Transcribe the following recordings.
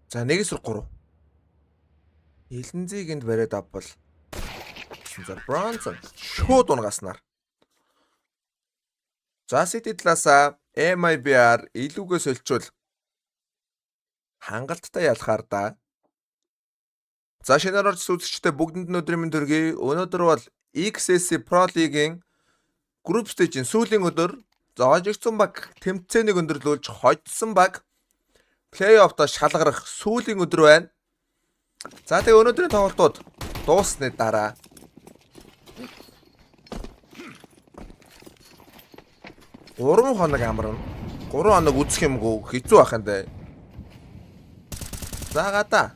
За 1-3. Элэнзийг энд бариад авбал. За Бронсон шууд унгаснаар. За City талаасаа MIBR илүүгээ солилцвол хангалттай ялахаар да. За шинээр орж үзэгчтэй бүгдэнд нь өдрийн мэнд төргий. Өнөөдөр бол XSE Pro League-ийн group stage-ийн сүүлийн өдөр. За хожигдсон баг тэмцээнийг өндөрлүүлж хожсон баг плей-оффто шалгарах сүүлийн өдөр байна. За тэгээ өнөөдрийн тоглолтууд дууссаны дараа 3 хоног амарна. 3 хоног үзэх юмгүй хэцүү байх юм даа. За гадаа.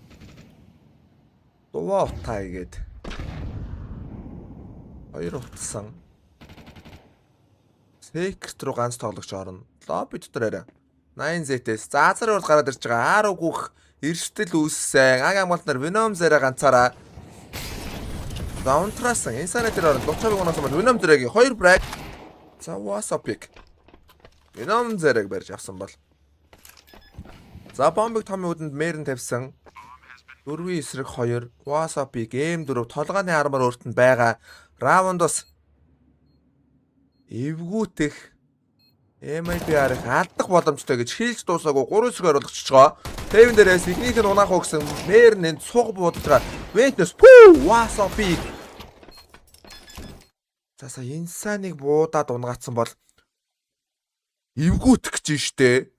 Дуваа утаа игээд. 2 утсан. Секс руу ганц тоглогч орно. Лобби дотор арай. 8Z-с заазар бол гараад ирж байгаа. R үгүйх эрсдэл үүссэн. Аг амгалт нар Venom зэрэг ганцаараа Даунтрасан инсанаа дээр орно. 30-ыг унасан бол Venom зэрэг 2 брак. За WhatsApp-ыг Venom зэрэг барьж авсан бол. За бомбыг томын үдэнд мэрэн тавьсан. 4-ийн эсрэг 2 WhatsApp-ыг M4 толгойн армаар өөрт нь байгаа. Раундос эвгүүтэх MIBR-ыг алдах боломжтой гэж хийлж дуусаагүй 3 эсрэг оруулагч байгаа. Тэвэн дээрээс ихнийх нь унаах уу гэсэн мэрэн энд цуг буудаж байгаа. Вентнес WhatsApp-ыг заса инсаныг буудаад унгаацсан бол эвгүүтэх гэж штэ.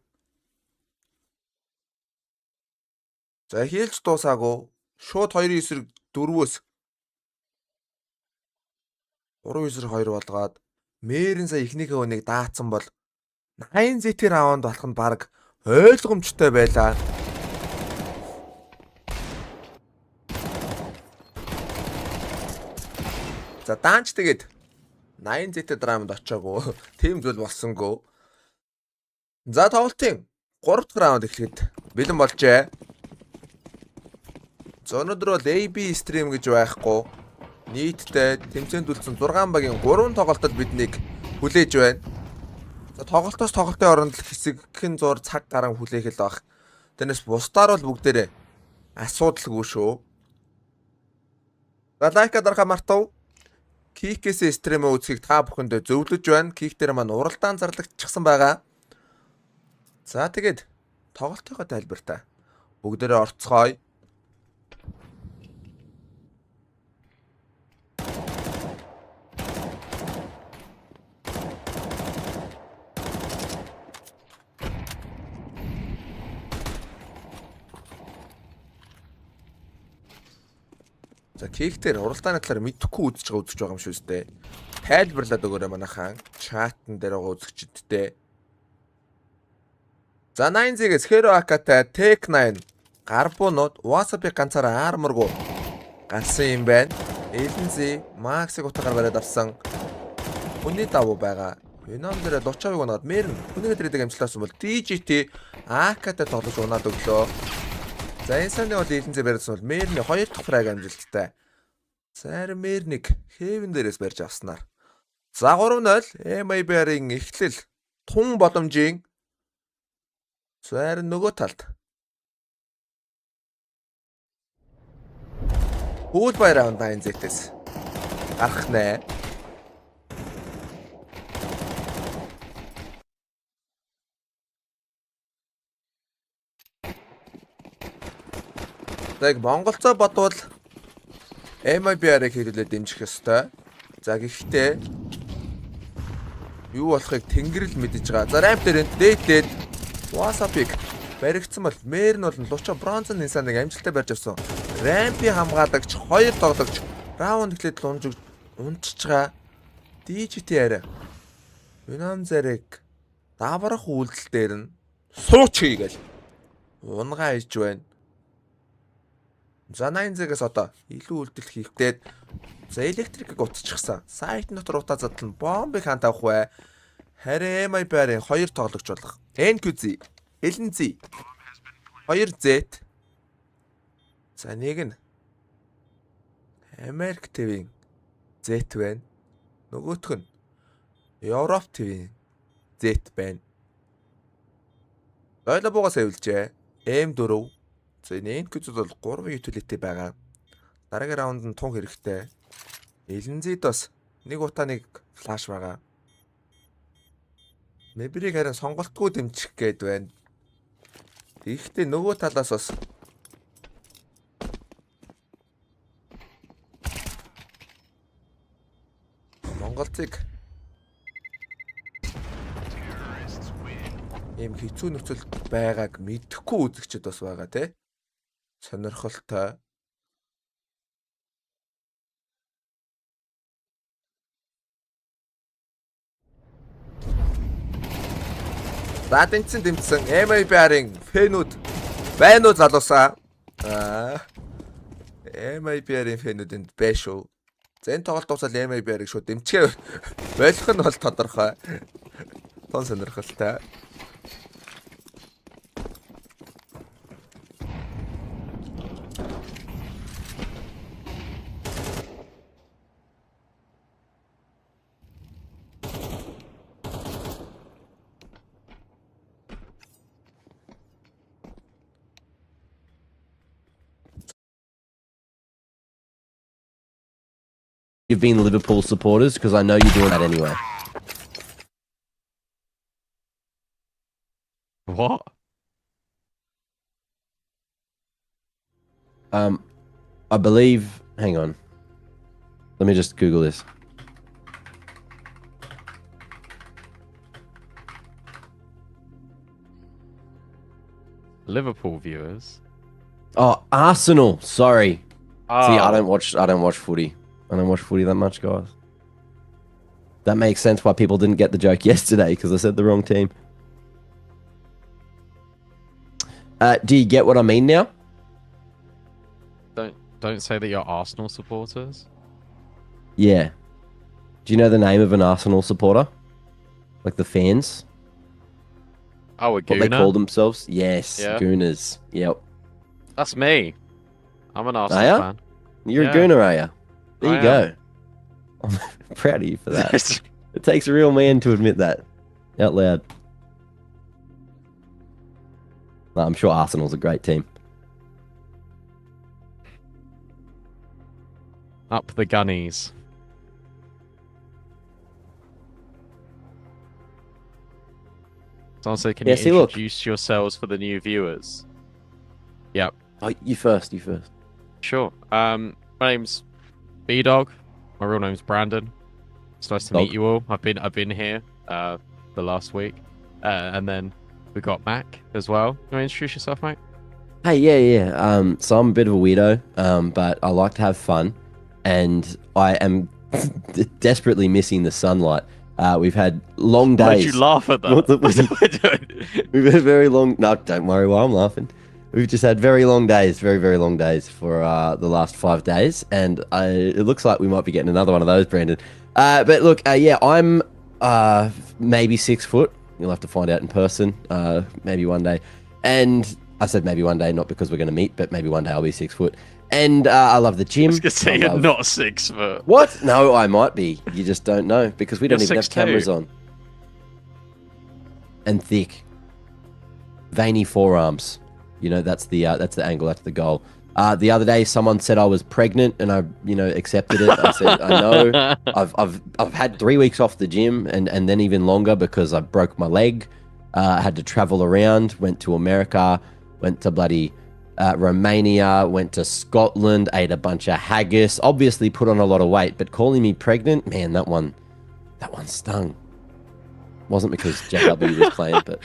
За хийлж дуусаагүй шууд 2-ийн эсрэг 4-өөс 3 эсрэг 2 болгоод мэрэн сая ихнийхээ үнийг даацсан бол 8Z раунд болох нь баг ойлгомжтой байлаа. За даанч тэгээд 8Z раунд очоогүй. Тим зүйл болсонгүй. За тоглолтын 3 дахь раунд эхлэхэд бэлэн болжээ. За өнөөдөр бол AB стрим гэж байхгүй. Нийтдээ тэмцээнд үлдсэн 6 багийн 3 тоглолтод биднийг хүлээж байна. За тоглолтоос тоглолтын оронд л хэсэгхэн зур цаг гарan хүлээх л баг. Тэрнээс бусдаар бол бүгдээрээ асуудалгүй шүү. За лайка дарахаа мартав. Кикээс стрим үзхийг та бүхэнд зөвлөж байна. Кик дээр маань уралдаан зарлагдчихсан байгаа. За тэгээд тоглолтынхоо тайлбартаа бүгдээрээ орцгоё. За киктэр уралдааны талаар мэдэхгүй үзэж байгаа юм шүү дээ. Тайлбарлаад өгөөрэй манайхан. Чатн дээр байгаа үзэгчдтэй. За 9Z-гээс Hero Akaтай Tech 9 гарбуунууд WhatsApp-ыг ганцаараа арморгуу гарсан юм байна. Элэнзи Max-ыг утгаар бариад авсан. Хүний давуу байгаа. Venom дээр 30-ыг унаад мэрэн хүнийгээ дэрдэг амжилтаасан бол DGT Akaтай тоглож унаад өглөө. За энэ сарын бол Элэнзи барьсан бол мэрний 2 дахь фраг амжилттай. Зарим мэрнийг Heaven дээрээс барьж авснаар. За 3-0 MIBR-ийн эхлэл тун боломжийн зарим нөгөө талд. Гол баяр раунд 9Z-с гарах нэ. Яг Монголцоо бодвол MIBR-ыг хэлүүлээд дэмжих ёстой. За гэхдээ юу болохыг тэнгэрэл мэдэж байгаа. За рамп дээр дээдлээд WhatsApp-ыг баригдсан бол мэр нь бол Лучо бронзын инсаныг амжилттай барьж авсан. Рампи хамгаалагч 2 тоглогч раунд эхлээд унчж байгаа. DGT арай. Venom зэрэг даврах үйлдэл дээр нь сууч хийгээл унгаа иж байна. За 9Z-гээс одоо илүү үйлдэл хийхдээ за электрикийг утчихсан. Сайт дотор утаа задлан бомбыг хаан тавих бай. Харин MIBR-ийн 2 тоглогч болох. NQZ, LNZ 2Z. За нэг нь Америк TV-ийн Z байна. Нөгөөх нь Европ TV-ийн Z байна. Ойлобоогоос эвлжээ. M4 За энэ NQ бол 3 utility байгаа. Дараагийн раунд нь тун хэрэгтэй. Элэнзид бас нэг утааныг флаш байгаа. Мэбрийг харин сонголтгүй дэмжих гээд байна. Тэгэхдээ нөгөө талаас бас Монголцыг ийм хэцүү нөхцөлд байгааг мэдэхгүй үзэгчд бас байгаа тий. Сонирхолтой. За дэмжсэн MIBR-ийн фэнүүд байна уу залуусаа? MIBR-ийн фэнүүд энд байна шүү. За энэ тоглолт дуусаад MIBR-ыг шууд дэмжихээ болох нь бол тодорхой. Тон сонирхолтой. You've been Liverpool supporters because I know you're doing that anyway. What? I believe. Hang on. Let me just Google this. Liverpool viewers. Oh, Arsenal. Sorry. Oh. See, I don't watch footy. I don't watch footy that much, guys. That makes sense why people didn't get the joke yesterday because I said the wrong team. Do you get what I mean now? Don't say that you're Arsenal supporters. Yeah. Do you know the name of an Arsenal supporter? Like the fans? Oh, a What gooner? they call themselves? Yes, Yeah. Gooners. Yep. That's me. I'm an Arsenal ya? fan. You're Yeah. a Gooner, are you? There I you go. I'm proud of you for that. It takes a real man to admit that out loud. Well, I'm sure Arsenal's a great team. Up the gunnies. Someone said, can Yeah, you see, look. introduce yourselves for the new viewers? Yep, Oh, you first. sure. My name's B-Dog. My real name's Brandon. It's nice to meet Dog. you all. I've been here the last week. And then we got Mac as well. You want to introduce yourself, Mac? Hey, yeah. So I'm a bit of a weirdo, but I like to have fun, and I am desperately missing the sunlight. We've had long days. Why'd you laugh at that? What the- We've had very long. No, don't worry why I'm laughing. We've just had very long days, very long days for the last 5 days, and it looks like we might be getting another one of those, Brandon. But look, yeah, I'm maybe 6 foot. You'll have to find out in person, maybe one day. And I said maybe one day, not because we're going to meet, but maybe one day I'll be 6 foot. And I love the gym. I was going to say I you're love- not 6 foot. What? No, I might be. You just don't know because we don't You're even have 6'2". cameras on. And thick, veiny forearms. You know, that's the angle, that's the goal. The other day, someone said I was pregnant, and I, accepted it. I said, I know. I've had 3 weeks off the gym, and then even longer because I broke my leg. I had to travel around. Went to America. Went to bloody Romania. Went to Scotland. Ate a bunch of haggis. Obviously, put on a lot of weight. But calling me pregnant, man, that one stung. Wasn't because Jack W was playing, but.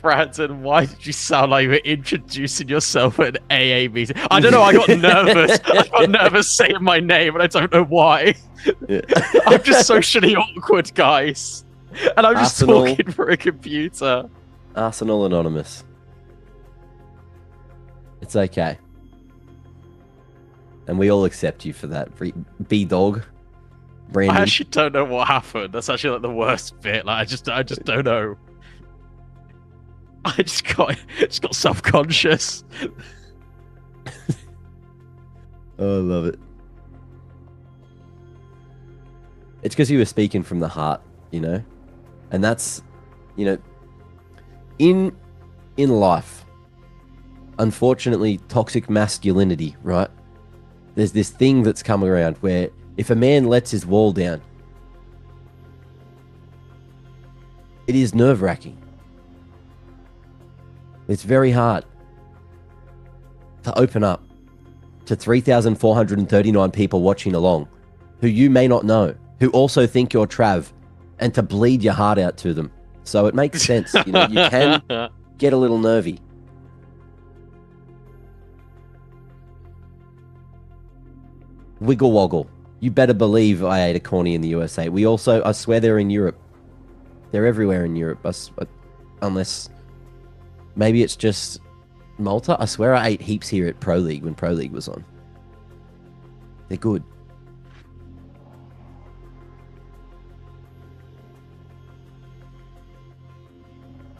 Brandon, why did you sound like you were introducing yourself at an AA meeting? I don't know, I got nervous. I got nervous saying my name, and I don't know why. Yeah. I'm just socially awkward, guys. And I'm just Arsenal. talking for a computer. Arsenal Anonymous. It's okay. And we all accept you for that. B-Dog. Brandon. I actually don't know what happened. That's actually like the worst bit. Like I just don't know. I just got self-conscious. Oh, I love it. It's because you were speaking from the heart, and that's, in life, unfortunately, toxic masculinity, right? There's this thing that's come around where if a man lets his wall down, it is nerve-wracking. It's very hard to open up to 3,439 people watching along who you may not know, who also think you're Trav, and to bleed your heart out to them. So it makes sense. You know, you can get a little nervy. Wiggle woggle. You better believe I ate a corny in the USA. We also, I swear they're in Europe. They're everywhere in Europe. Unless, maybe it's just Malta. I swear I ate heaps here at Pro League when Pro League was on. They're good.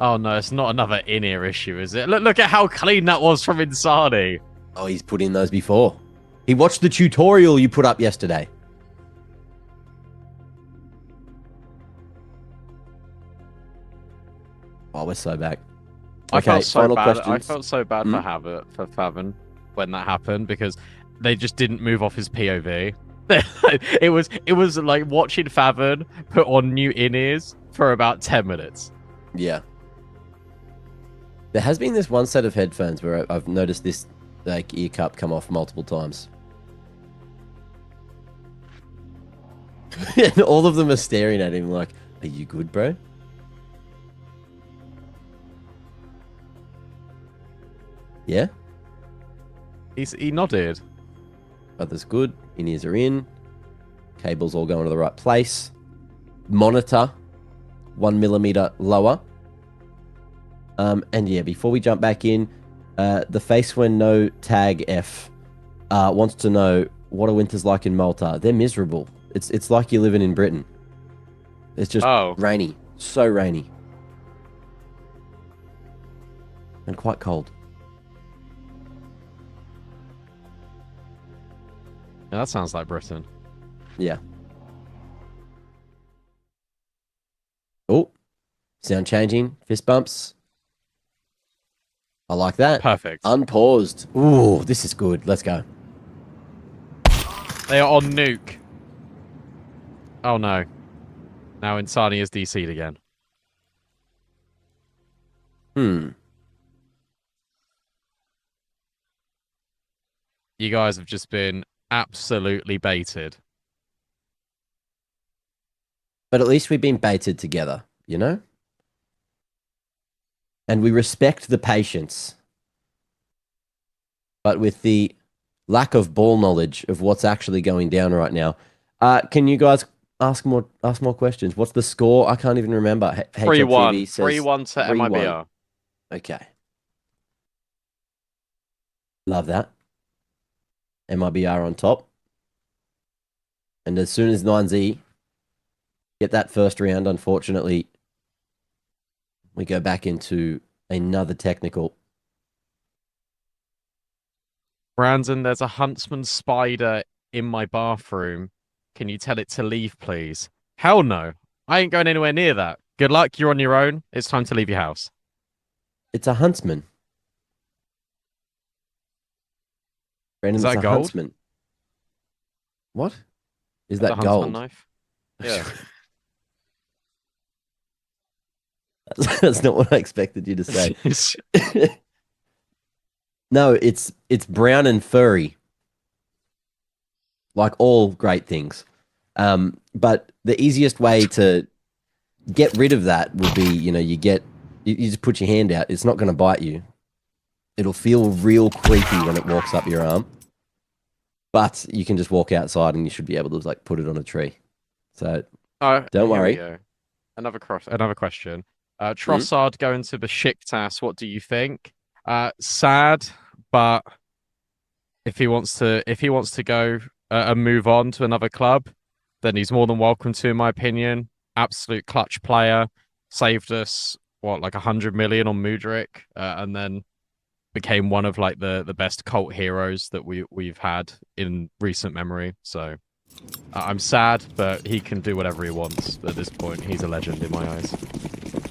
Oh no, it's not another in-ear issue, is it? Look at how clean that was from Insani. Oh, he's put in those before. He watched the tutorial you put up yesterday. Oh, we're so back. I Okay, felt so final bad. questions. I felt so bad for Faven when that happened because they just didn't move off his POV. it was like watching Faven put on new in-ears for about 10 minutes. Yeah. There has been this one set of headphones where I've noticed this like ear cup come off multiple times. And all of them are staring at him like, are you good, bro? Yeah? He nodded. Others good. In-ears are in. Cables all going to the right place. Monitor 1 millimeter lower. And yeah, before we jump back in, the face when no tag F wants to know what are winters like in Malta. They're miserable. It's like you're living in Britain. It's just rainy, so rainy, and quite cold. Yeah, that sounds like Britain. Yeah. Oh, sound changing. Fist bumps. I like that. Perfect. Unpaused. Ooh, this is good. Let's go. They are on nuke. Oh no. Now Insani is DC'd again. You guys have just been absolutely baited. But at least we've been baited together, you know? And we respect the patience. But with the lack of ball knowledge of what's actually going down right now, can you guys ask more questions? What's the score? I can't even remember. 3-1. 3-1 to 3-1. MIBR. Okay. Love that. MIBR on top. And as soon as 9Z get that first round, unfortunately, we go back into another technical. Brandon, there's a huntsman spider in my bathroom. Can you tell it to leave, please? Hell no. I ain't going anywhere near that. Good luck. You're on your own. It's time to leave your house. It's a huntsman. Brandon, Is that it's a gold? huntsman. What? Is The that huntsman gold? knife? Yeah. That's not what I expected you to say. No, it's brown and furry. Like all great things. But the easiest way to get rid of that would be, you just put your hand out. It's not going to bite you. It'll feel real creepy when it walks up your arm. But you can just walk outside and you should be able to put it on a tree. So don't worry. Another question. Trossard going to Besiktas. What do you think? Sad, but if he wants to go and move on to another club, then he's more than welcome to, in my opinion. Absolute clutch player, saved us 100 million on Mudryk, and then became one of the best cult heroes that we've had in recent memory. So I'm sad, but he can do whatever he wants at this point. He's a legend in my eyes.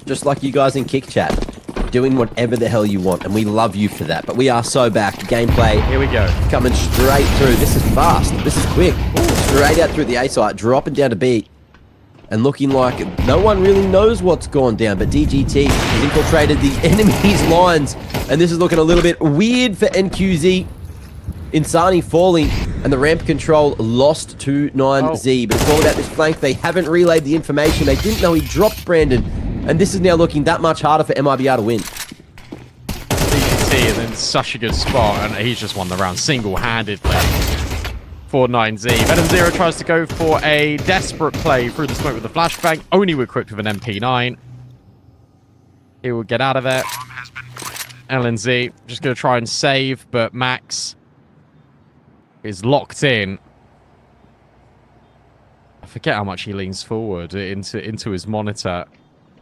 Just like you guys in Kick Chat. doing whatever the hell you want, and we love you for that. But we are so back. Gameplay Here we go. coming straight through. This is fast. This is quick. Straight out through the A site, dropping down to B. And looking like no one really knows what's gone down, but DGT has infiltrated the enemy's lines. And this is looking a little bit weird for NQZ. Insani falling, and the ramp control lost to 9Z. But it's all about this flank. They haven't relayed the information. They didn't know he dropped Brandon. And this is now looking that much harder for MIBR to win. DGT is in such a good spot, and he's just won the round single-handedly. For 9Z. Venom Zero tries to go for a desperate play through the smoke with the flashbang, only equipped with an MP9. He will get out of there. LNZ just going to try and save, but Max is locked in. I forget how much he leans forward into his monitor.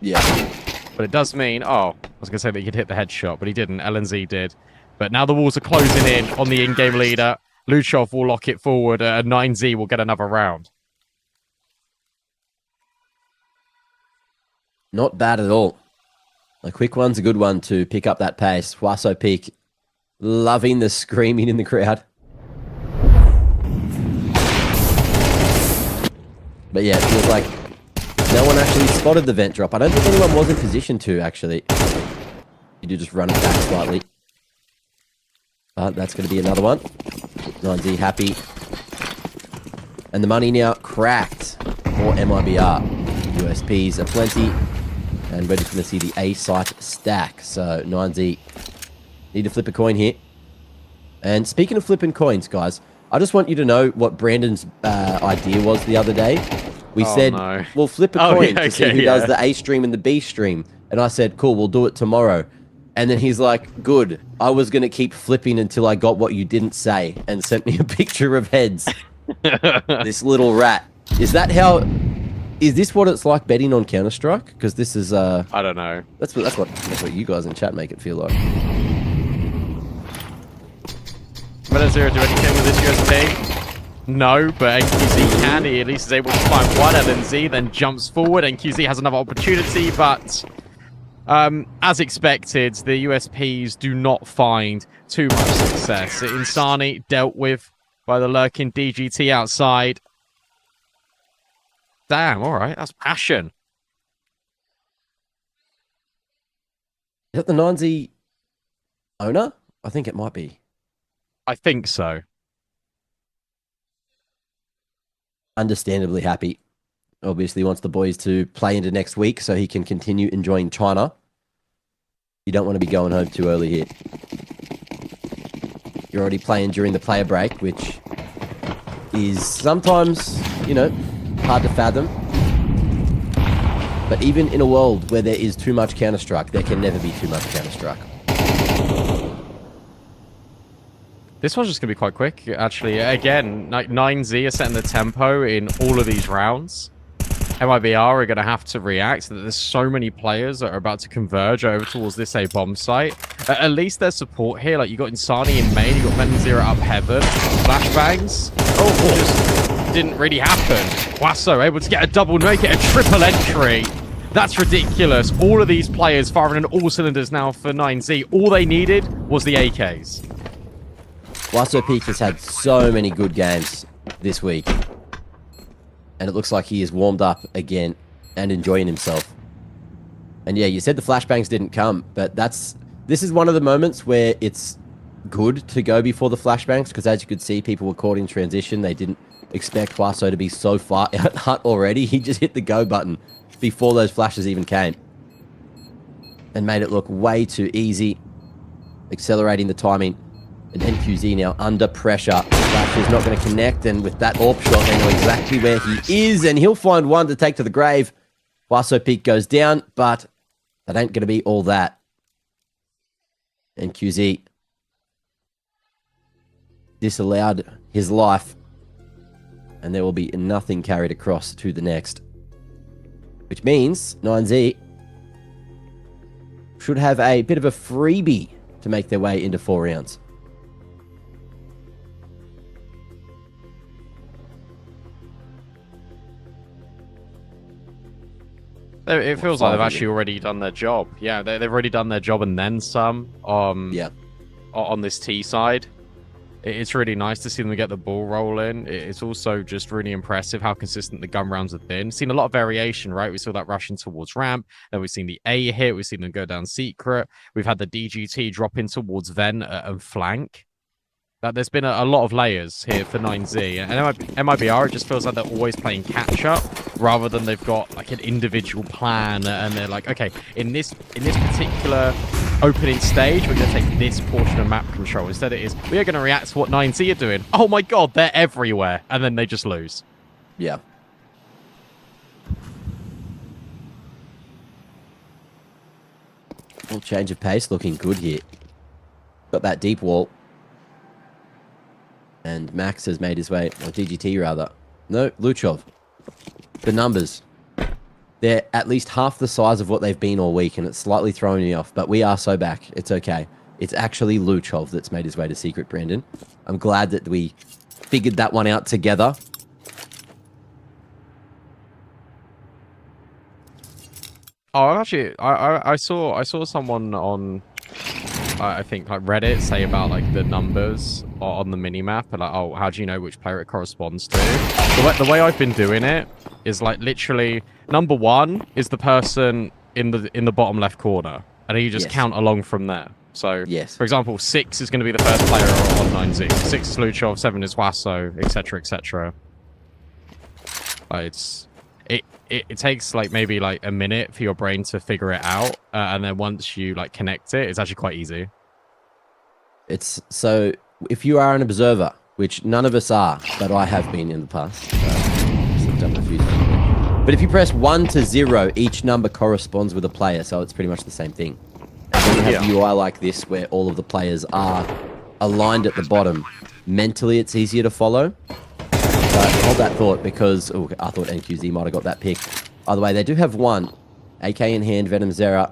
Yeah. But it does mean, I was going to say that he could hit the headshot, but he didn't. LNZ did. But now the walls are closing in on the in-game leader. Luchov will lock it forward, and 9Z will get another round. Not bad at all. A quick one's a good one to pick up that pace. Huaso Peak loving the screaming in the crowd. But yeah, it feels like no one actually spotted the vent drop. I don't think anyone was in position to, actually. You do just run it back slightly. But that's going to be another one. 9Z happy. And the money now cracked for MIBR. USPs are plenty. And we're just going to see the A site stack. So 9Z need to flip a coin here. And speaking of flipping coins, guys, I just want you to know what Brandon's idea was the other day. We said, no. we'll flip a coin yeah, to see who does the A stream and the B stream. And I said, cool, we'll do it tomorrow. And then he's like, good. I was going to keep flipping until I got what you didn't say, and sent me a picture of heads. This little rat. Is this what it's like betting on Counter-Strike? Because this is I don't know. That's what you guys in chat make it feel like. Venom Zero do anything with this USP? No, but NQZ can. He at least is able to find one LNZ, then jumps forward. NQZ has another opportunity, but as expected, the USPs do not find too much success. Insani dealt with by the lurking DGT outside. Damn, alright, that's passion. Is that the 9Z owner? I think it might be. I think so. Understandably happy. Obviously wants the boys to play into next week so he can continue enjoying China. You don't want to be going home too early here. You're already playing during the player break, which is sometimes, hard to fathom. But even in a world where there is too much Counter-Strike, there can never be too much Counter-Strike. This one's just going to be quite quick, actually. Again, 9Z are setting the tempo in all of these rounds. MIBR are going to have to react. There's so many players that are about to converge over towards this A bomb site. At least there's support here. Like, you got Insani in main, you got Venom Zero up heaven. Flashbangs. Just didn't really happen. Huaso able to get a double, make it a triple entry. That's ridiculous. All of these players firing on all cylinders now for 9Z. All they needed was the AKs. Huaso Peak has had so many good games this week. And it looks like he is warmed up again and enjoying himself. And yeah, you said the flashbangs didn't come, but this is one of the moments where it's good to go before the flashbangs, because as you could see, people were caught in transition. They didn't expect Huaso to be so far out hut already. He just hit the go button before those flashes even came. And made it look way too easy, accelerating the timing. And NQZ now under pressure. Flash is not going to connect, and with that AWP shot, they know exactly where he is, and he'll find one to take to the grave. Huaso Peak goes down, but that ain't going to be all that. NQZ disallowed his life, and there will be nothing carried across to the next. Which means 9Z should have a bit of a freebie to make their way into 4 rounds. It feels like they've actually already done their job. Yeah, they've already done their job and then some. Yeah. On this T side, it's really nice to see them get the ball rolling. It's also just really impressive how consistent the gun rounds have been. Seen a lot of variation, right? We saw that rushing towards ramp. Then we've seen the A hit. We've seen them go down secret. We've had the DGT drop in towards Ven and flank. There's been a lot of layers here for 9Z, and MIBR, it just feels like they're always playing catch up rather than they've got like an individual plan, and they're like, okay, in this particular opening stage, we're going to take this portion of map control. Instead, it is we are going to react to what 9Z are doing. Oh my god, they're everywhere, and then they just lose. Yeah. Little change of pace, looking good here. Got that deep wall. And Max has made his way, or DGT rather. No, Luchov. The numbers. They're at least half the size of what they've been all week, and it's slightly throwing me off, but we are so back. It's okay. It's actually Luchov that's made his way to Secret, Brandon. I'm glad that we figured that one out together. Oh, actually, I saw someone on, I think like Reddit say about like the numbers on the mini map, and like, oh, how do you know which player it corresponds to? The way I've been doing it is like literally number 1 is the person in the bottom left corner, and then you just count along from there. So, for example, 6 is going to be the first player on 9Z. 6 is Luchov, 7 is Wasso, etc., etc. It takes like maybe like a minute for your brain to figure it out, and then once you like connect it, it's actually quite easy. It's so if you are an observer, which none of us are, but I have been in the past. I've done it a few times. But if you press 1 to 0, each number corresponds with a player, so it's pretty much the same thing. And when you have a UI like this, where all of the players are aligned at the bottom, mentally it's easier to follow. But hold that thought, because I thought NQZ might have got that pick. By the way, they do have one. AK in hand, Venom Zera.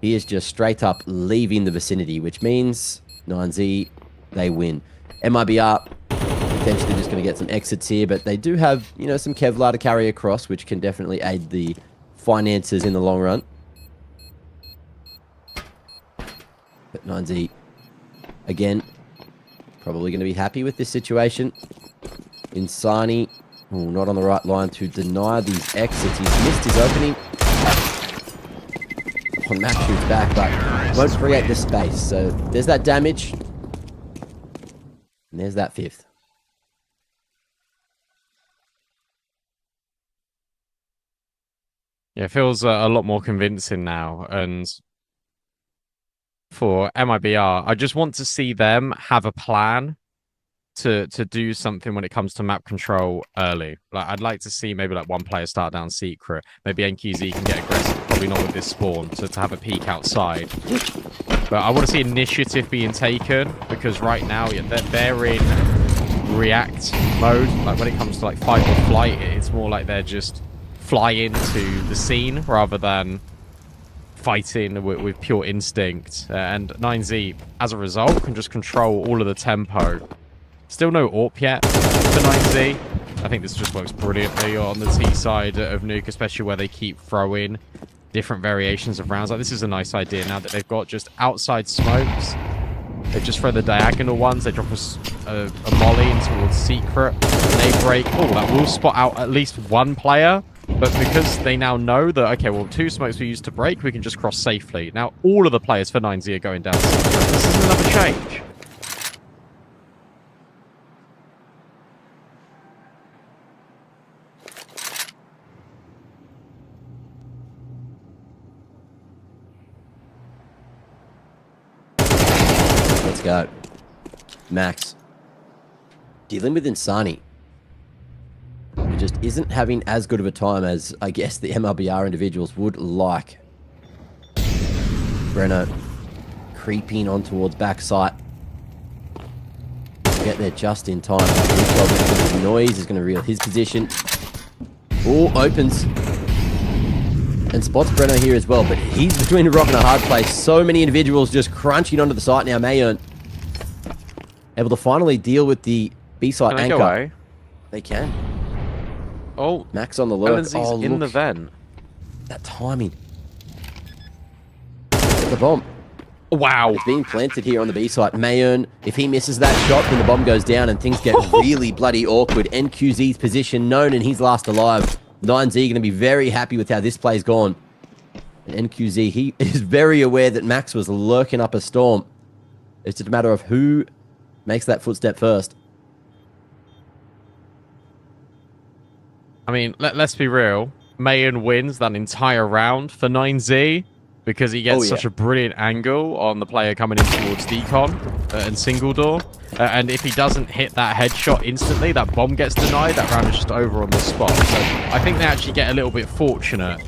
He is just straight up leaving the vicinity, which means 9Z, they win. MIBR, potentially just going to get some exits here, but they do have, you know, some Kevlar to carry across, which can definitely aid the finances in the long run. But 9Z, again, probably going to be happy with this situation. Insani, not on the right line to deny these exits. He's missed his opening. Max shoots back, but won't create the space. So there's that damage. And there's that 5th. Yeah, it feels a lot more convincing now. And for MIBR, I just want to see them have a plan to do something when it comes to map control early. Like, I'd like to see maybe like one player start down secret. Maybe NQZ can get aggressive, probably not with this spawn, to have a peek outside. But I want to see initiative being taken, because right now they're in react mode. Like when it comes to like fight or flight, it's more like they're just flying to the scene rather than fighting with pure instinct. And 9Z, as a result, can just control all of the tempo. Still no AWP yet for 9Z. I think this just works brilliantly on the T side of Nuke, especially where they keep throwing different variations of rounds. Like, this is a nice idea now that they've got just outside smokes. They just throw the diagonal ones. They drop a molly in towards secret. And they break. Oh, that will spot out at least one player. But because they now know that, okay, well, 2 smokes we used to break, we can just cross safely. Now, all of the players for 9Z are going down secret. This is another change. Let's go. Max. Dealing with Insani. He just isn't having as good of a time as, I guess, the MLBR individuals would like. Breno creeping on towards backside. Get there just in time. His noise is going to reel his position. Oh, opens. And spots Breno here as well, but he's between a rock and a hard place. So many individuals just crunching onto the site now. Mayern able to finally deal with the B-site anchor. Go away? They can. Oh, Max on the lurk. Oh, in the vent. That timing. Get the bomb. Wow. It's being planted here on the B site. Mayern, if he misses that shot, then the bomb goes down and things get really bloody awkward. NQZ's position known and he's last alive. 9Z going to be very happy with how this play's gone. And NQZ, he is very aware that Max was lurking up a storm. It's just a matter of who makes that footstep first. I mean, let's be real. Mayan wins that entire round for 9Z because he gets such a brilliant angle on the player coming in towards decon and single door. And if he doesn't hit that headshot instantly, that bomb gets denied. That round is just over on the spot. So I think they actually get a little bit fortunate,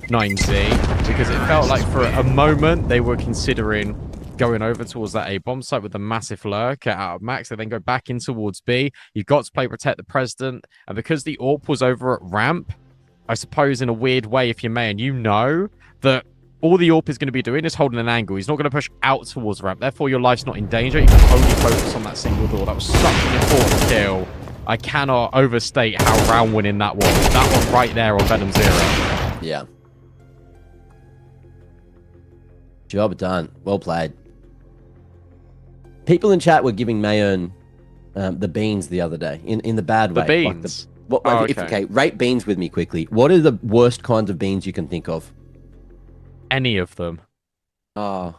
9Z, because it felt like for a moment they were considering going over towards that A bomb site with a massive lurk out of Max. They then go back in towards B. You've got to play Protect the President. And because the AWP was over at ramp, I suppose in a weird way, if you're Mayan, you know that all the AWP is going to be doing is holding an angle. He's not going to push out towards the ramp. Therefore, your life's not in danger. You can only focus on that single door. That was such an important kill. I cannot overstate how round winning that was. That one right there on Venom 0. Yeah. Job done. Well played. People in chat were giving Mayern the beans the other day in the bad way. The beans? Okay, rate beans with me quickly. What are the worst kinds of beans you can think of? Any of them. Oh,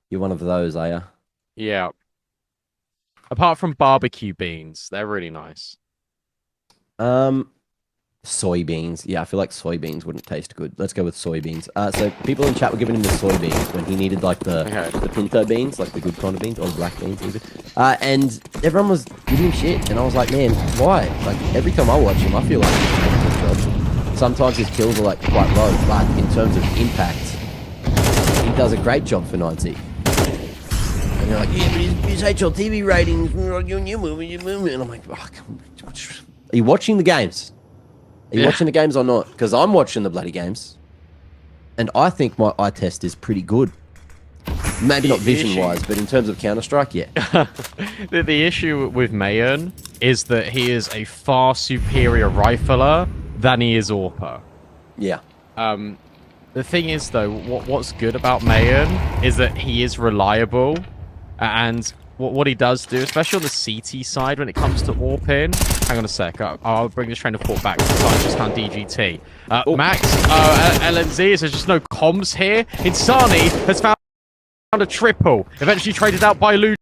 you're one of those, are you? Yeah. Apart from barbecue beans, they're really nice. Soybeans. Yeah, I feel like soybeans wouldn't taste good. Let's go with soybeans. So people in chat were giving him the soybeans when he needed like the pinto beans, like the good kind of beans, or the black beans even. And everyone was giving him shit, and I was like, man, why? Like every time I watch him, I feel like he's doing a good job. Sometimes his kills are like quite low, but in terms of impact, he does a great job for 90. And they're like, yeah, but his HLTV ratings, you're moving. And I'm like, oh, are you watching the games? Are you watching the games or not? Because I'm watching the bloody games. And I think my eye test is pretty good. Maybe not vision-wise, but in terms of Counter-Strike, yeah. The issue with Mayan is that he is a far superior rifler than he is AWPer. Yeah. The thing is, though, what's good about Mayan is that he is reliable. And what he does do, especially on the CT side when it comes to AWPing... Hang on a sec. I'll bring this train of thought back because I just found DGT. Max, LNZ, there's just no comms here. Insani has found a triple. Eventually traded out by Luchov.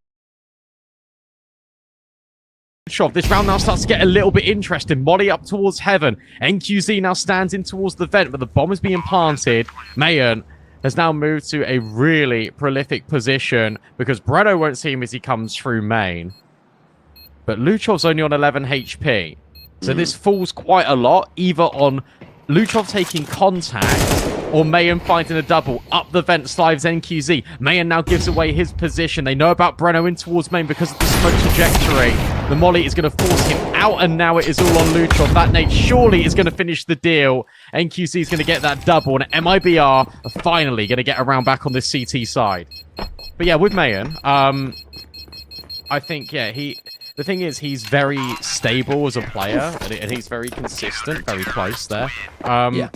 This round now starts to get a little bit interesting. Molly up towards heaven. NQZ now stands in towards the vent, but the bomb is being planted. Mayan has now moved to a really prolific position because Breno won't see him as he comes through main. But Luchov's only on 11 HP. So this falls quite a lot, either on Luchov taking contact or Mayan finding a double. Up the vent slides NQZ. Mayan now gives away his position. They know about Breno in towards main because of the smoke trajectory. The molly is going to force him out, and now it is all on Luchov. That nade surely is going to finish the deal. NQZ is going to get that double, and MIBR are finally going to get around back on this CT side. But yeah, with Mayan, I think, yeah, the thing is, he's very stable as a player, and he's very consistent, very close there. Yeah.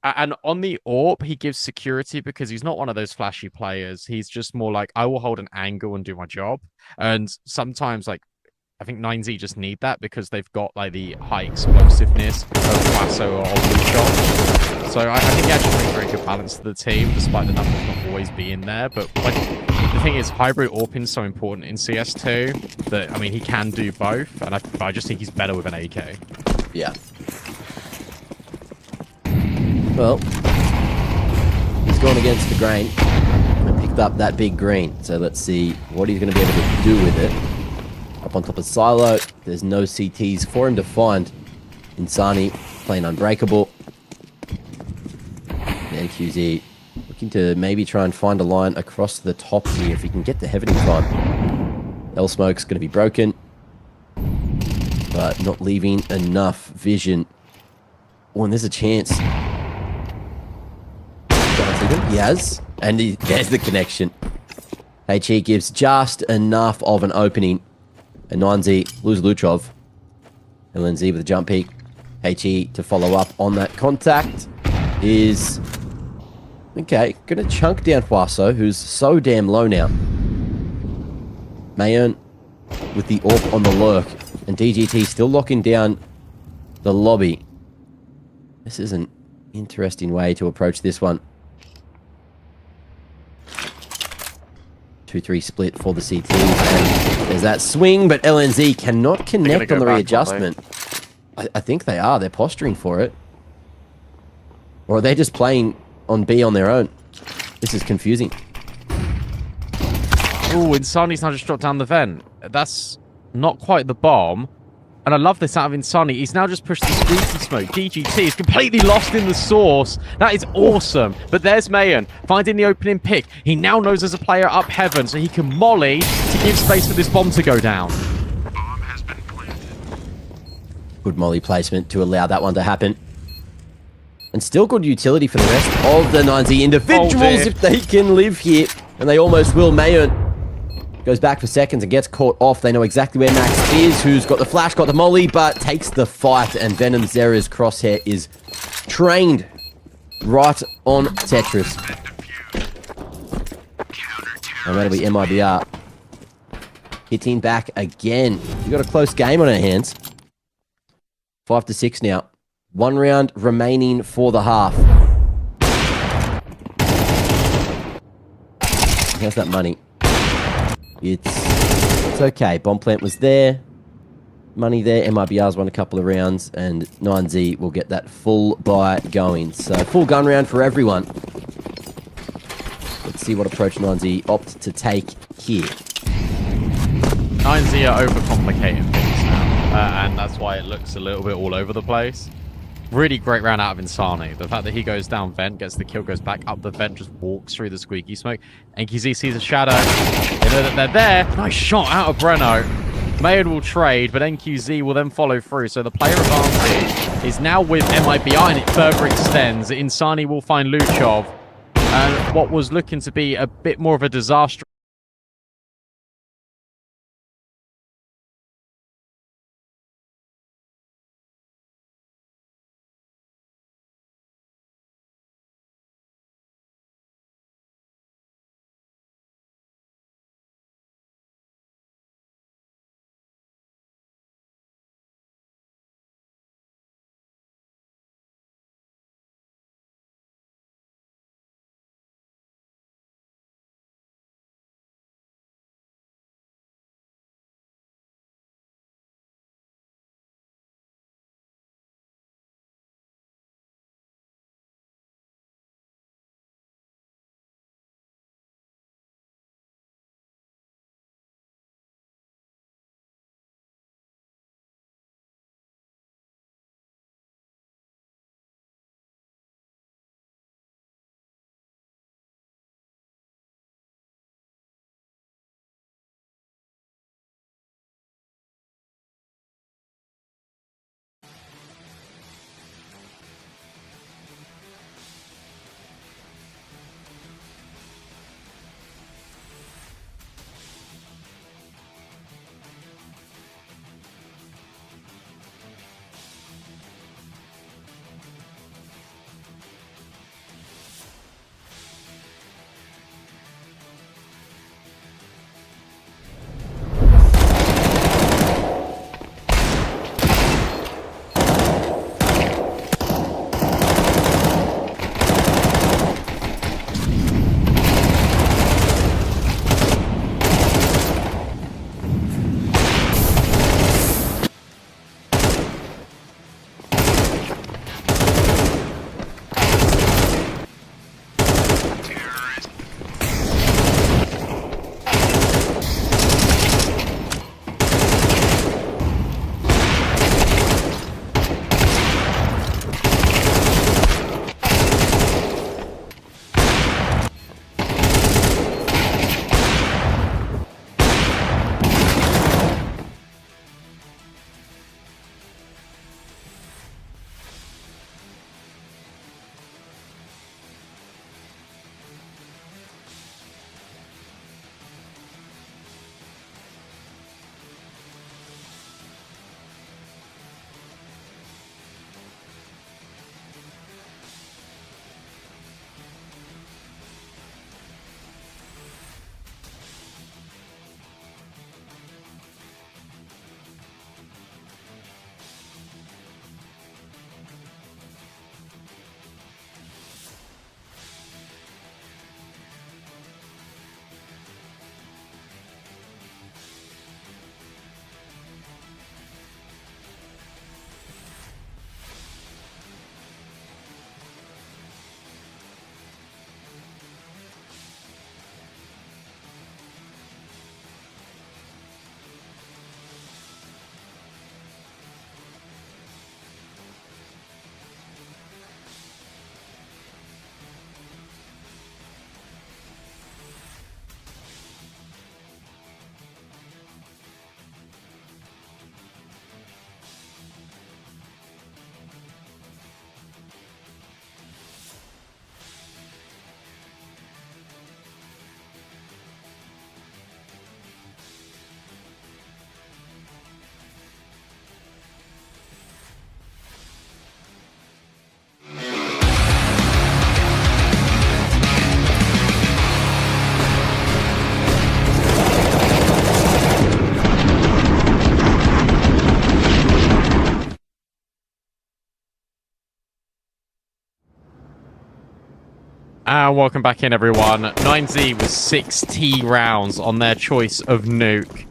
And on the AWP, he gives security because he's not one of those flashy players. He's just more like, I will hold an angle and do my job. And sometimes, like, I think 9Z just need that because they've got, like, the high explosiveness of Lasso or Luchov. So I think he actually brings a very good balance to the team, despite the numbers not always being there. But, like, the thing is, hybrid AWPing is so important in CS2 that, I mean, he can do both. And I just think he's better with an AK. Yeah. Well, he's gone against the grain and picked up that big green. So let's see what he's going to be able to do with it. Up on top of Silo, there's no CTs for him to find. Insani playing Unbreakable. And QZ looking to maybe try and find a line across the top here if he can get the heaven in time. L-Smoke's going to be broken, but not leaving enough vision. Oh, and there's a chance. Yes, and there's the connection. HE gives just enough of an opening. And 9Z lose Luchov. LNZ with a jump peek. HE to follow up on that contact. is... Okay, going to chunk down Huaso, who's so damn low now. Mayon with the AWP on the lurk. And DGT still locking down the lobby. This is an interesting way to approach this one. 2-3 split for the CT. And there's that swing, but LNZ cannot connect on the readjustment. I think they are. They're posturing for it. Or are they just playing on B on their own? This is confusing. Oh, Insani's now just dropped down the vent. That's not quite the bomb. And I love this out of Insani. He's now just pushed the squeaky smoke. DGT is completely lost in the source. That is awesome. But there's Mayon finding the opening pick. He now knows there's a player up heaven, so he can molly to give space for this bomb to go down. Good molly placement to allow that one to happen. And still good utility for the rest of the 9Z individuals if they can live here. And they almost will. Mayon goes back for seconds and gets caught off. They know exactly where Max is, who's got the flash, got the molly, but takes the fight. And Venom Zera's crosshair is trained right on Tetris. And that'll be MIBR. Hitting back again. We've got a close game on our hands. 5-6 now. 1 round remaining for the half. How's that money? It's okay. Bomb plant was there. Money there. MIBR's won a couple of rounds. And 9Z will get that full buy going. So full gun round for everyone. Let's see what approach 9Z opt to take here. 9Z are overcomplicating things now. And that's why it looks a little bit all over the place. Really great round out of Insani. The fact that he goes down vent, gets the kill, goes back up the vent, just walks through the squeaky smoke. NQZ sees a shadow. They know that they're there. Nice shot out of Breno. Mayon will trade, but NQZ will then follow through. So the player advantage is now with MIBR, and it further extends. Insani will find Luchov. And what was looking to be a bit more of a disaster And welcome back in, everyone. 9Z with 60 rounds on their choice of nuke.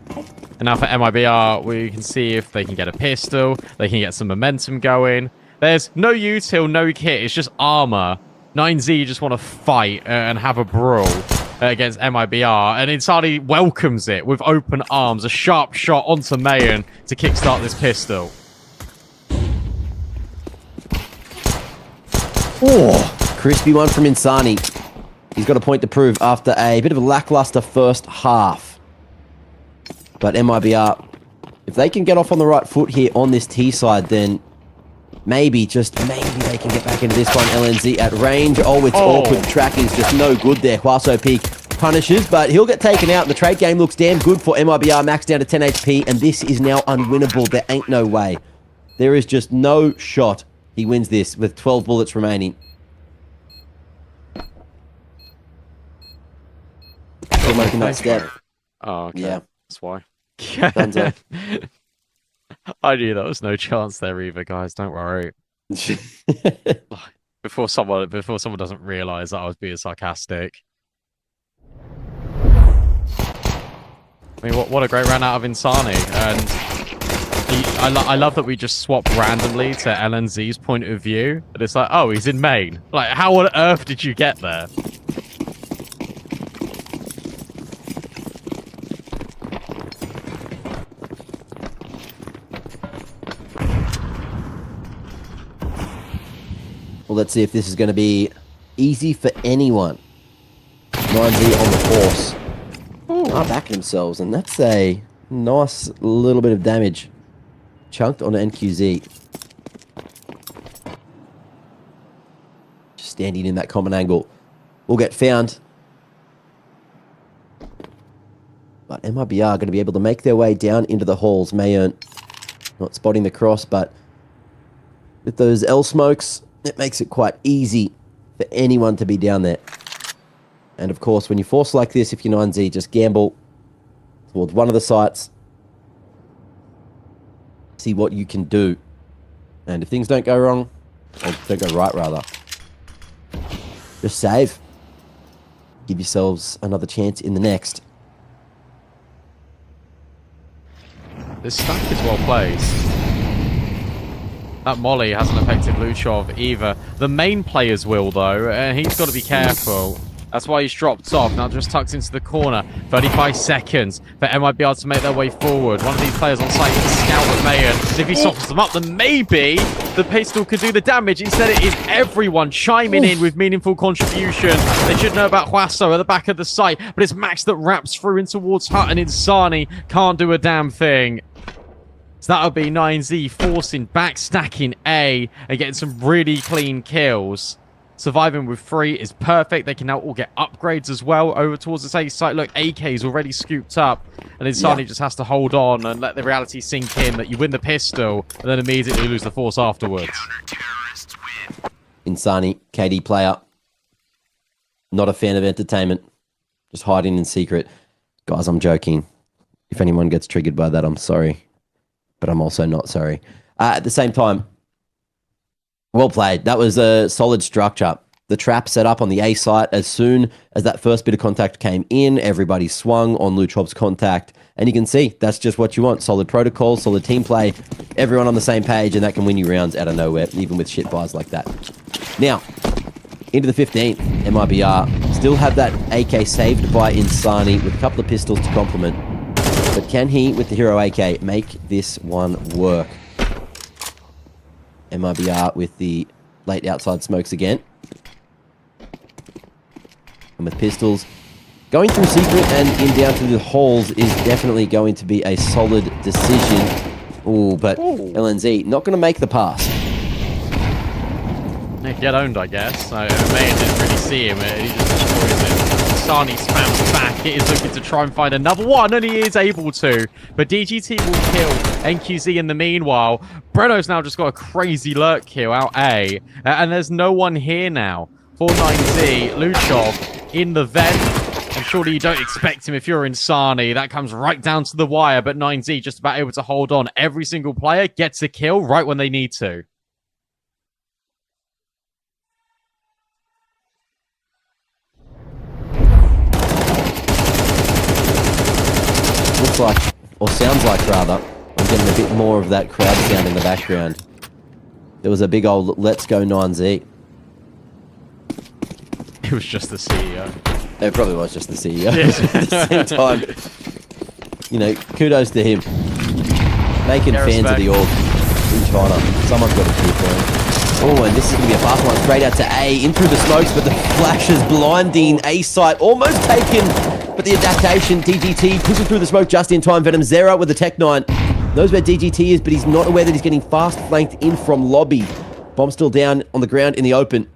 And now for MIBR, we can see if they can get a pistol, they can get some momentum going. There's no util, no kit, it's just armor. 9Z just want to fight and have a brawl against MIBR, and Insani welcomes it with open arms, a sharp shot onto Mayan to kickstart this pistol. Oh, crispy one from Insani. He's got a point to prove after a bit of a lackluster first half. But MIBR, if they can get off on the right foot here on this T side, then maybe, just maybe, they can get back into this one. LNZ at range. Oh, it's awkward. The tracking's just no good there. Huaso Peak punishes, but he'll get taken out. The trade game looks damn good for MIBR. Max down to 10 HP, and this is now unwinnable. There ain't no way. There is just no shot he wins this with 12 bullets remaining. Still making that step. Oh, okay. Yeah. That's why. Thumbs up. I knew there was no chance there either, guys. Don't worry. Before someone doesn't realise that I was being sarcastic. I mean, what a great run out of Insani, and I love that we just swap randomly to LNZ's point of view, and it's like, oh, he's in main. Like, how on earth did you get there? Well, let's see if this is going to be easy for anyone. 9Z on the horse. Are backing themselves, and that's a nice little bit of damage chunked on NQZ. Just standing in that common angle. Will get found. But MIBR are going to be able to make their way down into the halls. Mayon not spotting the cross, but with those L smokes, it makes it quite easy for anyone to be down there. And of course, when you force like this, if you're 9Z, just gamble towards one of the sites. See what you can do. And if things don't go wrong, or don't go right rather, just save. Give yourselves another chance in the next. This stack is well placed. That molly hasn't affected Luchov either. The main players will, though, and he's got to be careful. That's why he's dropped off. Now just tucks into the corner. 35 seconds for MIBR to make their way forward. One of these players on site can scout with Mayan. And if he softens them up, then maybe the pistol could do the damage. Instead, it is everyone chiming in with meaningful contribution. They should know about Huaso at the back of the site, but it's Max that wraps through in towards Hut, and Insani can't do a damn thing. So that'll be 9Z forcing back, stacking A, and getting some really clean kills. Surviving with 3 is perfect. They can now all get upgrades as well over towards this A site. Look, AK's already scooped up, and Insani just has to hold on and let the reality sink in that you win the pistol and then immediately lose the force afterwards. Insani, KD player. Not a fan of entertainment. Just hiding in secret. Guys, I'm joking. If anyone gets triggered by that, I'm sorry. But I'm also not sorry. At the same time, well played. That was a solid structure. The trap set up on the A site. As soon as that first bit of contact came in, everybody swung on Luchov's contact. And you can see, that's just what you want. Solid protocol, solid team play, everyone on the same page, and that can win you rounds out of nowhere, even with shit buys like that. Now, into the 15th, MIBR still have that AK saved by Insani with a couple of pistols to complement. But can he, with the Hero AK, make this one work? MIBR with the late outside smokes again. And with pistols, going through secret and in down through the halls is definitely going to be a solid decision. Ooh, but LNZ not going to make the pass. Get owned, I guess. Mayan didn't really see him. He just destroys it. Sani spams back. He is looking to try and find another one, and he is able to. But DGT will kill NQZ in the meanwhile. Breno's now just got a crazy lurk kill out A. And there's no one here now. 49Z, Luchov in the vent. And surely you don't expect him if you're Insani. That comes right down to the wire, but 9Z just about able to hold on. Every single player gets a kill right when they need to. looks like, or sounds like rather, I'm getting a bit more of that crowd sound in the background. There was a big old "Let's Go 9Z." It was just the CEO. It probably was just the CEO. At the same time, you know, kudos to him. Making fans of the org in China. Someone's got to cheer for him. Oh, and this is going to be a fast one straight out to A, in through the smokes, but the flash is blinding. A site almost taken, but the adaptation, DGT pushing through the smoke just in time. Venom Zero with the Tech 9. Knows where DGT is, but he's not aware that he's getting fast flanked in from lobby. Bomb still down on the ground in the open.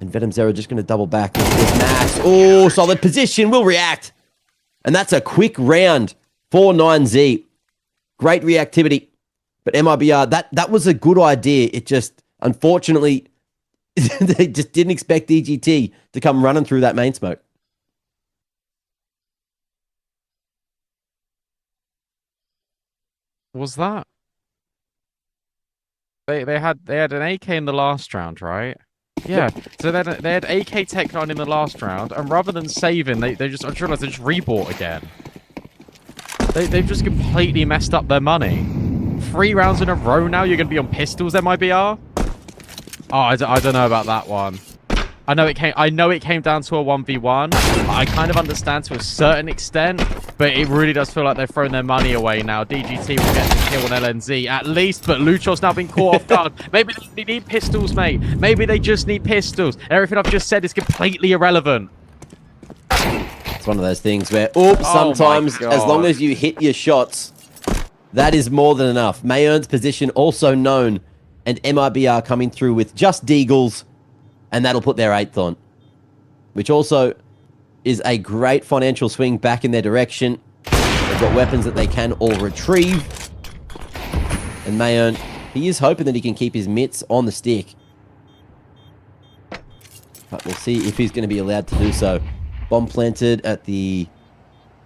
And Venom Zero just going to double back. There's Max. Oh, solid position. Will react. And that's a quick round for 9Z. Great reactivity. But MIBR, that was a good idea. It just, unfortunately, they just didn't expect DGT to come running through that main smoke. Was that? They had an AK in the last round, right? Yeah. So they had AK Tech 9 in the last round, and rather than saving, I just realized they just rebought again. They've just completely messed up their money. 3 rounds in a row now. You're gonna be on pistols, MIBR. Oh, I don't know about that one. I know it came down to a 1v1. I kind of understand to a certain extent, but it really does feel like they've thrown their money away now. DGT will get the kill on LNZ at least, but Luchos now been caught off guard. Maybe they need pistols, mate. Maybe they just need pistols. Everything I've just said is completely irrelevant. It's one of those things where, sometimes as long as you hit your shots, that is more than enough. Mayern's position also known, and MIBR coming through with just Deagles, and that'll put their 8th on, which also is a great financial swing back in their direction. They've got weapons that they can all retrieve. And Mayern, he is hoping that he can keep his mitts on the stick. But we'll see if he's going to be allowed to do so. Bomb planted at the,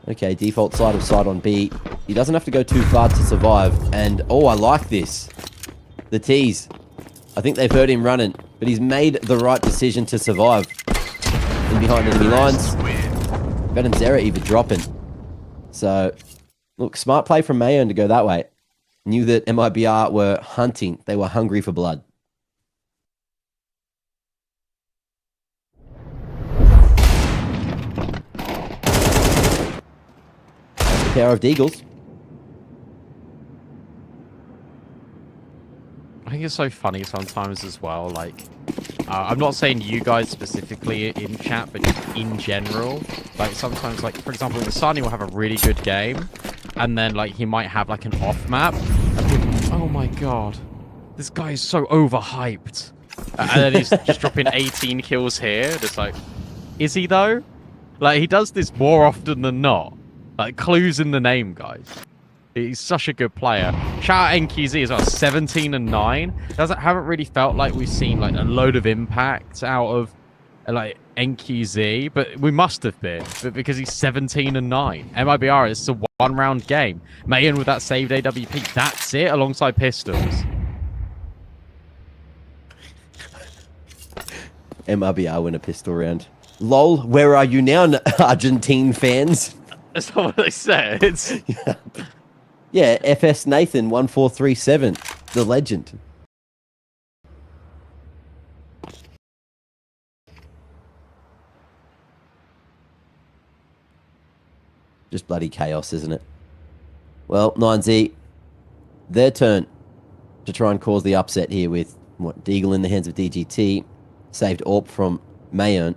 default side of side on B. He doesn't have to go too far to survive. And, I like this. The tease. I think they've heard him running, but he's made the right decision to survive. In behind enemy lines. Venom Zera even dropping. So, look, smart play from Mayern to go that way. Knew that MIBR were hunting. They were hungry for blood. That's the power of Deagles. I think it's so funny sometimes as well, like, I'm not saying you guys specifically in chat, but just in general, like, sometimes, like, for example, the Sunny will have a really good game, and then, like, he might have, like, an off map, and people are like, oh my god, this guy is so overhyped, and then he's just dropping 18 kills here, just like, is he though? Like, he does this more often than not, like, clues in the name, guys. He's such a good player. Shout out NQZ as well, 17 and 9. Haven't really felt like we've seen like a load of impact out of like NQZ, but we must have been, but because he's 17 and 9. MIBR is a 1-round game. Mayan with that saved AWP. That's it, alongside pistols. MIBR win a pistol round. Lol, where are you now, Argentine fans? That's not what they said. Yeah, FS Nathan 1437, the legend. Just bloody chaos, isn't it? Well, 9Z, their turn to try and cause the upset here with Deagle in the hands of DGT, saved AWP from Mayern.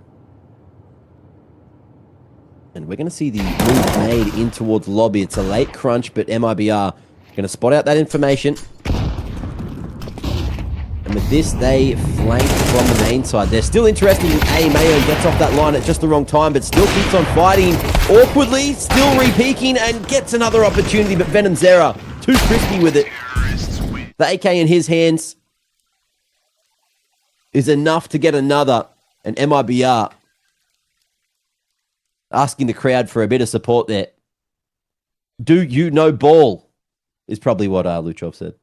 And we're going to see the move made in towards lobby. It's a late crunch, but MIBR going to spot out that information. And with this, they flank from the main side. They're still interested in A. Mayo gets off that line at just the wrong time, but still keeps on fighting awkwardly, still re-peeking, and gets another opportunity, but Venom Zera, too crispy with it. The AK in his hands is enough to get another, and MIBR asking the crowd for a bit of support there. Do you know ball? Is probably what Luchov said.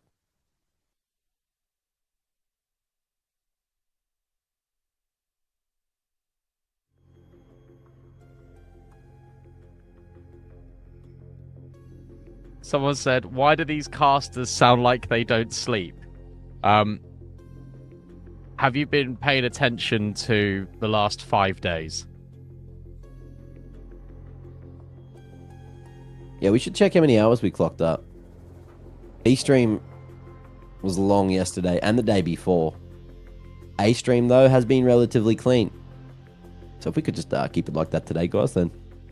Someone said, "Why do these casters sound like they don't sleep?" Have you been paying attention to the last 5 days? Yeah, we should check how many hours we clocked up. B-stream was long yesterday and the day before. A-stream, though, has been relatively clean. So if we could just keep it like that today, guys, then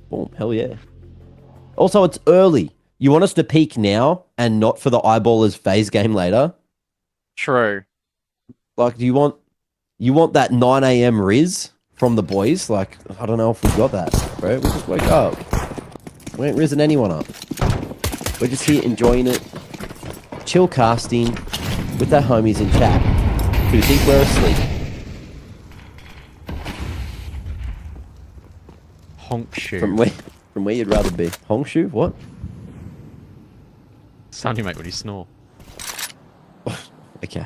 boom, hell yeah. Also, it's early. You want us to peak now and not for the eyeballers phase game later? True. Like, do you want that 9 a.m. Riz from the boys? Like, I don't know if we got that, bro. We just woke up. We ain't rizzing anyone up. We're just here enjoying it. Chill casting with our homies in chat who think we're asleep. Honk shoe. From where you'd rather be. Hongshu? What? Sound you make when you snore. Okay.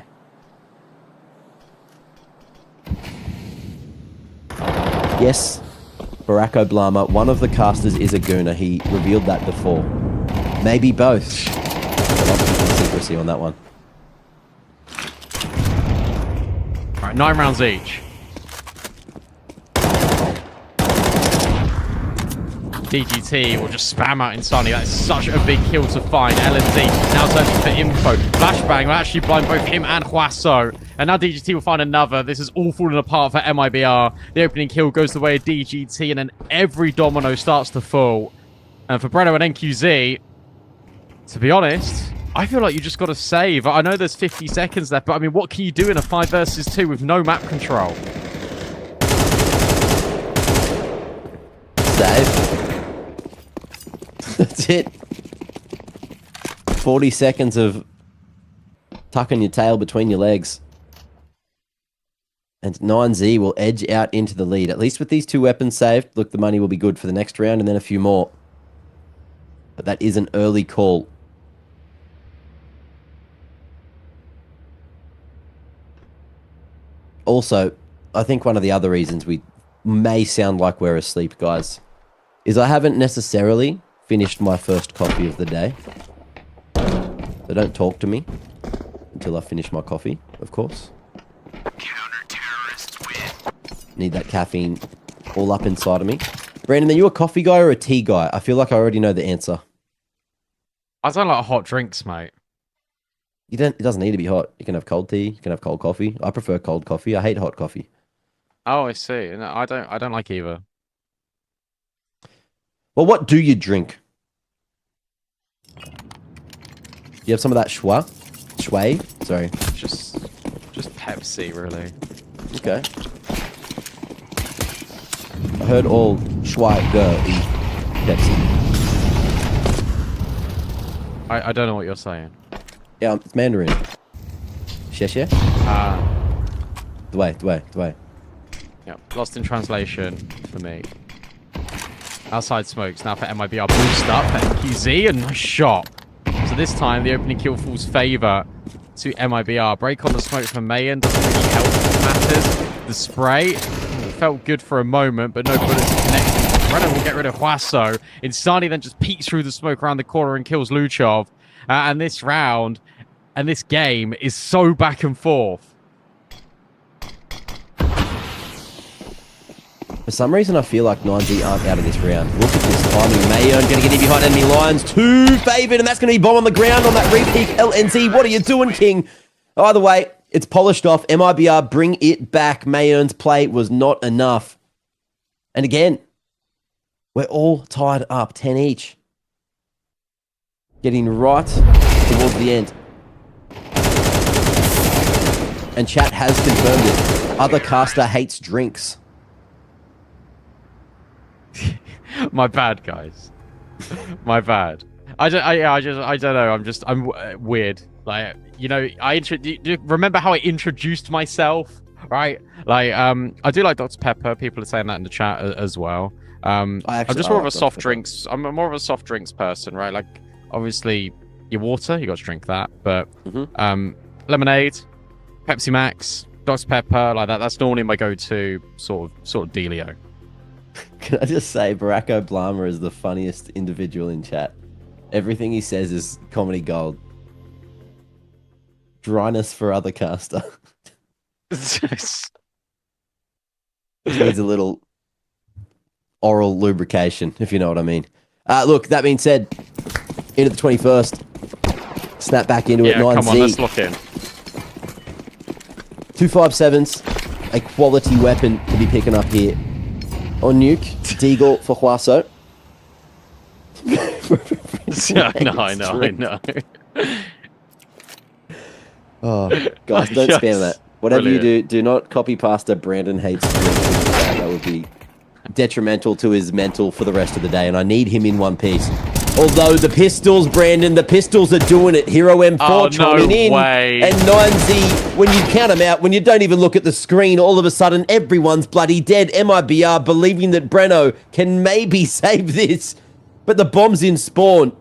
Yes, Barack Obama, one of the casters is a gooner. He revealed that before. Maybe both. But I'll keep the secrecy on that one. Alright, 9 rounds each. DGT will just spam out Insani. That is such a big kill to find. LNZ now searching for info. Flashbang will actually blind both him and Huaso. And now DGT will find another. This is all falling apart for MIBR. The opening kill goes the way of DGT, and then every domino starts to fall. And for Breno and NQZ, to be honest, I feel like you just got to save. I know there's 50 seconds left, but I mean, what can you do in a 5 versus 2 with no map control? Save. That's it. 40 seconds of tucking your tail between your legs. And 9Z will edge out into the lead. At least with these 2 weapons saved, look, the money will be good for the next round and then a few more. But that is an early call. Also, I think one of the other reasons we may sound like we're asleep, guys, is I haven't necessarily finished my first coffee of the day. So don't talk to me until I finish my coffee, of course. Counter-terrorists win. Need that caffeine all up inside of me. Brandon, are you a coffee guy or a tea guy? I feel like I already know the answer. I don't like hot drinks, mate. It doesn't need to be hot. You can have cold tea. You can have cold coffee. I prefer cold coffee. I hate hot coffee. Oh, I see. No, I don't like either. Well, what do you drink? You have some of that schwa? Shui? Sorry. Just Pepsi, really. Okay. I heard all schwa eat Pepsi. I don't know what you're saying. Yeah, it's Mandarin. Xie Dway. Yeah, lost in translation for me. Outside smokes now for MIBR. Boost up for NQZ, a nice shot. So this time the opening kill falls favour to MIBR. Break on the smoke for Mayan doesn't really help matters. The spray felt good for a moment, but no bullets connected. Brennan will get rid of Huaso. Insani then just peeks through the smoke around the corner and kills Luchov. And this round and this game is so back and forth. For some reason, I feel like 9Z aren't out of this round. Look at this timing. Mayon going to get in behind enemy lines. 2 favoured, and that's going to be bomb on the ground on that repeat. LNZ, what are you doing, King? Either way, it's polished off. MIBR, bring it back. Mayon's play was not enough. And again, we're all tied up, 10 each. Getting right towards the end. And chat has confirmed it. Other caster hates drinks. My bad, guys. My bad. I don't know. I'm weird. Like, you know, do you remember how I introduced myself, right? Like, I do like Dr. Pepper. People are saying that in the chat as well. I'm just more of a soft drinks. I'm more of a soft drinks person, right? Like, obviously, your water, you got to drink that. But lemonade, Pepsi Max, Dr. Pepper, like that. That's normally my go-to sort of dealio. Can I just say Barack Obama is the funniest individual in chat? Everything he says is comedy gold. Dryness for other caster. Needs a little oral lubrication, if you know what I mean. Look, that being said, into the 21st. Snap back into it, 9Z. Come on, let's lock in. 257s, a quality weapon to be picking up here. On Nuke, Deagle for Huaso. I know. Oh, guys, don't Yes. spam that. Whatever Brilliant. you do not copy pasta. Brandon hates that would be detrimental to his mental for the rest of the day, and I need him in one piece. Although the pistols, Brandon, the pistols are doing it. Hero M4 chiming in. Way. And 9Z, when you count them out, when you don't even look at the screen, all of a sudden everyone's bloody dead. MIBR believing that Breno can maybe save this. But the bomb's in spawn.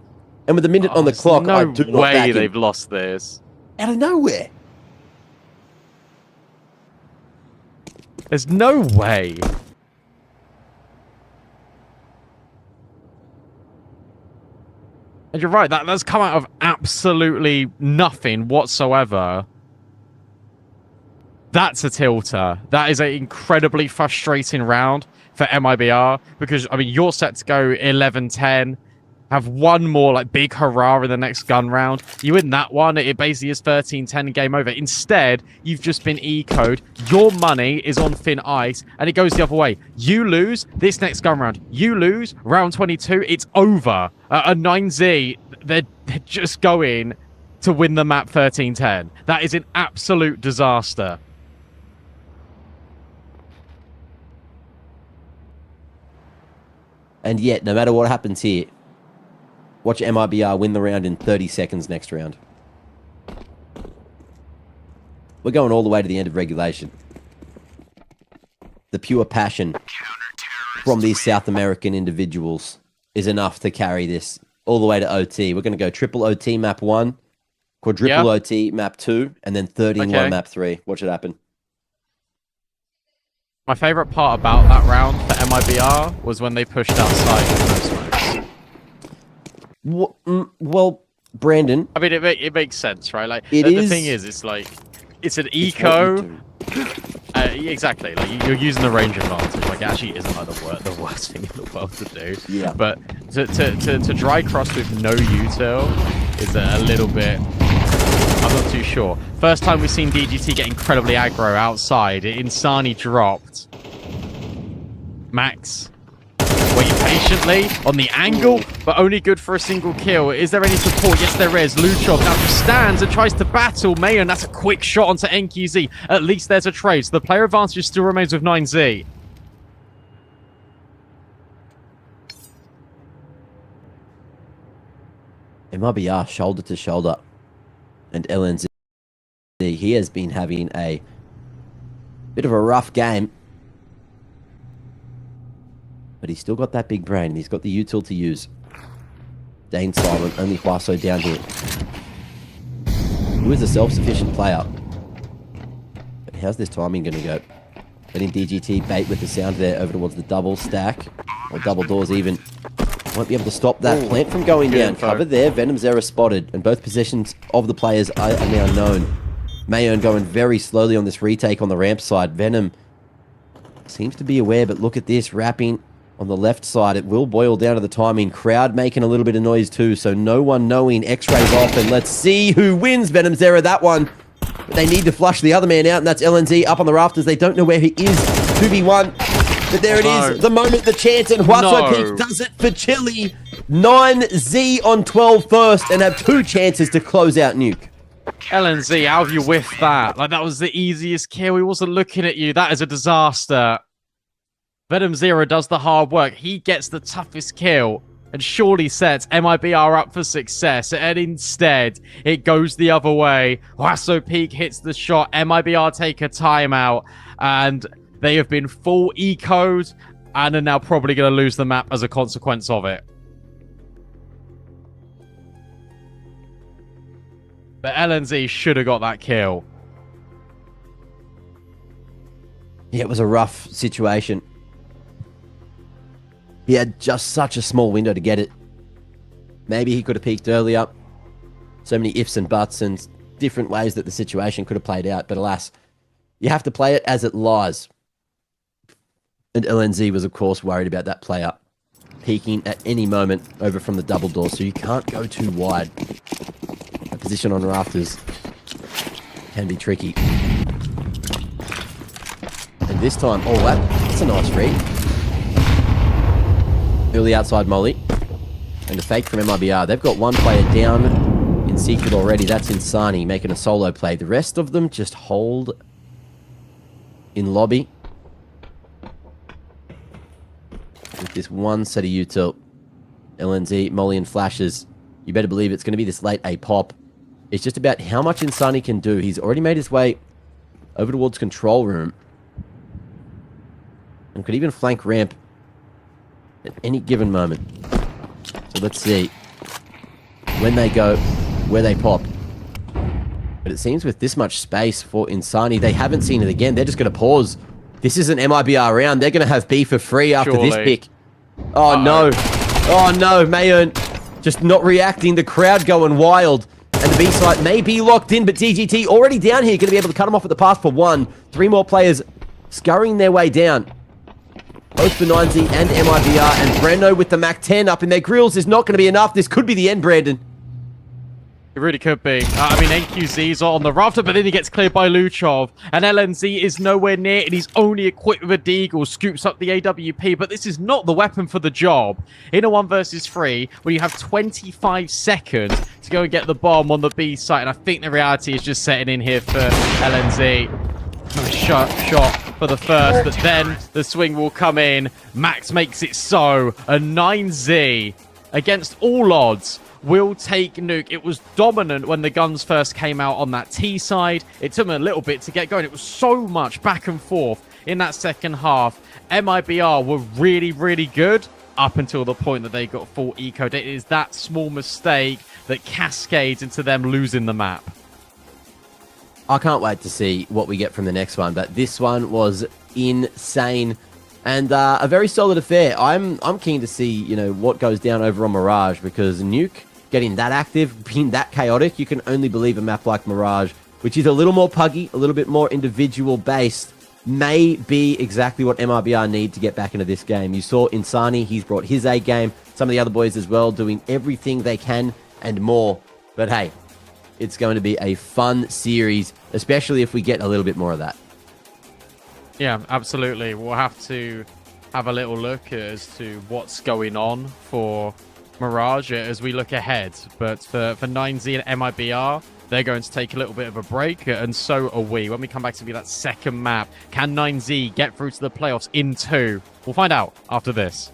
And with a minute on the clock, I do not back way him. they've lost this. Out of nowhere. There's no way. And you're right, that's come out of absolutely nothing whatsoever. That's a tilter. That is an incredibly frustrating round for MIBR because, I mean, you're set to go 11-10, have one more like big hurrah in the next gun round. You win that one, it basically is 13-10 game over. Instead, you've just been eco'd. Your money is on thin ice, and it goes the other way. You lose this next gun round. You lose round 22. It's over. A 9Z, they're just going to win the map 13-10. That is an absolute disaster. And yet, no matter what happens here, watch MIBR win the round in 30 seconds next round. We're going all the way to the end of regulation. The pure passion from these South American individuals is enough to carry this all the way to OT. We're going to go triple OT map 1, quadruple OT map 2, and then 30 in 1 map 3. Watch it happen. My favourite part about that round for MIBR was when they pushed outside with no smokes. Well, Brandon... I mean, it makes sense, right? Like, the thing is, it's like, it's an eco... exactly, like, you're using the range advantage. Like, it actually isn't like the worst thing in the world to do. Yeah. But to dry cross with no util is a little bit... I'm not too sure. First time we've seen DGT get incredibly aggro outside. Insani dropped. Max, wait patiently on the angle, but only good for a single kill. Is there any support? Yes, there is. Luchov now just stands and tries to battle Mayon. That's a quick shot onto NQZ. At least there's a trade. So the player advantage still remains with 9Z. MIBR shoulder to shoulder. And LNZ, he has been having a bit of a rough game. But he's still got that big brain, and he's got the util to use. Dane silent, only Huaso down here. Who is a self-sufficient player? But how's this timing going to go? Letting DGT bait with the sound there over towards the double stack. Or double doors even. Won't be able to stop that plant from going down. Covered there. Venom's error spotted. And both positions of the players are now known. Mayon going very slowly on this retake on the ramp side. Venom seems to be aware, but look at this. Wrapping on the left side. It will boil down to the timing. Crowd making a little bit of noise too. So no one knowing. X-rays off. And let's see who wins Venom's error. That one. But they need to flush the other man out. And that's LNZ up on the rafters. They don't know where he is. 2v1. But there it is, the moment, the chance, and Huaso Peak does it for Chile. 9Z on 12 first, and have 2 chances to close out Nuke. LNZ, how have you whiffed that? Like, that was the easiest kill. He wasn't looking at you. That is a disaster. Venom Zero does the hard work. He gets the toughest kill and surely sets MIBR up for success. And instead, it goes the other way. Huaso Peak hits the shot. MIBR take a timeout, and they have been full eco'd and are now probably going to lose the map as a consequence of it. But LNZ should have got that kill. Yeah, it was a rough situation. He had just such a small window to get it. Maybe he could have peaked earlier. So many ifs and buts and different ways that the situation could have played out. But alas, you have to play it as it lies. And LNZ was, of course, worried about that player peeking at any moment over from the double door. So you can't go too wide. A position on rafters can be tricky. And this time, oh, that's a nice read. Early outside molly. And a fake from MIBR. They've got one player down in secret already. That's Insani making a solo play. The rest of them just hold in lobby. With this one set of util. LNZ, molly and flashes. You better believe it's going to be this late A pop. It's just about how much Insani can do. He's already made his way over towards control room. And could even flank ramp at any given moment. So let's see when they go, where they pop. But it seems with this much space for Insani, they haven't seen it again. They're just going to pause. This is an MIBR round. They're going to have B for free after this pick. Oh, no. Oh, no. Mayern just not reacting. The crowd going wild. And the B site may be locked in, but DGT already down here. Going to be able to cut them off at the pass for one. 3 more players scurrying their way down. Both for 9Z and MIBR. And Brendo with the Mac 10 up in their grills is not going to be enough. This could be the end, Brandon. It really could be. I mean, NQZ's on the rafter, but then he gets cleared by Luchov. And LNZ is nowhere near, and he's only equipped with a deagle, scoops up the AWP, but this is not the weapon for the job. In a 1 versus 3, where you have 25 seconds to go and get the bomb on the B site, and I think the reality is just setting in here for LNZ. Shot for the first, but then the swing will come in. Max makes it so. A 9Z against all odds will take Nuke. It was dominant when the guns first came out on that T side. It took them a little bit to get going. It was so much back and forth in that second half. MIBR were really, really good up until the point that they got full eco. It is that small mistake that cascades into them losing the map. I can't wait to see what we get from the next one, but this one was insane and a very solid affair. I'm keen to see, you know, what goes down over on Mirage, because Nuke getting that active, being that chaotic, you can only believe a map like Mirage, which is a little more puggy, a little bit more individual based, may be exactly what MIBR need to get back into this game. You saw Insani, he's brought his A game, some of the other boys as well, doing everything they can and more. But hey, it's going to be a fun series, especially if we get a little bit more of that. Yeah, absolutely. We'll have to have a little look as to what's going on for Mirage as we look ahead. But for 9Z and MIBR, they're going to take a little bit of a break, and so are we. When we come back to be that second map, can 9Z get through to the playoffs in 2? We'll find out after this.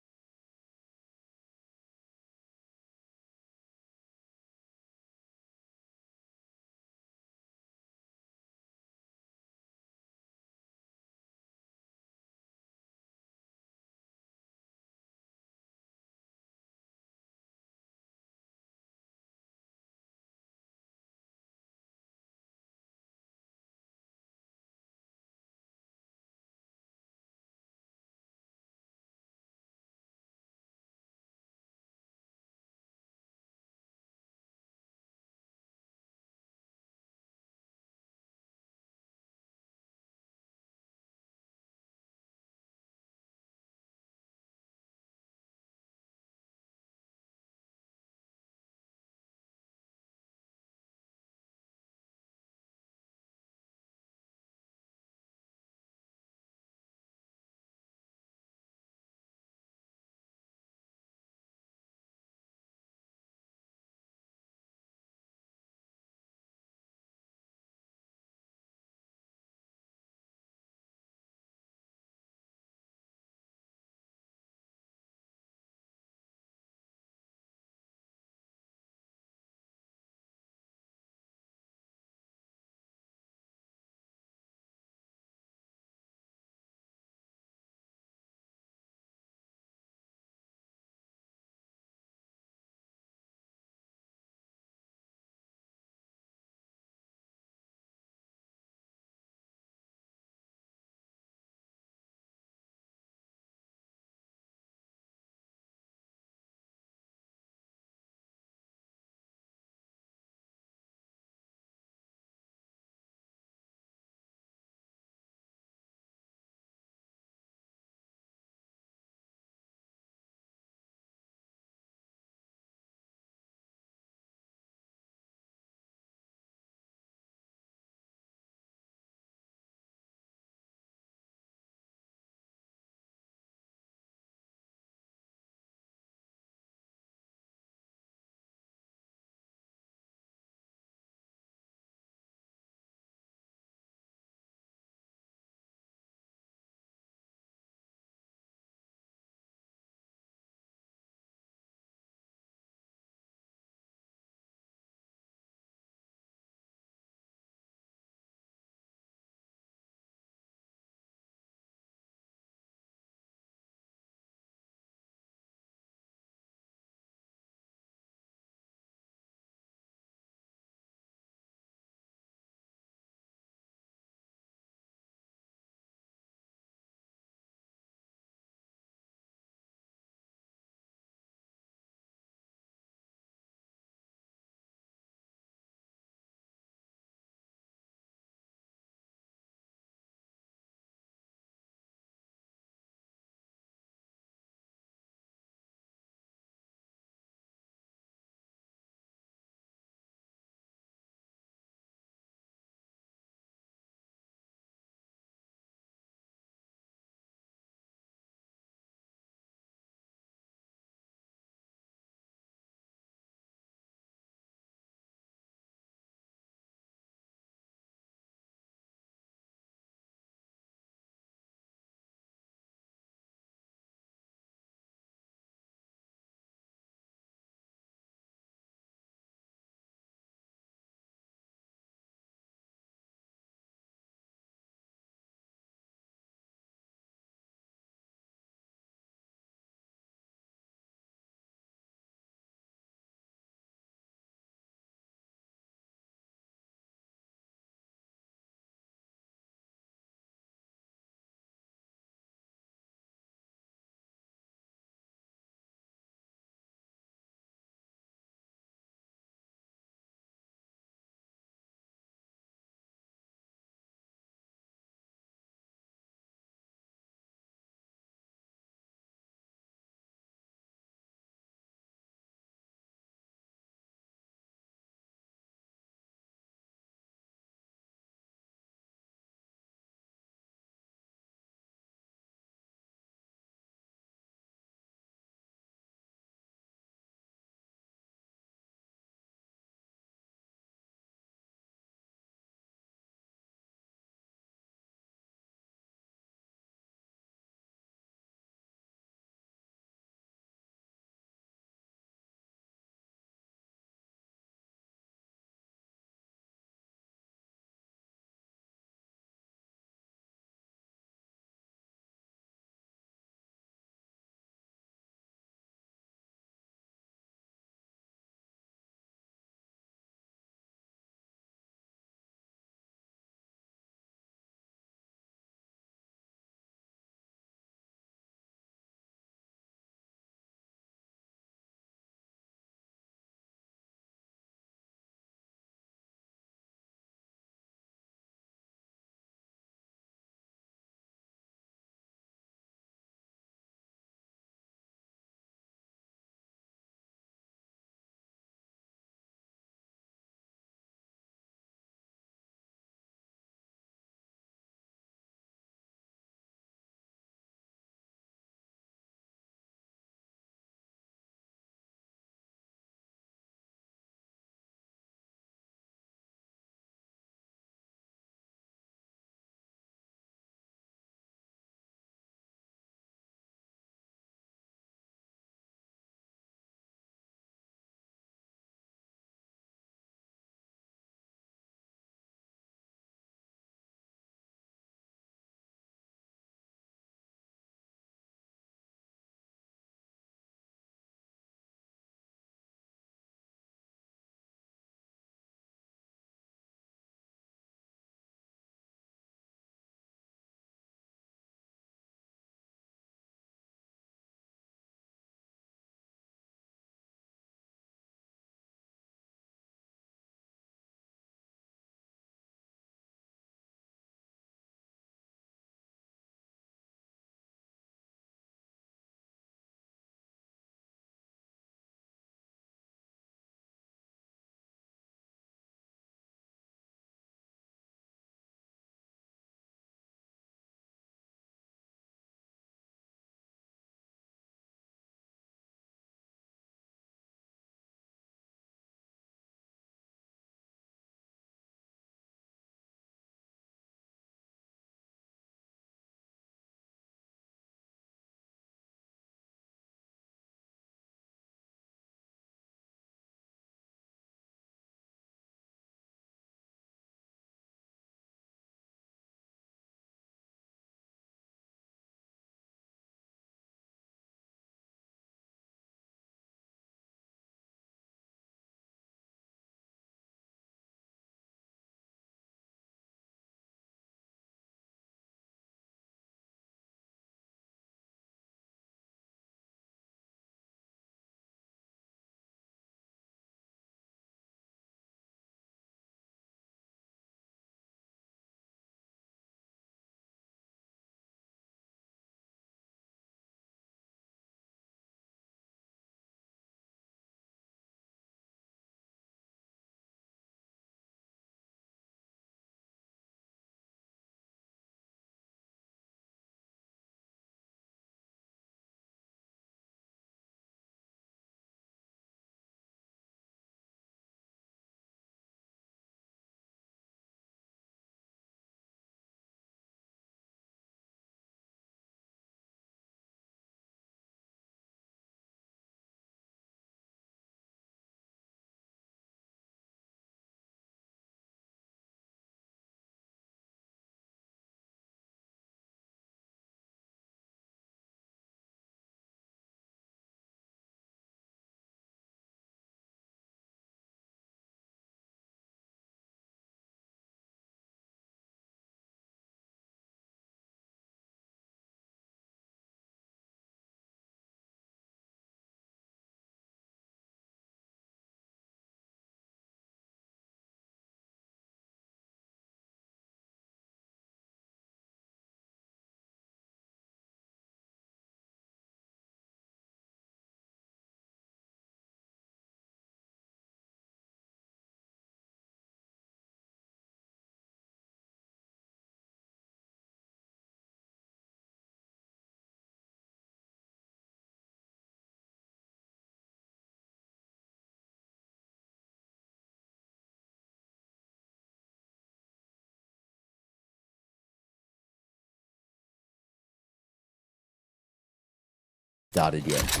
started yet.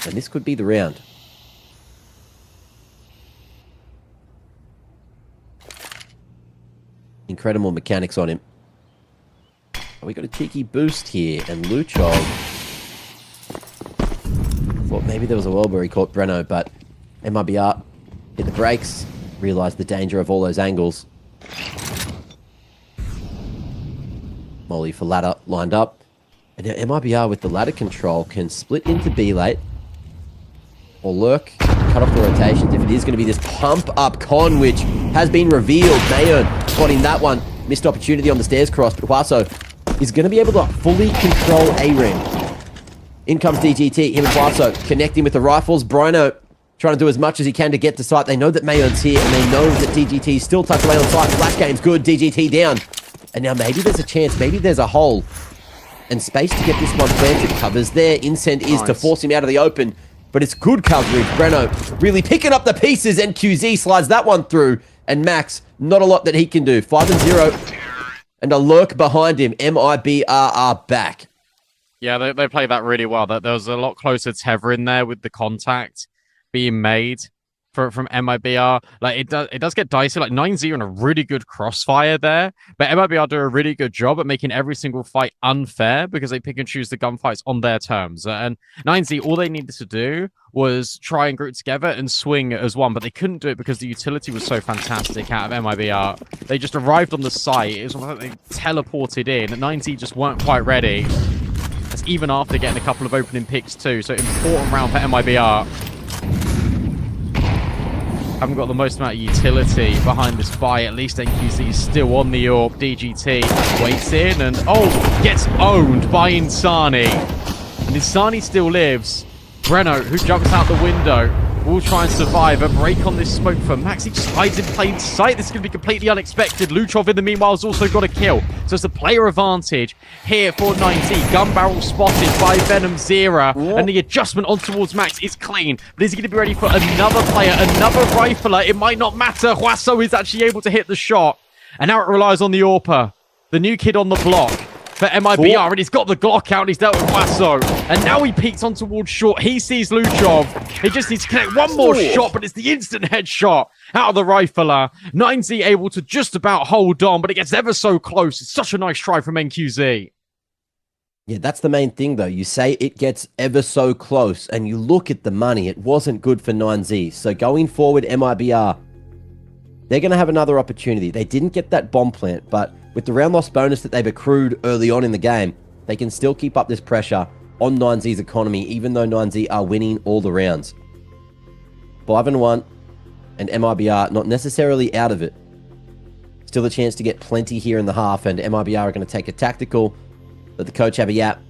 And this could be the round. Incredible mechanics on him. We got a cheeky boost here, and Luchov thought maybe there was a world where he caught Breno, but MIBR hit the brakes, realized the danger of all those angles. Molly for ladder lined up, and now MIBR with the ladder control can split into B late or lurk, cut off the rotations if it is going to be this pump up con, which has been revealed. Mayon spotting that one, missed opportunity on the stairs cross, but Huaso is going to be able to fully control A-Ring. In comes DGT, him and Huaso connecting with the rifles. Brino trying to do as much as he can to get to site. They know that Mayon's here, and they know that DGT is still tucked away on site. Flash game's good, DGT down. And now maybe there's a chance, maybe there's a hole and space to get this one planted. Covers there, Incent is to force him out of the open, but it's good coverage. Breno really picking up the pieces, and QZ slides that one through, and Max, not a lot that he can do. 5-0. And a lurk behind him. MIBR are back. Yeah, they played that really well. There was a lot closer tether in there with the contact being made from MIBR. Like it does get dicey. Like 9-0 in a really good crossfire there, but MIBR do a really good job at making every single fight unfair because they pick and choose the gunfights on their terms. And 9-0, all they needed to do was try and group together and swing as one, but they couldn't do it because the utility was so fantastic out of MIBR. They just arrived on the site. It was like they teleported in, and 9-0 just weren't quite ready. That's even after getting a couple of opening picks too. So important round for MIBR. Haven't got the most amount of utility behind this buy. At least NQC is still on the AWP. DGT waits in and gets owned by Insani. And Insani still lives. Breno, who jumps out the window, will try and survive. A break on this smoke for Max. He just hides in plain sight. This is going to be completely unexpected. Luchov, in the meanwhile, has also got a kill. So it's a player advantage here for 90. Gun barrel spotted by Venom Zera. And the adjustment on towards Max is clean. But is he going to be ready for another player, another rifler? It might not matter. Huaso is actually able to hit the shot. And now it relies on the AWPer, the new kid on the block for MIBR, and he's got the Glock out and he's dealt with Huaso. And now he peeks on towards short. He sees Luchov. He just needs to connect one more shot, but it's the instant headshot out of the rifler. 9Z able to just about hold on, but it gets ever so close. It's such a nice try from NQZ. Yeah, that's the main thing, though. You say it gets ever so close, and you look at the money. It wasn't good for 9Z. So going forward, MIBR, they're going to have another opportunity. They didn't get that bomb plant, but with the round loss bonus that they've accrued early on in the game, they can still keep up this pressure on 9Z's economy, even though 9Z are winning all the rounds. 5-1, and MIBR not necessarily out of it. Still a chance to get plenty here in the half, and MIBR are going to take a tactical, let the coach have a yap,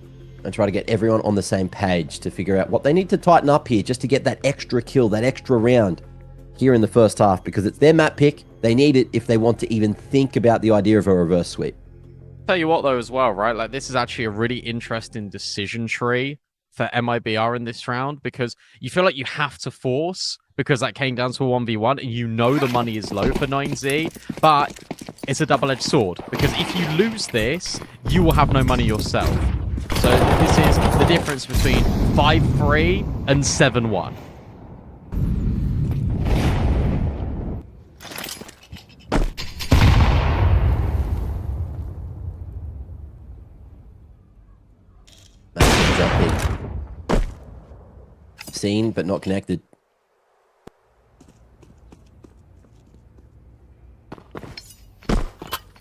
and try to get everyone on the same page to figure out what they need to tighten up here just to get that extra kill, that extra round here in the first half, because it's their map pick. They need it if they want to even think about the idea of a reverse sweep. Tell you what, though, as well, right? Like, this is actually a really interesting decision tree for MIBR in this round, because you feel like you have to force, because that came down to a 1v1, and you know the money is low for 9Z, but it's a double-edged sword, because if you lose this, you will have no money yourself. So this is the difference between 5-3 and 7-1. Seen, but not connected.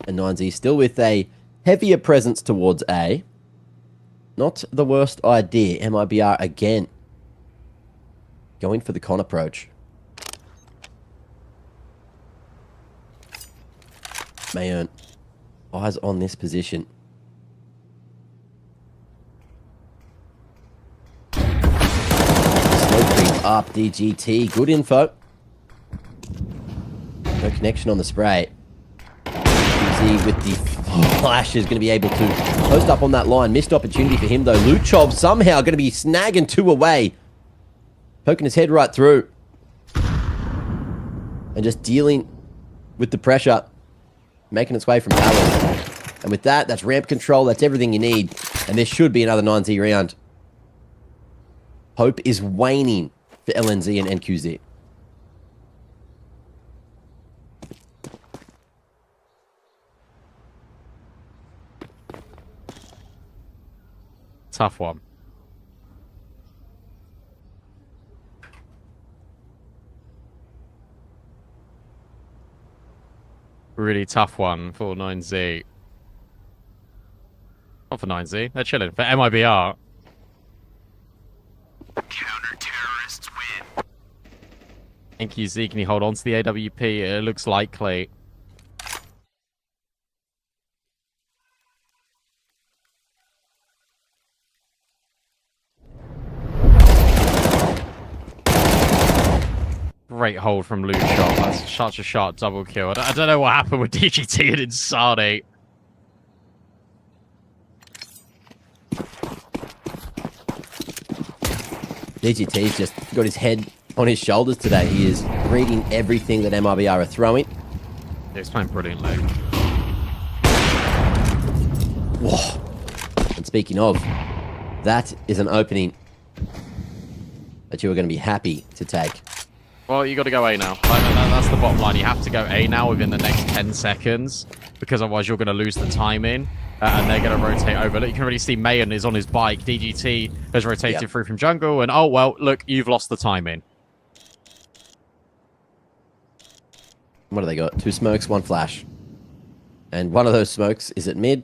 And 9Z still with a heavier presence towards A. Not the worst idea. MIBR again going for the con approach. Mayon, eyes on this position. Up DGT, good info. No connection on the spray. QZ with the flash is going to be able to post up on that line. Missed opportunity for him though. Luchov somehow going to be snagging two away. Poking his head right through. And just dealing with the pressure. Making its way from Palace. And with that, that's ramp control. That's everything you need. And this should be another 9Z round. Hope is waning for LNZ and NQZ. Tough one. Really tough one for 9Z. Not for 9Z. They're chilling. For MIBR. Counter-terrorists win. NQZ, can he hold on to the AWP? It looks likely. Great hold from Luke Shot. That's such a sharp double kill. I don't know what happened with DGT and Insani. DGT's just got his head on his shoulders today. He is reading everything that MIBR are throwing. Yeah, he's playing brilliantly. Whoa. And speaking of, that is an opening that you are going to be happy to take. Well, you got to go A now. That's the bottom line. You have to go A now within the next 10 seconds, because otherwise you're going to lose the timing, and they're going to rotate over. Look, you can already see Mayan is on his bike. DGT has rotated through from jungle, and oh, well, look, you've lost the timing. What do they got? 2 smokes, 1 flash. And one of those smokes is at mid,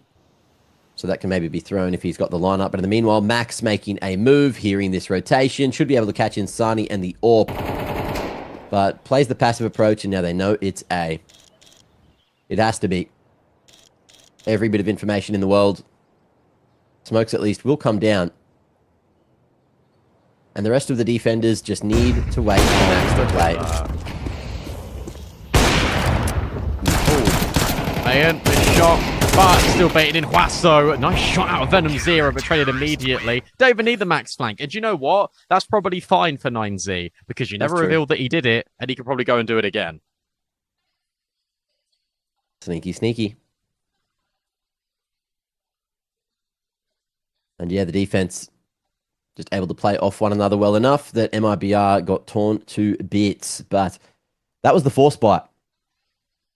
so that can maybe be thrown if he's got the lineup. But in the meanwhile, Max making a move, hearing this rotation, should be able to catch Insani and the AWP. But plays the passive approach, and now they know it's A. It has to be. Every bit of information in the world. Smokes at least will come down. And the rest of the defenders just need to wait for Max to play. Mayan, this shot, but still baited in Huaso. Nice shot out of Venom Zero, but traded immediately. Don't even need the max flank. And do you know what? That's probably fine for 9Z, because you never revealed that he did it, and he could probably go and do it again. Sneaky, sneaky. And yeah, the defense just able to play off one another well enough that MIBR got torn to bits. But that was the force bite.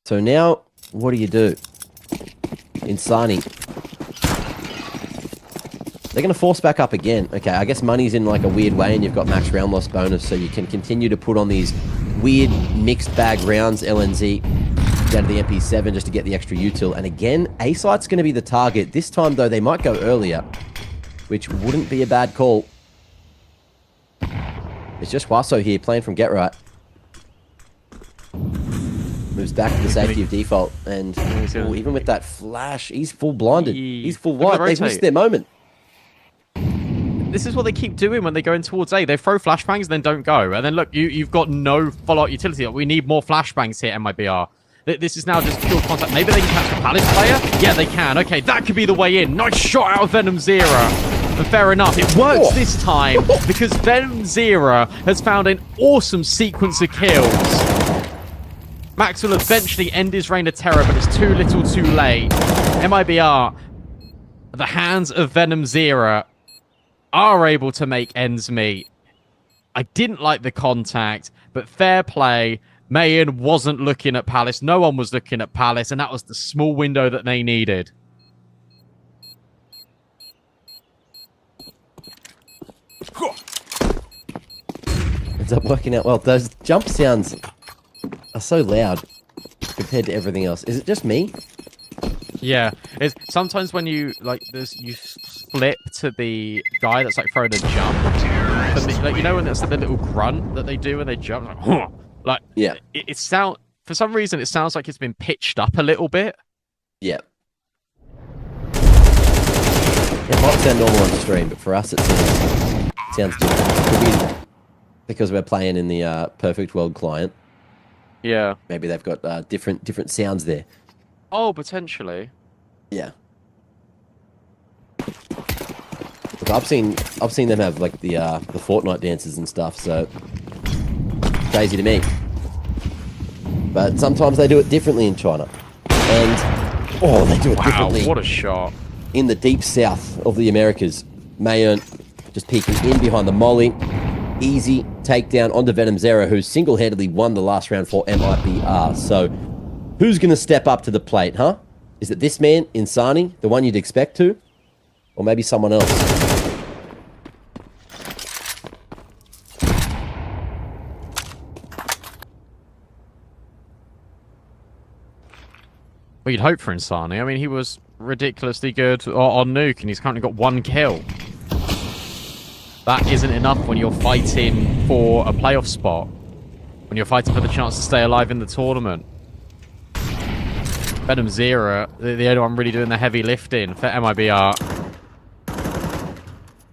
So now, what do you do? Insani. They're going to force back up again. Okay, I guess money's in like a weird way, and you've got max round loss bonus, so you can continue to put on these weird mixed bag rounds, LNZ, down to the MP7 just to get the extra util. And again, A-site's going to be the target. This time, though, they might go earlier, which wouldn't be a bad call. It's just Huaso here, playing from Get Right. Moves back to the safety of default, and even with that flash, he's full blinded. He's full white. They've missed their moment. This is what they keep doing when they go in towards A. They throw flashbangs and then don't go. And then look, you've got no follow-up utility. We need more flashbangs here, MIBR. This is now just pure contact. Maybe they can catch the Palace player? Yeah, they can. Okay, that could be the way in. Nice shot out of Venom Zero. And fair enough, it works this time because Venom Zero has found an awesome sequence of kills. Max will eventually end his reign of terror, but it's too little too late. MIBR, at the hands of Venom Zero, are able to make ends meet. I didn't like the contact, but fair play. Mayan wasn't looking at Palace. No one was looking at Palace, and that was the small window that they needed. Ends up working out well. Those jump sounds are so loud compared to everything else. Is it just me? Yeah, it's sometimes when you you flip to the guy that's like throwing a jump. Like, you know when it's the little grunt that they do when they jump, like, huh! Like yeah, it sound for some reason it sounds like it's been pitched up a little bit. Yeah. It might sound normal on the stream, but for us it sounds different. It could be because we're playing in the Perfect World client. Yeah. Maybe they've got different sounds there. Oh, potentially. Yeah. Look, I've seen them have like the Fortnite dances and stuff, so crazy to me. But sometimes they do it differently in China. And they do it differently. What a shot. In the deep south of the Americas. Mayan just peeking in behind the molly. Easy takedown onto Venom Zero, who single-handedly won the last round for MIBR. So, who's going to step up to the plate, huh? Is it this man, Insani, the one you'd expect to? Or maybe someone else? Well, you'd hope for Insani. I mean, he was ridiculously good on Nuke, and he's currently got 1 kill. That isn't enough when you're fighting for a playoff spot. When you're fighting for the chance to stay alive in the tournament. Venom Zero, the only one really doing the heavy lifting for MIBR.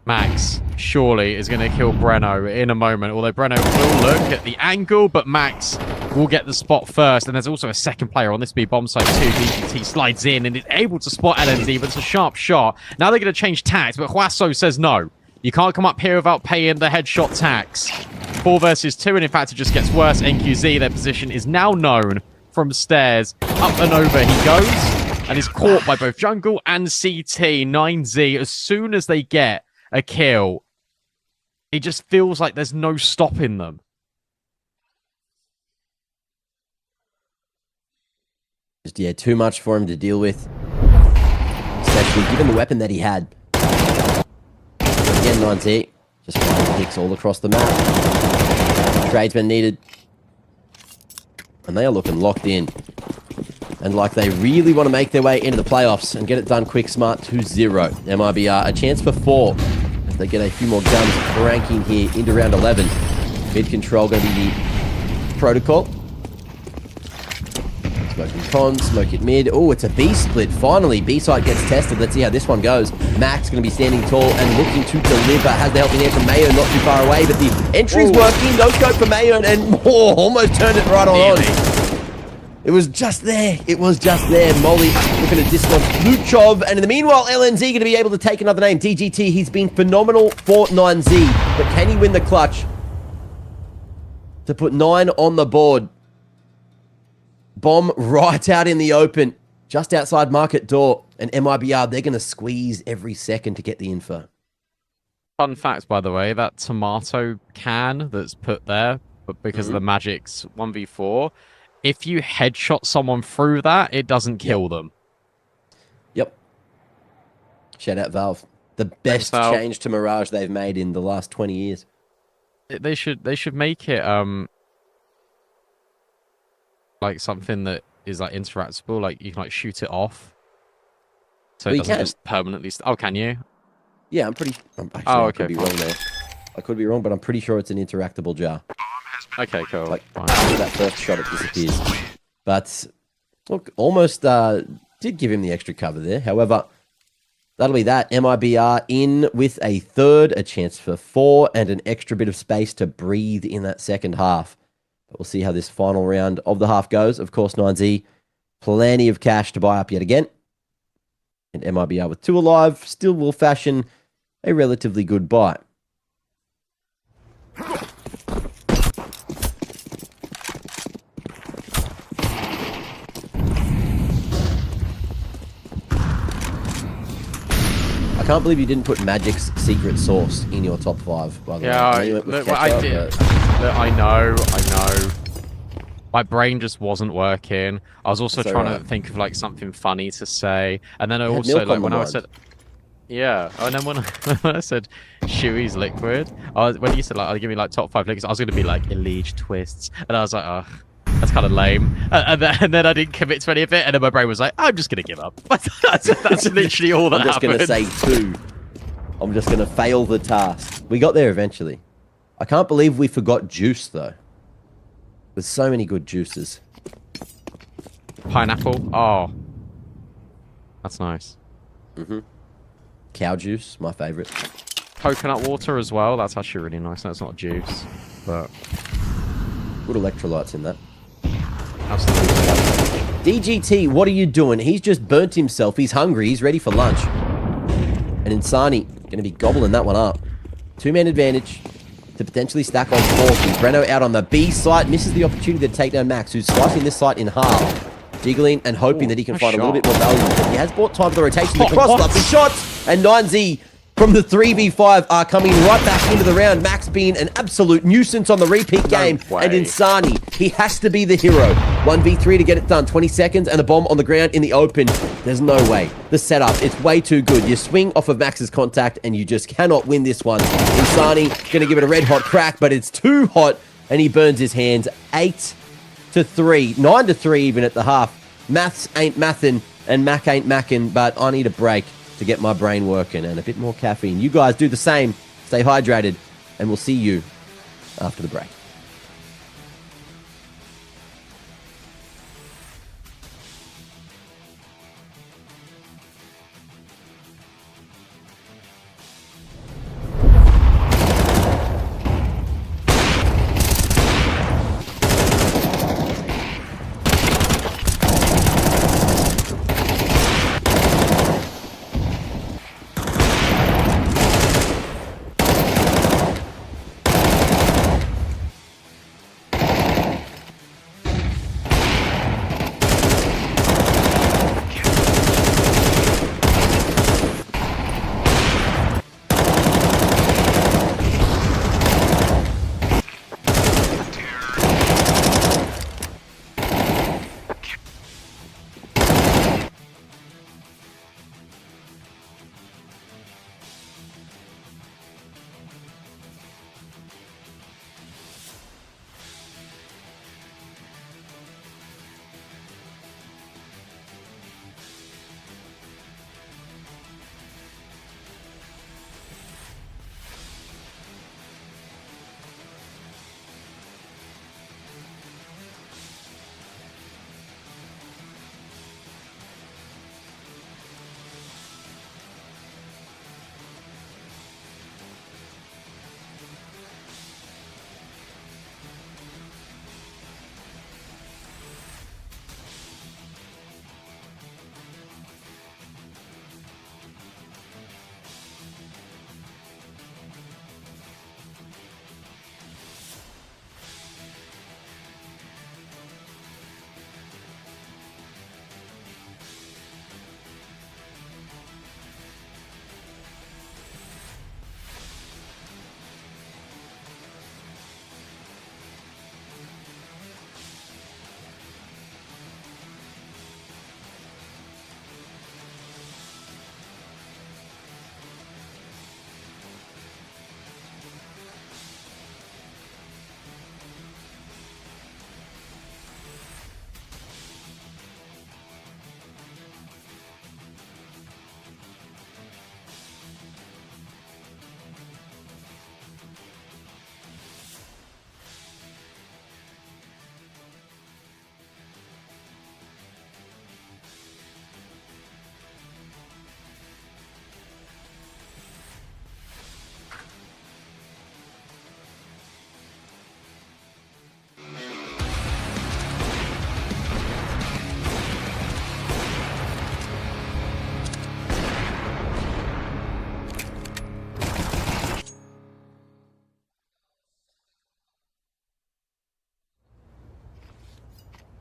Max, surely, is going to kill Breno in a moment. Although Breno will look at the angle, but Max will get the spot first. And there's also a second player on this B bomb site too. DGT slides in and is able to spot LNZ, but it's a sharp shot. Now they're going to change tact, but Huaso says no. You can't come up here without paying the headshot tax. 4 versus 2, and in fact it just gets worse. NQZ, their position is now known from stairs. Up and over he goes, and is caught by both Jungle and CT. 9Z, as soon as they get a kill, it just feels like there's no stopping them. Just, yeah, too much for him to deal with. Especially given the weapon that he had. Again, 9Z, just flying picks all across the map. Tradesmen needed. And they are looking locked in. And like they really want to make their way into the playoffs and get it done quick, smart. 2-0. MIBR, a chance for 4. If they get a few more guns cranking here into round 11. Mid control going to be the protocol. Smoking con, smoke it mid. Oh, it's a B split. Finally, B site gets tested. Let's see how this one goes. Max going to be standing tall and looking to deliver. Has the helping hand from Mayo, not too far away, but the entry's working. No scope for Mayo, and almost turned it right on. It was just there. It was just there. Molly looking at dismount Luchov, and in the meanwhile, LNZ going to be able to take another name. DGT, he's been phenomenal for 9Z, but can he win the clutch to put 9 on the board? Bomb right out in the open, just outside market door. And MIBR, they're going to squeeze every second to get the info. Fun fact, by the way, that tomato can that's put there, but because of the Magic's 1v4, if you headshot someone through that, it doesn't kill them. Yep. Shout out Valve. The best change to Mirage they've made in the last 20 years. They should make it like something that is like interactable, like you can like shoot it off. So it doesn't just permanently oh, can you? Yeah, actually, okay. I could be wrong there. I could be wrong, but I'm pretty sure it's an interactable jar. Okay, cool. Like, after that first shot, it disappears. But, look, almost did give him the extra cover there. However, that'll be that. MIBR in with a third, a chance for 4, and an extra bit of space to breathe in that second half. But we'll see how this final round of the half goes. Of course, 9Z, plenty of cash to buy up yet again. And MIBR with 2 alive still will fashion a relatively good buy. I can't believe you didn't put Magic's secret sauce in your top 5, by the way. I did. Look, I know. My brain just wasn't working. I was also trying to think of like something funny to say, and then I also like when I said, yeah, and then when I said Shuey's liquid, when you said like, I'll give me like top 5 liquids, I was going to be like Elite Twists, and I was like, oh, that's kind of lame, and then I didn't commit to any of it, and then my brain was like, I'm just going to give up. that's literally all that happened. I'm just going to say 2. I'm just going to fail the task. We got there eventually. I can't believe we forgot juice though. There's so many good juices. Pineapple. Oh, that's nice. Cow juice, my favorite. Coconut water as well. That's actually really nice. That's not juice, but good electrolytes in that. Absolutely. DGT, what are you doing? He's just burnt himself. He's hungry. He's ready for lunch. And Insani going to be gobbling that one up. 2-man advantage to potentially stack on 4. Breno out on the B site. Misses the opportunity to take down Max, who's slicing this site in half. Jiggling and hoping that he can find a little bit more value. But he has bought time for the rotation. The cross, lovely shots. And 9Z from the 3v5 are coming right back into the round. Max being an absolute nuisance on the repeat game. way. And Insani, he has to be the hero. 1v3 to get it done. 20 seconds and a bomb on the ground in the open. There's no way. The setup, it's way too good. You swing off of Max's contact and you just cannot win this one. Insani going to give it a red hot crack, but it's too hot and he burns his hands. 8-3, 9-3 even at the half. Maths ain't mathin' and Mac ain't mackin', but I need a break to get my brain working and a bit more caffeine. You guys do the same. Stay hydrated, and we'll see you after the break.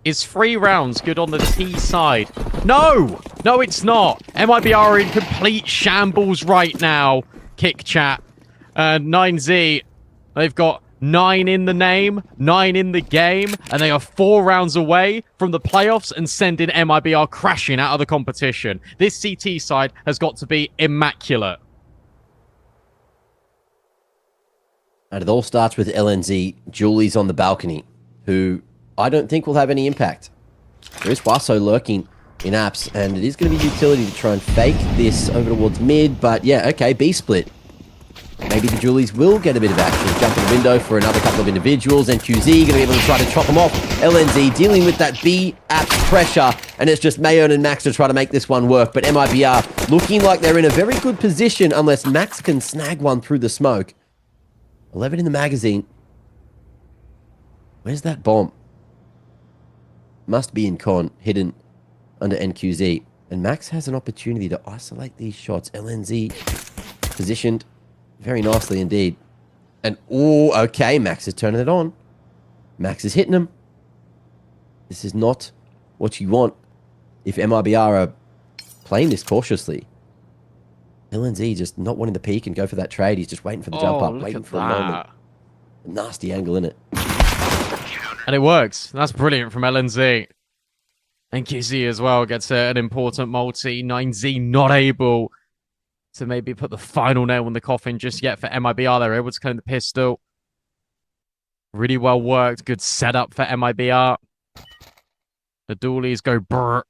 Is 3 rounds good on the T side? No! No, it's not. MIBR are in complete shambles right now. Kick chat. 9Z, they've got 9 in the name, 9 in the game, and they are 4 rounds away from the playoffs and sending MIBR crashing out of the competition. This CT side has got to be immaculate. And it all starts with LNZ. Julie's on the balcony, who I don't think will have any impact. There is Waso lurking in apps, and it is going to be utility to try and fake this over towards mid, but yeah, okay, B split. Maybe the Julies will get a bit of action. Jump in the window for another couple of individuals, and QZ going to be able to try to chop them off. LNZ dealing with that B app pressure, and it's just Mayon and Max to try to make this one work, but MIBR looking like they're in a very good position unless Max can snag one through the smoke. 11 in the magazine. Where's that bomb? Must be in con, hidden under NQZ. And Max has an opportunity to isolate these shots. LNZ positioned very nicely indeed. And, oh, okay, Max is turning it on. Max is hitting him. This is not what you want if MIBR are playing this cautiously. LNZ just not wanting the peak and go for that trade. He's just waiting for the jump up, look waiting at for a moment. that. Nasty angle in it. And it works. That's brilliant from LNZ. And Kizzy as well gets an important multi. 9Z not able to maybe put the final nail in the coffin just yet for MIBR. They're able to claim the pistol. Really well worked. Good setup for MIBR. The dualies go brr.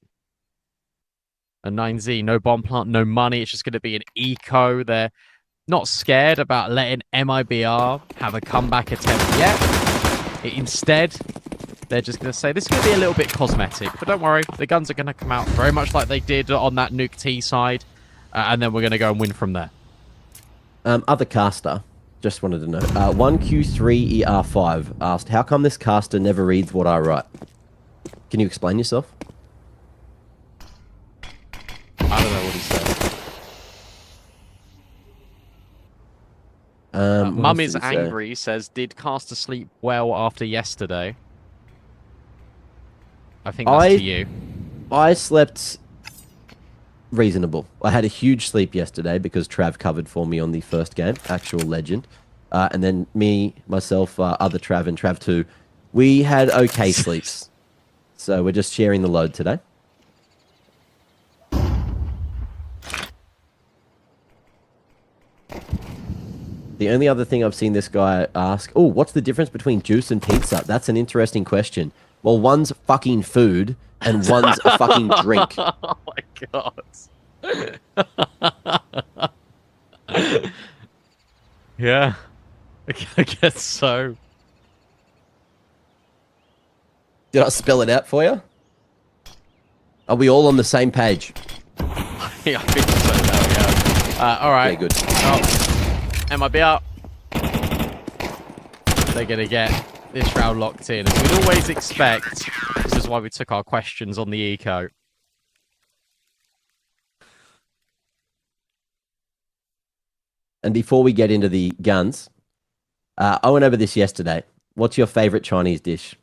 And 9Z, no bomb plant, no money. It's just going to be an eco. They're not scared about letting MIBR have a comeback attempt yet. Instead, they're just going to say, this is going to be a little bit cosmetic. But don't worry, the guns are going to come out very much like they did on that Nuke T side. And then we're going to go and win from there. Other caster, just wanted to know. 1Q3ER5 asked, how come this caster never reads what I write? Can you explain yourself? I don't know what he said. What Mum else is did he say? angry, says, did Caster sleep well after yesterday? I think that's to you. I slept reasonable. I had a huge sleep yesterday because Trav covered for me on the first game, actual legend. And then me, myself, other Trav and Trav 2, we had okay sleeps. So we're just sharing the load today. The only other thing I've seen this guy ask, oh, what's the difference between juice and pizza? That's an interesting question. Well, one's fucking food and one's a fucking drink. Oh my god. Yeah. I guess so. Did I spell it out for you? Are we all on the same page? Yeah, I think so now, yeah. Alright. Yeah, good. Oh. MIB up. They're going to get this round locked in. As we'd always expect, this is why we took our questions on the eco. And before we get into the guns, I went over this yesterday. What's your favorite Chinese dish?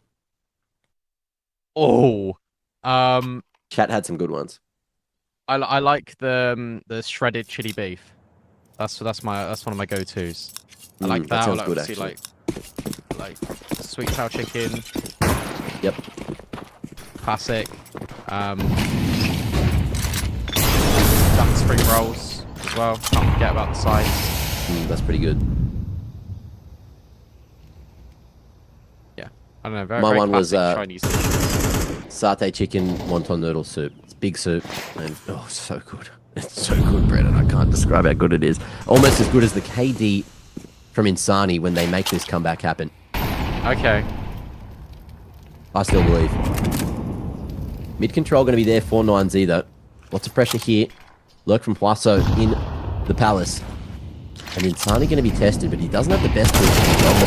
Oh. Chat had some good ones. I like the shredded chili beef. That's one of my go-tos. I like that. That sounds I good, obviously actually. like sweet sour chicken. Yep. Classic. Duck spring rolls as well. Can't forget about the sides. That's pretty good. Yeah. I don't know. Very, My very one was, classic Chinese dish. Satay chicken wonton noodle soup. It's big soup. And, oh, so good. It's so good, Brendan. I can't describe how good it is. Almost as good as the KD from Insani when they make this comeback happen. Okay. I still believe. Mid control going to be there for 9Z though. Lots of pressure here. Lurk from Huaso in the palace. And Insani going to be tested, but he doesn't have the best of the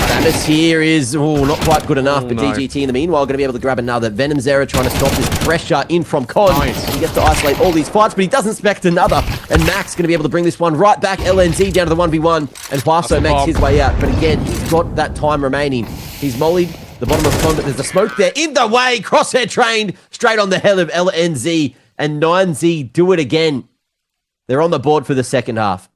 Thanos here is not quite good enough, but no. DGT in the meanwhile going to be able to grab another. Venom Zera trying to stop this pressure in from Con. Nice. He gets to isolate all these fights, but he doesn't expect another. And Max going to be able to bring this one right back. LNZ down to the 1v1, and Huaso makes his way out. But again, he's got that time remaining. He's mollied the bottom of Con, but there's a smoke there in the way. Crosshair trained straight on the hell of LNZ, and 9Z do it again. They're on the board for the second half.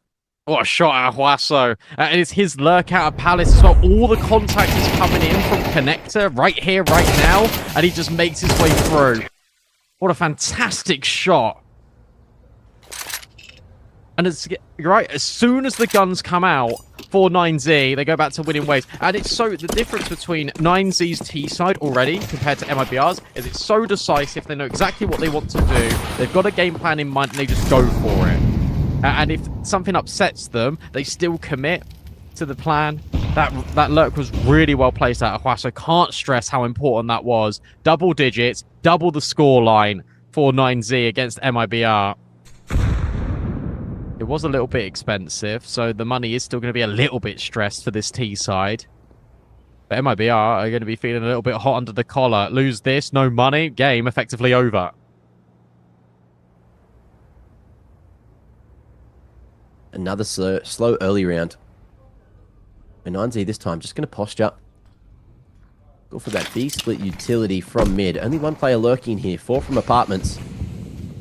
What a shot at Huaso. And it's his lurk out of Palace as well. All the contact is coming in from Connector right here, right now. And he just makes his way through. What a fantastic shot. And it's right, as soon as the guns come out for 9Z, they go back to winning ways. And it's so, the difference between 9Z's T side already compared to MIBR's is it's so decisive. They know exactly what they want to do. They've got a game plan in mind and they just go for it. And if something upsets them, they still commit to the plan. That lurk was really well placed out of Huaso. Can't stress how important that was. Double digits, double the score line for 9Z against MIBR. It was a little bit expensive, so the money is still going to be a little bit stressed for this T side. But MIBR are going to be feeling a little bit hot under the collar. Lose this, no money, game effectively over. Another slow early round. And 9Z this time just going to posture. Go for that B-split utility from mid. Only one player lurking here. 4 from apartments.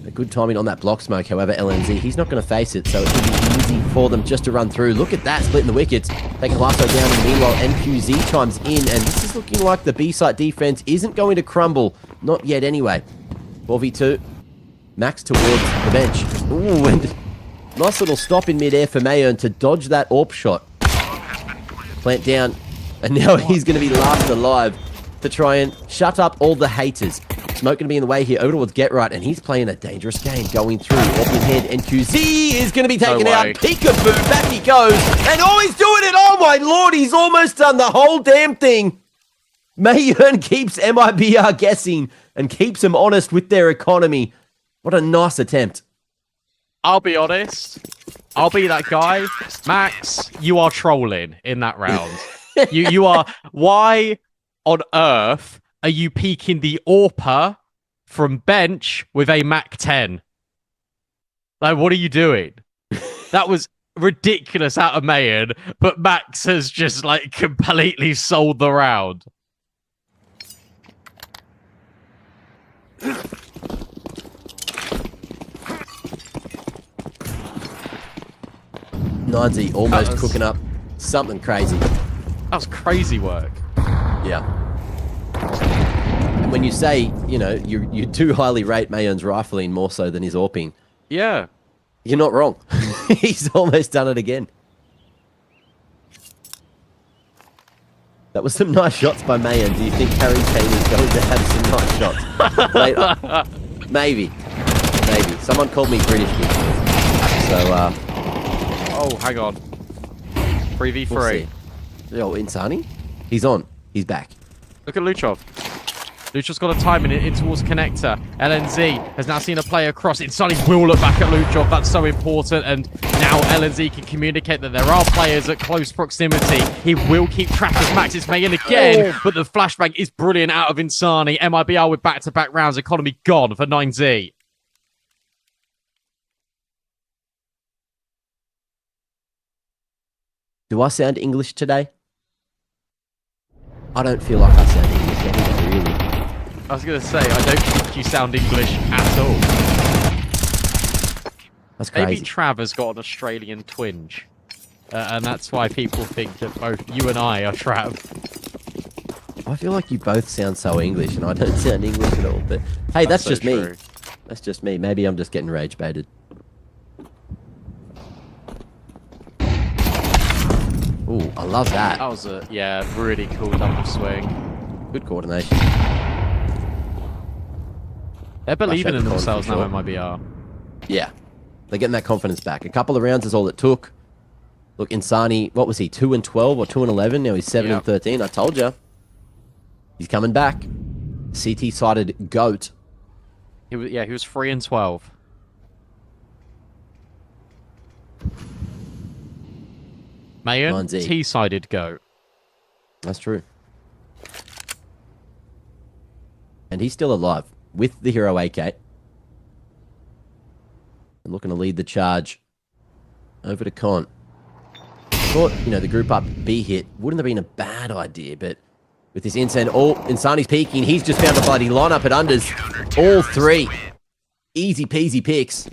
A good timing on that block smoke, however, LNZ, he's not going to face it, so it's going to be easy for them just to run through. Look at that, splitting the wickets, taking Lasso down, and meanwhile, NQZ chimes in, and this is looking like the B-site defense isn't going to crumble. Not yet, anyway. 4v2. Max towards the bench. Ooh, and nice little stop in midair for Mayern to dodge that AWP shot. Plant down, and now he's going to be last alive to try and shut up all the haters. Smoke going to be in the way here over towards Get Right, and he's playing a dangerous game going through. Off in head, NQZ is going to be taken out. Peekaboo, back he goes. And oh, he's doing it. Oh my lord, he's almost done the whole damn thing. Mayern keeps MIBR guessing and keeps them honest with their economy. What a nice attempt. I'll be honest. I'll be that guy. Max, you are trolling in that round. you are. Why on earth are you peeking the AWPer from bench with a Mac 10? Like, what are you doing? That was ridiculous out of Mayan, but Max has just, like, completely sold the round. Ninesy almost cooking up something crazy. That was crazy work. Yeah. And when you say, you know, you do highly rate Mayern's rifling more so than his AWPing, Yeah. you're not wrong. He's almost done it again. That was some nice shots by Mayern. Do you think Harry Kane is going to have some nice shots later? Maybe. Maybe. Someone called me British. So, Oh, hang on. 3v3. we'll see. Yo, Insani? He's on. He's back. Look at Luchov. Luchov's got a time in towards connector. LNZ has now seen a player cross. Insani will look back at Luchov. That's so important. And now LNZ can communicate that there are players at close proximity. He will keep track of Max. It's Mayan again. But the flashbang is brilliant out of Insani. MIBR with back-to-back rounds. Economy gone for 9Z. Do I sound English today? I don't feel like I sound English anyway, really. I was going to say, I don't think you sound English at all. That's crazy. Maybe Trav has got an Australian twinge. And that's why people think that both you and I are Trav. I feel like you both sound so English, and I don't sound English at all. But hey, that's so just me. true. That's just me. Maybe I'm just getting rage baited. Ooh, I love that. That was a, yeah, really cool double swing. Good coordination. They're believing in Flash themselves for now, sure. MIBR. Yeah. They're getting that confidence back. A couple of rounds is all it took. Look, Insani, what was he, 2 and 12 or 2 and 11? Now he's 7 and 13. I told you. He's coming back. CT-sided GOAT. He was 3 and 12. Mayan, 9Z. T-sided goat. That's true. And he's still alive with the hero AK. And looking to lead the charge over to Con. Thought, you know, the group up B hit wouldn't have been a bad idea, but with this Insani's peeking, he's just found a bloody lineup at unders. All three. Easy peasy picks.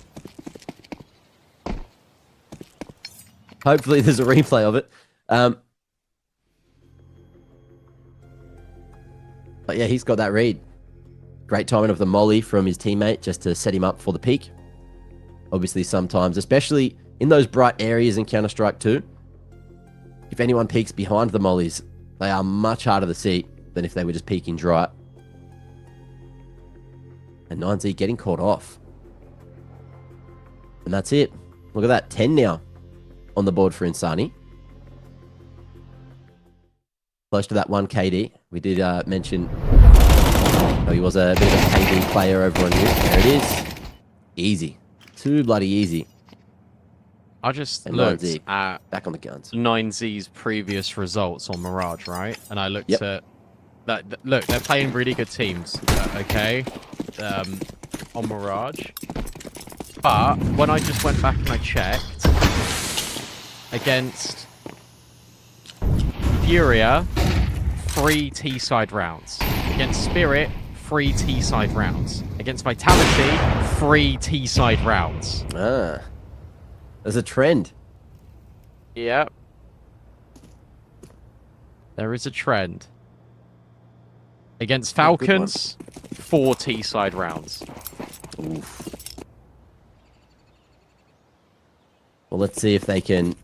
Hopefully there's a replay of it. But yeah, he's got that read. Great timing of the molly from his teammate just to set him up for the peak. Obviously sometimes, especially in those bright areas in Counter-Strike 2, if anyone peeks behind the mollies, they are much harder to see than if they were just peeking dry. And 9Z getting caught off. And that's it. Look at that, 10 now on the board for Insani. Close to that 1 KD. We did mention he was a bit of a KD player over on news. There it is. Easy. Too bloody easy. I just And looked 9Z at back on the guns. 9Z's previous results on Mirage, right? And I looked at that. Look, they're playing really good teams, okay, on Mirage. But when I just went back and I checked against Furia, 3 T-side rounds. Against Spirit, 3 T-side rounds. Against against Vitality, 3 T-side rounds. Ah. There's a trend. Yep. There is a trend. Against Falcons, 4 T-side rounds. Oof. Well, let's see if they can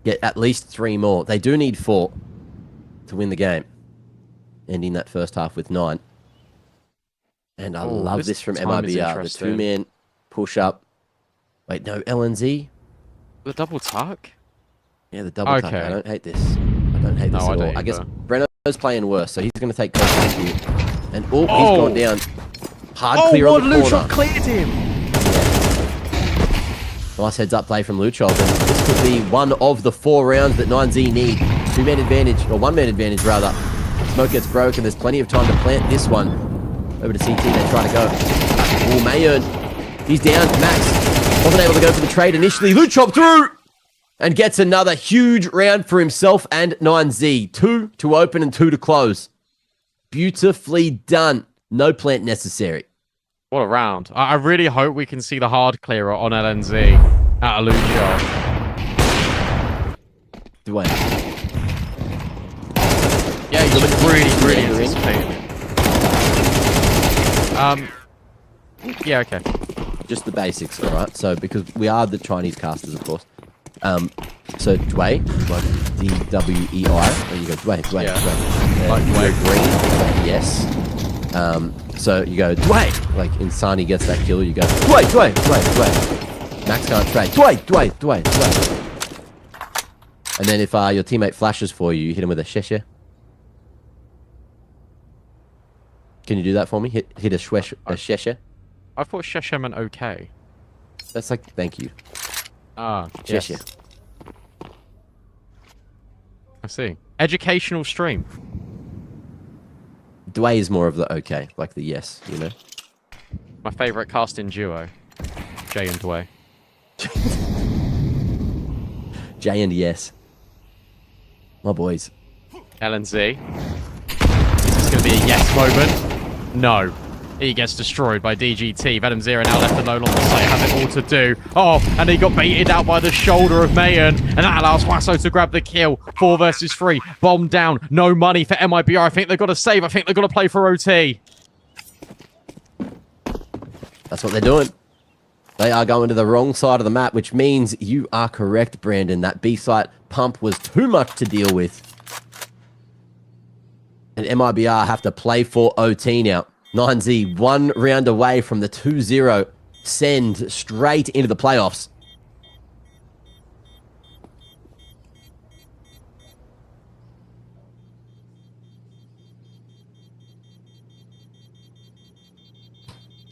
get at least 3 more. They do need 4 to win the game. Ending that first half with 9. And I love this from time is MIBR. The interesting. 2-man push-up. Wait, no, LNZ? The double tuck? Yeah, the double tuck. Okay. I don't hate this. I don't hate this No, I at all. don't I guess either. Brenno's playing worse, so he's going to take coach here. And he's Oh! gone down. Hard clear on the corner. cleared him! Nice heads-up play from Luchov, and this could be one of the 4 rounds that 9Z need. 2-man advantage, or 1-man advantage, rather. Smoke gets broken. There's plenty of time to plant this one. Over to CT, they try to go. Oh, Mayern. He's down. Max wasn't able to go for the trade initially. Luchov through! And gets another huge round for himself and 9Z. 2 to open and 2 to close. Beautifully done. No plant necessary. What a round. I really hope we can see the hard clearer on LNZ at a Lucio. Dwayne. Yeah, he's really anticipating it. Yeah, okay. Just the basics, all right? So, because we are the Chinese casters, of course. So, Dway, like D-W-E-I. There you go, Dway. Yeah. Dway. Like Dway. Green, like yes. So, you go, Dway. Like, Insani gets that kill, you go, Dway. Max can't trade. Dway. And then if your teammate flashes for you, you hit him with a sheshe. Can you do that for me? Hit a sheshe. I thought Sheshem meant okay. That's like, thank you. Ah, Sheshe. yes. I see. Educational stream. Dway is more of the okay, like the yes, you know? My favourite casting duo. Jay and Dway. J and yes. My boys. LNZ. Is this going to be a yes moment? No. He gets destroyed by DGT. Venom Zero now left alone on the site, has it all to do. Oh, and he got baited out by the shoulder of Mayan, and that allows Wasso to grab the kill. 4 versus 3. Bomb down. No money for MIBR. I think they've got to save. I think they've got to play for OT. That's what they're doing. They are going to the wrong side of the map, which means you are correct, Brandon. That B-site pump was too much to deal with. And MIBR have to play for OT now. 9Z 1 round away from the 2-0 send straight into the playoffs.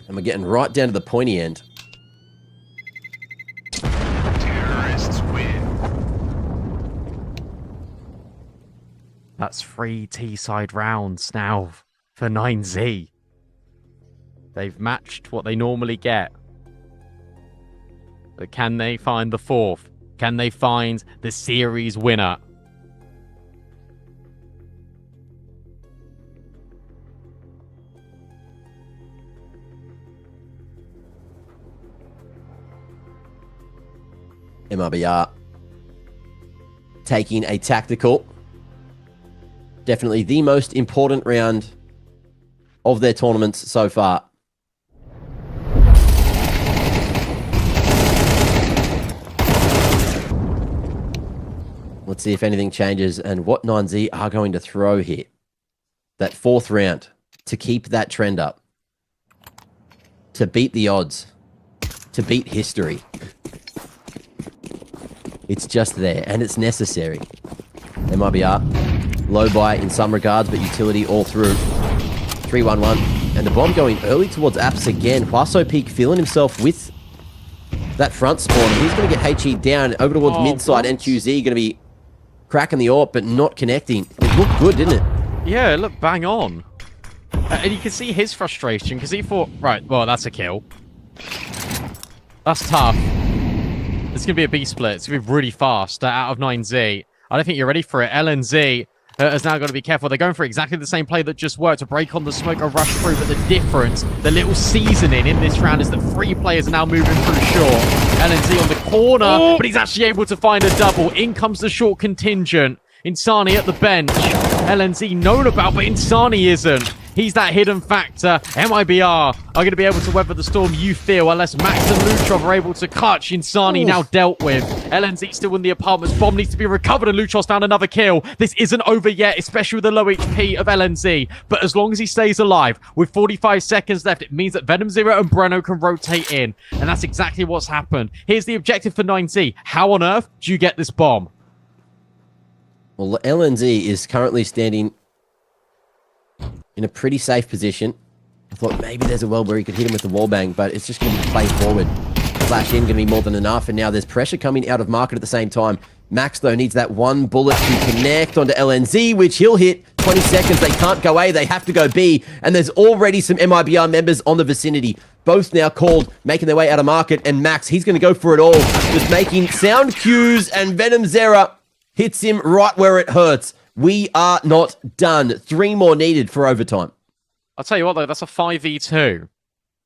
And we're getting right down to the pointy end. Terrorists win. That's 3 T-side rounds now for 9Z. They've matched what they normally get. But can they find the 4th? Can they find the series winner? MIBR taking a tactical. Definitely the most important round of their tournaments so far. Let's see if anything changes and what 9Z are going to throw here. That 4th round to keep that trend up. To beat the odds. To beat history. It's just there, and it's necessary. MIBR, low buy in some regards, but utility all through. 3-1-1, and the bomb going early towards Apps again. Huaso Peak feeling himself with that front spawn. He's going to get HE down over towards mid-side. what? NQZ going to be cracking the AWP, but not connecting. It looked good, didn't it? Yeah, it looked bang on. And you can see his frustration, because he thought, right, well, that's a kill. That's tough. It's going to be a B split. It's going to be really fast out of 9Z. I don't think you're ready for it. LNZ has now got to be careful. They're going for exactly the same play that just worked to break on the smoke or rush through, but the difference, the little seasoning in this round is that 3 players are now moving through short. LNZ on the corner, but he's actually able to find a double. In comes the short contingent. Insani at the bench. LNZ known about, but Insani isn't. He's that hidden factor. MIBR are going to be able to weather the storm, you feel, unless Max and Luchov are able to clutch. Insani now dealt with. LNZ still in the apartments. Bomb needs to be recovered, and Luchov's found another kill. This isn't over yet, especially with the low HP of LNZ. But as long as he stays alive, with 45 seconds left, it means that Venom Zero and Breno can rotate in. And that's exactly what's happened. Here's the objective for 9Z. How on earth do you get this bomb? Well, LNZ is currently standing in a pretty safe position. I thought maybe there's a world where he could hit him with the wall bang, but it's just going to be play forward. Flash in, going to be more than enough, and now there's pressure coming out of market at the same time. Max, though, needs that one bullet to connect onto LNZ, which he'll hit. 20 seconds, they can't go A, they have to go B, and there's already some MIBR members on the vicinity. Both now called, making their way out of market, and Max, he's going to go for it all. Just making sound cues, and Venom Zera hits him right where it hurts. We are not done. 3 more needed for overtime. I'll tell you what, though, that's a 5v2.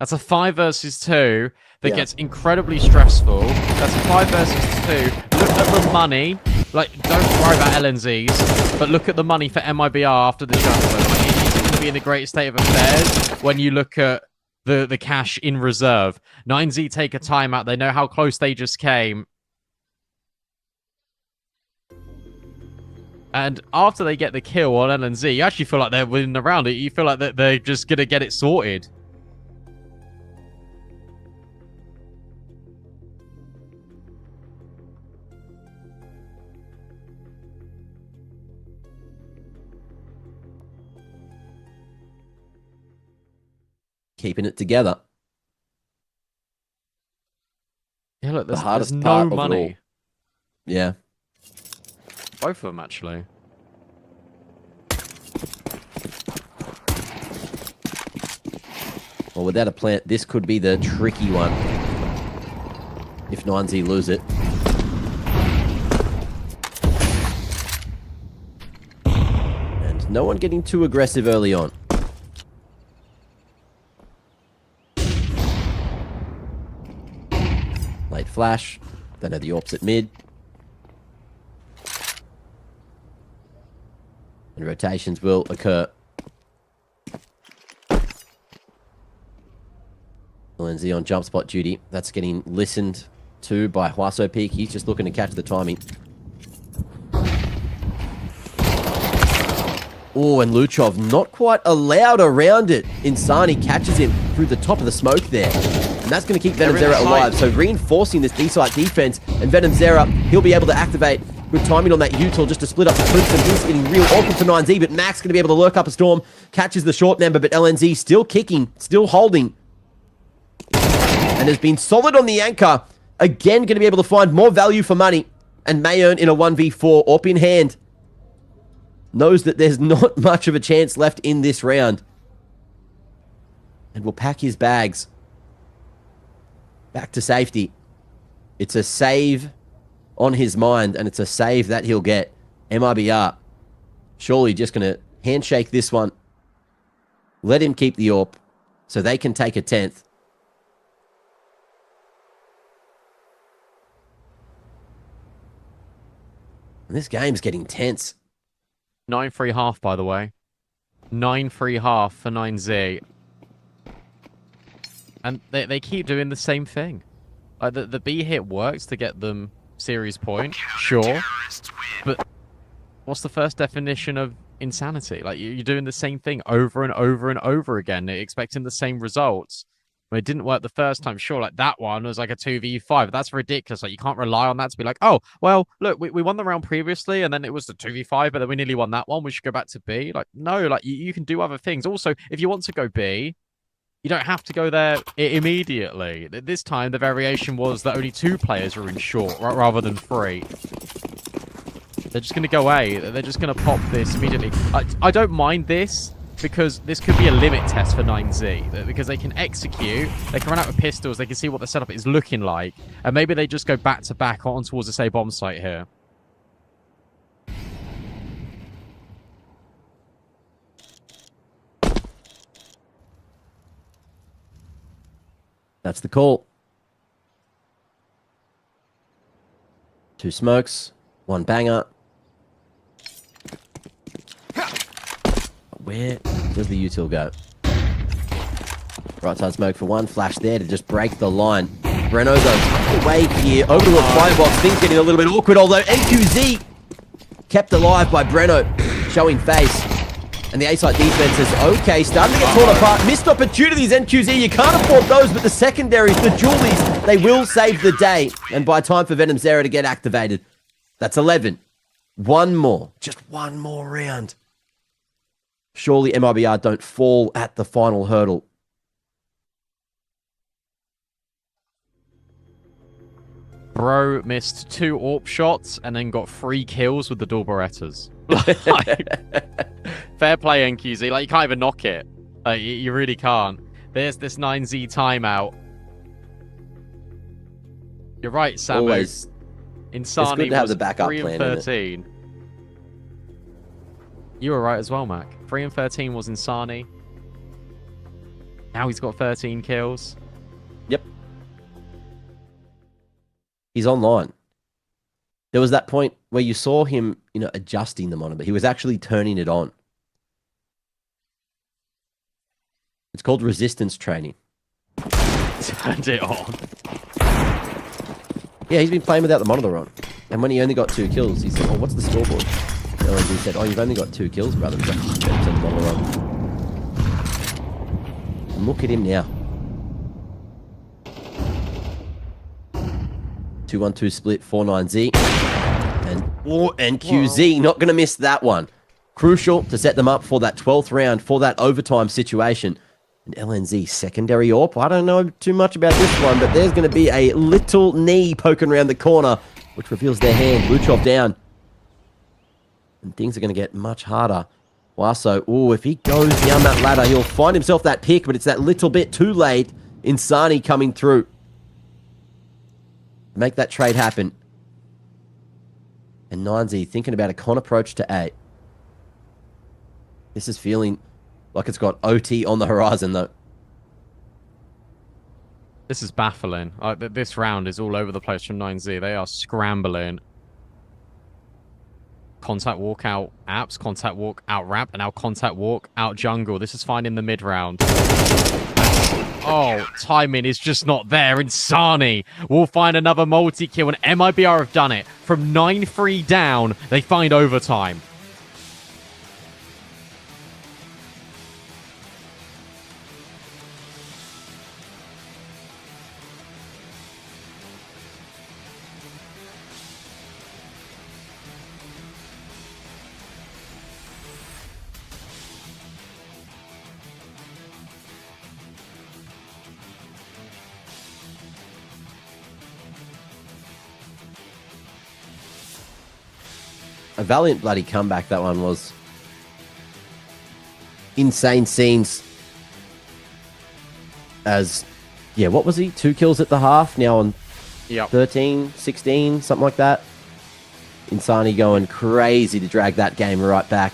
That's a 5 versus 2 that gets incredibly stressful. That's a 5 versus 2. Look at the money. Like, don't worry about LNZs, but look at the money for MIBR after the shuffle. Like, it's going to be in a great state of affairs when you look at the cash in reserve. 9Z take a timeout. They know how close they just came. And after they get the kill on LNZ, you actually feel like they're winning the round. You feel like they're just going to get it sorted. Keeping it together. Yeah, look, there's hardest no part of it money. all. Yeah. Both of them, actually. Well, without a plant, this could be the tricky one. If 9Z lose it. And no one getting too aggressive early on. Late flash. Don't know the AWP's at mid. And rotations will occur. Lindsay on jump spot duty. That's getting listened to by Huaso Peak. He's just looking to catch the timing. Oh, and Luchov not quite allowed around it. Insani catches him through the top of the smoke there. And that's going to keep Venom Zera alive. So reinforcing this D-site defense. And Venom Zera, he'll be able to activate. Good timing on that U-tool just to split up the clips, and he's getting real awkward for 9Z, but Max going to be able to lurk up a storm, catches the short member, but LNZ still kicking, still holding. And has been solid on the anchor. Again, going to be able to find more value for money, and may earn in a 1v4, AWP in hand. Knows that there's not much of a chance left in this round. And will pack his bags back to safety. It's a save on his mind, and it's a save that he'll get. MIBR surely just going to handshake this one. Let him keep the AWP so they can take a 10th. And this game's getting tense. 9-3 half, by the way. 9-3 half for 9Z. And they keep doing the same thing. Like the B hit works to get them series point, sure. But what's the first definition of insanity? Like you're doing the same thing over and over and over again, expecting the same results. When it didn't work the first time, sure, like that one was like a 2v5. That's ridiculous. Like you can't rely on that to be like, oh, well, look, we won the round previously and then it was the 2v5, but then we nearly won that one. We should go back to B. Like, no, like you can do other things. Also, if you want to go B, you don't have to go there immediately. This time, the variation was that only 2 players were in short rather than 3. They're just going to go A. They're just going to pop this immediately. I don't mind this, because this could be a limit test for 9Z. Because they can execute, they can run out with pistols, they can see what the setup is looking like, and maybe they just go back-to-back on towards this A bomb site here. That's the call. 2 smokes, 1 banger. Where does the util go? Right side smoke for 1. Flash there to just break the line. Breno though, away here, over to a firebox. Things getting a little bit awkward, although NQZ kept alive by Breno, showing face. And the A-side defense is okay, starting to get torn apart. Missed opportunities, NQZ. You can't afford those, but the secondaries, the Julies, they will save the day. And by time for Venom Zero to get activated, that's 11. One more, just one more round. Surely MIBR don't fall at the final hurdle. Bro missed 2 AWP shots and then got 3 kills with the dual Berettas. Fair play, NQZ. Like, you can't even knock it. Like, you really can't. There's this 9Z timeout. You're right, Samu. Always. Insani It's good to have was the backup 3 and plan, isn't it? 13. You were right as well, Mac. 3 and 13 was Insani. Now he's got 13 kills. Yep. He's online. There was that point where you saw him, adjusting the monitor. He was actually turning it on. It's called resistance training. Turned it on. Yeah, he's been playing without the monitor on. And when he only got 2 kills, he said, "Oh, what's the scoreboard?" LNG said, "Oh, you've only got 2 kills, brother." He's like, "Oh, turn the monitor on." And look at him now. 2-1-2 split, 4-9Z. And QZ, not going to miss that one. Crucial to set them up for that 12th round, for that overtime situation. And LNZ, secondary AWP. I don't know too much about this one, but there's going to be a little knee poking around the corner, which reveals their hand. Luchov down. And things are going to get much harder. Waso, if he goes down that ladder, he'll find himself that pick, but it's that little bit too late. Insani coming through. Make that trade happen. And 9Z thinking about a con approach to A. This is feeling like it's got OT on the horizon, though. This is baffling. This round is all over the place from 9Z. They are scrambling. Contact walk out apps, contact walk out ramp, and now contact walk out jungle. This is fine in the mid round. Oh, timing is just not there. Insani will find another multi-kill, and MIBR have done it. From 9-3 down, they find overtime. A valiant bloody comeback that one was. Insane scenes. As, what was he? 2 kills at the half, now on 13, 16, something like that. Insani going crazy to drag that game right back.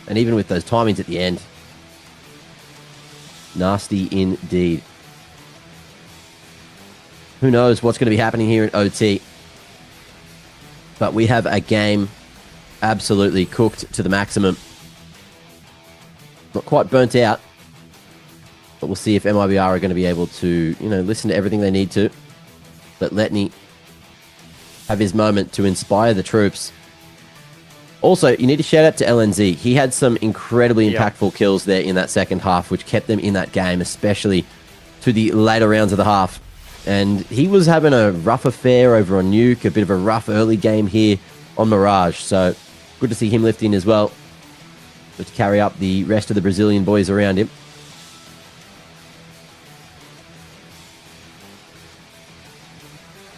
And even with those timings at the end. Nasty indeed. Who knows what's going to be happening here at OT. But we have a game absolutely cooked to the maximum. Not quite burnt out. But we'll see if MIBR are going to be able to, listen to everything they need to. Let Letney have his moment to inspire the troops. Also, you need to shout out to LNZ. He had some incredibly impactful kills there in that second half, which kept them in that game, especially to the later rounds of the half. And he was having a rough affair over on Nuke, a bit of a rough early game here on Mirage. So good to see him lifting as well, but to carry up the rest of the Brazilian boys around him.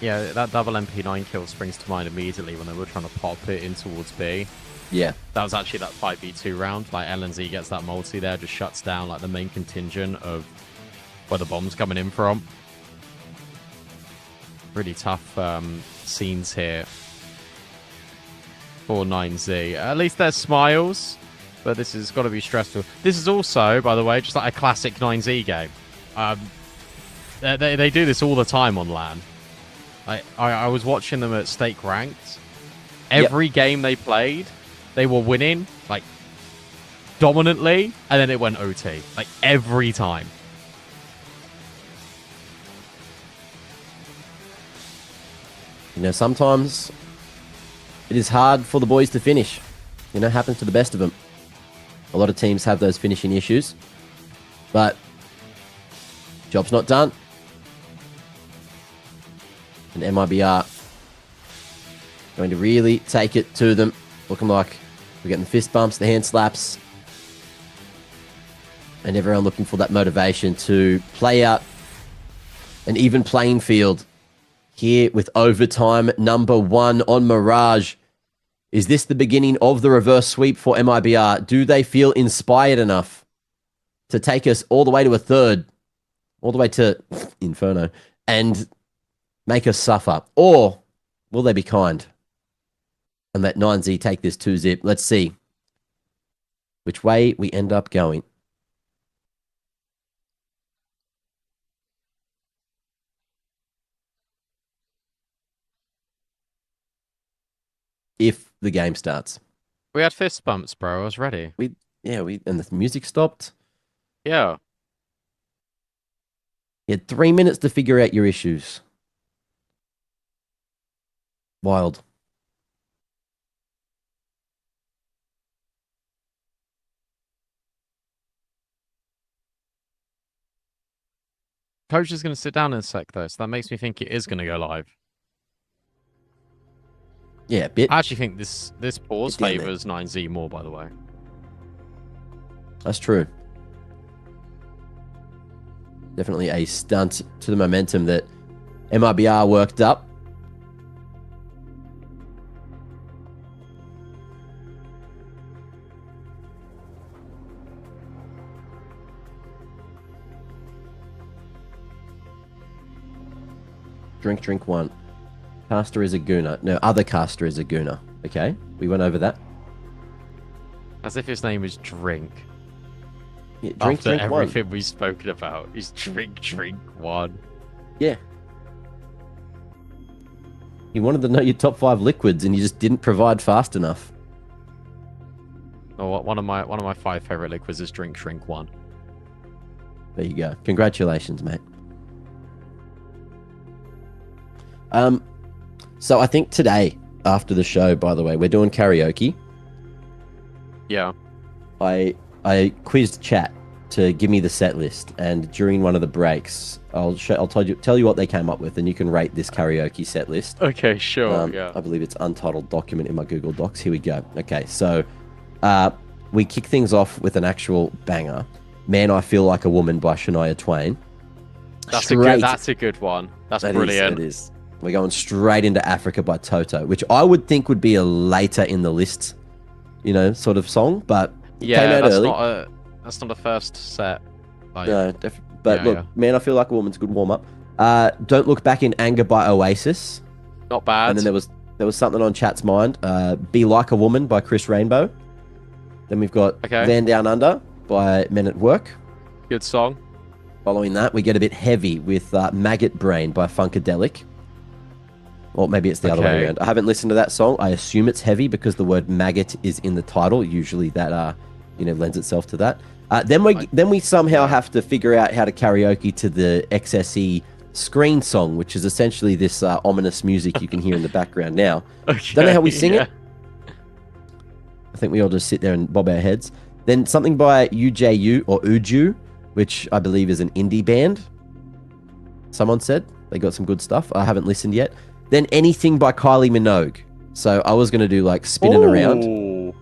Yeah, that double MP9 kill springs to mind immediately when they were trying to pop it in towards B. Yeah. That was actually that 5v2 round. Like, LNZ gets that multi there, just shuts down like the main contingent of where the bomb's coming in from. Really tough scenes here for 9Z. At least there's smiles, but this has got to be stressful. This is also, by the way, just like a classic 9Z game. They do this all the time on LAN. I was watching them at Stake Ranked. Every game they played, they were winning like dominantly, and then it went OT like every time. You know, sometimes it is hard for the boys to finish. You know, happens to the best of them. A lot of teams have those finishing issues, but job's not done. And MIBR going to really take it to them. Looking like we're getting the fist bumps, the hand slaps, and everyone looking for that motivation to play out an even playing field here with overtime number 1 on Mirage. Is this the beginning of the reverse sweep for MIBR? Do they feel inspired enough to take us all the way to a third, all the way to Inferno, and make us suffer? Or will they be kind and let 9Z take this 2-zip? Let's see which way we end up going. If the game starts. We had fist bumps, bro. I was ready. And the music stopped. Yeah. You had 3 minutes to figure out your issues. Wild. Coach is going to sit down in a sec, though, so that makes me think it is going to go live. Yeah, a bit. I actually think this pause Bit down there. favors 9Z more, by the way. That's true. Definitely a stunt to the momentum that MIBR worked up. Drink one. Caster is a gooner. No, other caster is a gooner. Okay, we went over that. As if his name is Drink. Yeah, After drink one. everything we've spoken about, he's Drink one. Yeah. You wanted to know your top 5 liquids, and you just didn't provide fast enough. Oh, one of my 5 favorite liquids is Drink one. There you go. Congratulations, mate. So I think today, after the show, by the way, we're doing karaoke. Yeah. I quizzed chat to give me the set list, and during one of the breaks, I'll tell you what they came up with, and you can rate this karaoke set list. Okay, sure. Yeah. I believe it's untitled document in my Google Docs. Here we go. Okay, so we kick things off with an actual banger. Man, I Feel Like a Woman by Shania Twain. That's a good one. That's brilliant. It is. We're going straight into Africa by Toto, which I would think would be a later in the list, sort of song, but yeah, came out that's early. That's not a first set. Like, No, but look, Man, I Feel Like a Woman's a good warm up. Don't Look Back in Anger by Oasis. not bad. And then there was something on chat's mind. Be Like a Woman by Chris Rainbow. Then we've got Van Down Under by Men at Work. Good song. Following that, we get a bit heavy with Maggot Brain by Funkadelic. Or maybe it's the other way around. I haven't listened to that song. I assume it's heavy because the word maggot is in the title. Usually that lends itself to that. Then we somehow have to figure out how to karaoke to the XSE screen song, which is essentially this ominous music you can hear in the background now. Don't know how we sing it. I think we all just sit there and bob our heads. Then something by UJU or Uju, which I believe is an indie band. Someone said they got some good stuff. I haven't listened yet. Then Anything by Kylie Minogue. So I was going to do like Spinning Around.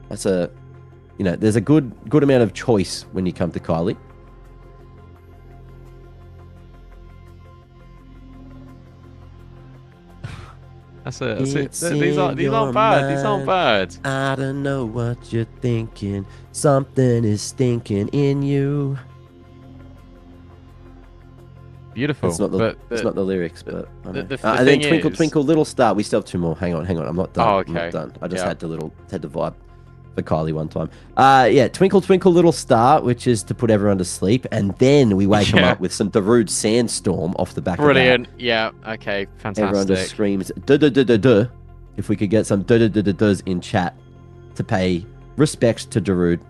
That's there's a good amount of choice when you come to Kylie. That's it. These aren't bad. These aren't bad. I don't know what you're thinking. Something is stinking in you. Beautiful. It's not the lyrics, but the and then thing Twinkle is- Twinkle Little Star. We still have 2 more. Hang on. I'm not done. Oh, I'm not okay. done. I just had to vibe. for Kylie one time. Yeah, Twinkle Twinkle Little Star, which is to put everyone to sleep, and then we wake them up with some Darude Sandstorm off the back Brilliant. of Yeah. Okay. that. Fantastic. Everyone just screams duh duh duh duh duh. If we could get some duh duh duh duh duhs in chat to pay respects to Darude,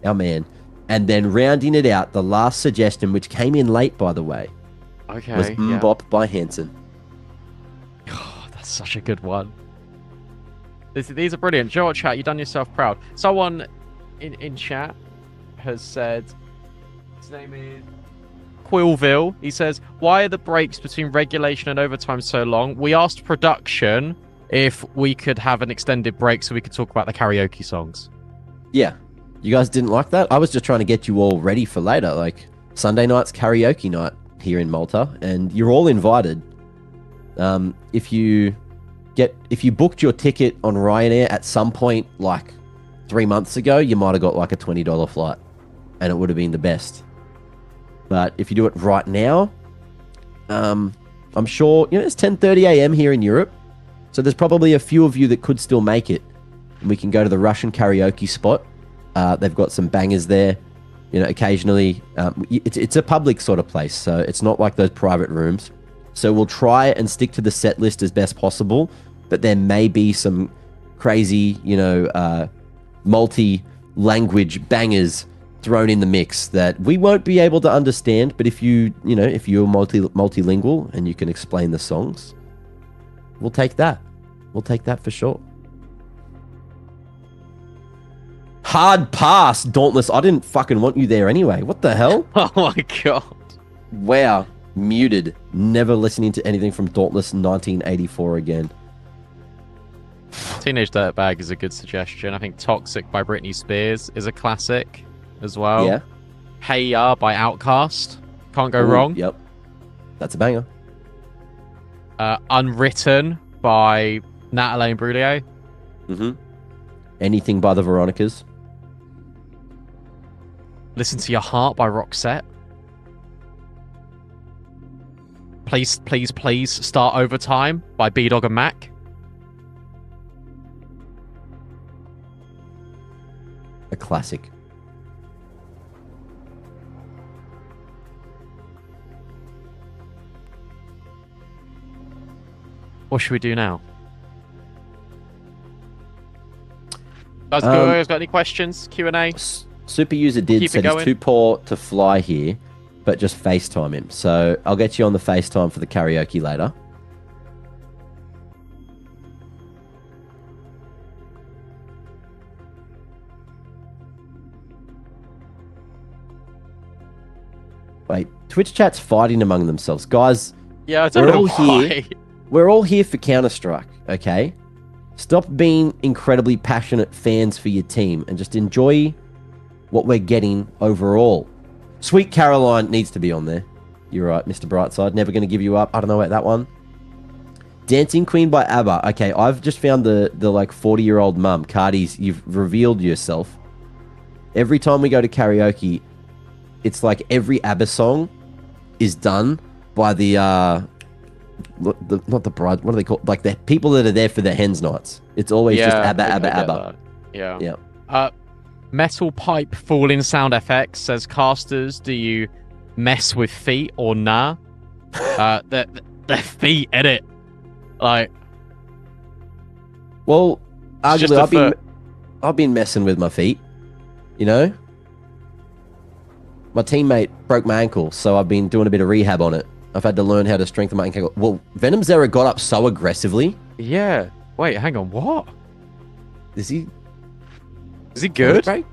our man. And then rounding it out, the last suggestion, which came in late, by the way, Okay. was Yeah. Mbop by Hanson. Oh, that's such a good one. These are brilliant. Joe, chat, you've done yourself proud. Someone in chat has said, his name is Quillville. He says, why are the breaks between regulation and overtime so long? We asked production if we could have an extended break so we could talk about the karaoke songs. Yeah. You guys didn't like that? I was just trying to get you all ready for later. Like, Sunday night's karaoke night here in Malta, and you're all invited. If you booked your ticket on Ryanair at some point, like 3 months ago, you might have got like a $20 flight, and it would have been the best. But if you do it right now, I'm sure, it's 10:30 a.m. here in Europe, so there's probably a few of you that could still make it, and we can go to the Russian karaoke spot. They've got some bangers there. Occasionally, it's a public sort of place, so it's not like those private rooms. So we'll try and stick to the set list as best possible, but there may be some crazy, multi-language bangers thrown in the mix that we won't be able to understand. But if you're multilingual and you can explain the songs, we'll take that. We'll take that for sure. Hard pass, Dauntless. I didn't fucking want you there anyway. What the hell? Oh my god. Wow. Muted. Never listening to anything from Dauntless 1984 again. Teenage Dirtbag is a good suggestion. I think Toxic by Britney Spears is a classic as well. Yeah. Hey Ya by Outkast. Can't go Ooh, wrong. Yep. That's a banger. Unwritten by Natalie Imbruglia. Mm-hmm. Anything by the Veronicas. Listen to Your Heart by Roxette. Please, please, please start Overtime by B-Dog and Mac. A classic. What should we do now? Guys, got any questions? Q&A? Super User did Keep say it he's going. too poor to fly here, but just FaceTime him. So I'll get you on the FaceTime for the karaoke later. Wait, Twitch chat's fighting among themselves. Guys, Yeah, I don't We're know all why. here. we're all here for Counter-Strike, okay? Stop being incredibly passionate fans for your team and just enjoy what we're getting overall. Sweet Caroline needs to be on there. You're right, Mr. Brightside. Never going to give you up. I don't know about that one. Dancing Queen by ABBA. Okay, I've just found the like 40-year-old mum. Cardi's, you've revealed yourself. Every time we go to karaoke, it's like every ABBA song is done by the not the bride. What are they called? Like the people that are there for the hens nights. It's always just ABBA, I ABBA, get ABBA. that. Yeah. Yeah. Metal Pipe Falling Sound FX says, casters, do you mess with feet or nah? Their feet, edit. Like, Well, It's just arguably, a I've been messing with my feet. You know, my teammate broke my ankle, so I've been doing a bit of rehab on it. I've had to learn how to strengthen my ankle. Well, Venom Zera got up so aggressively. yeah. Wait, hang on. What? Is he Is he good? Break?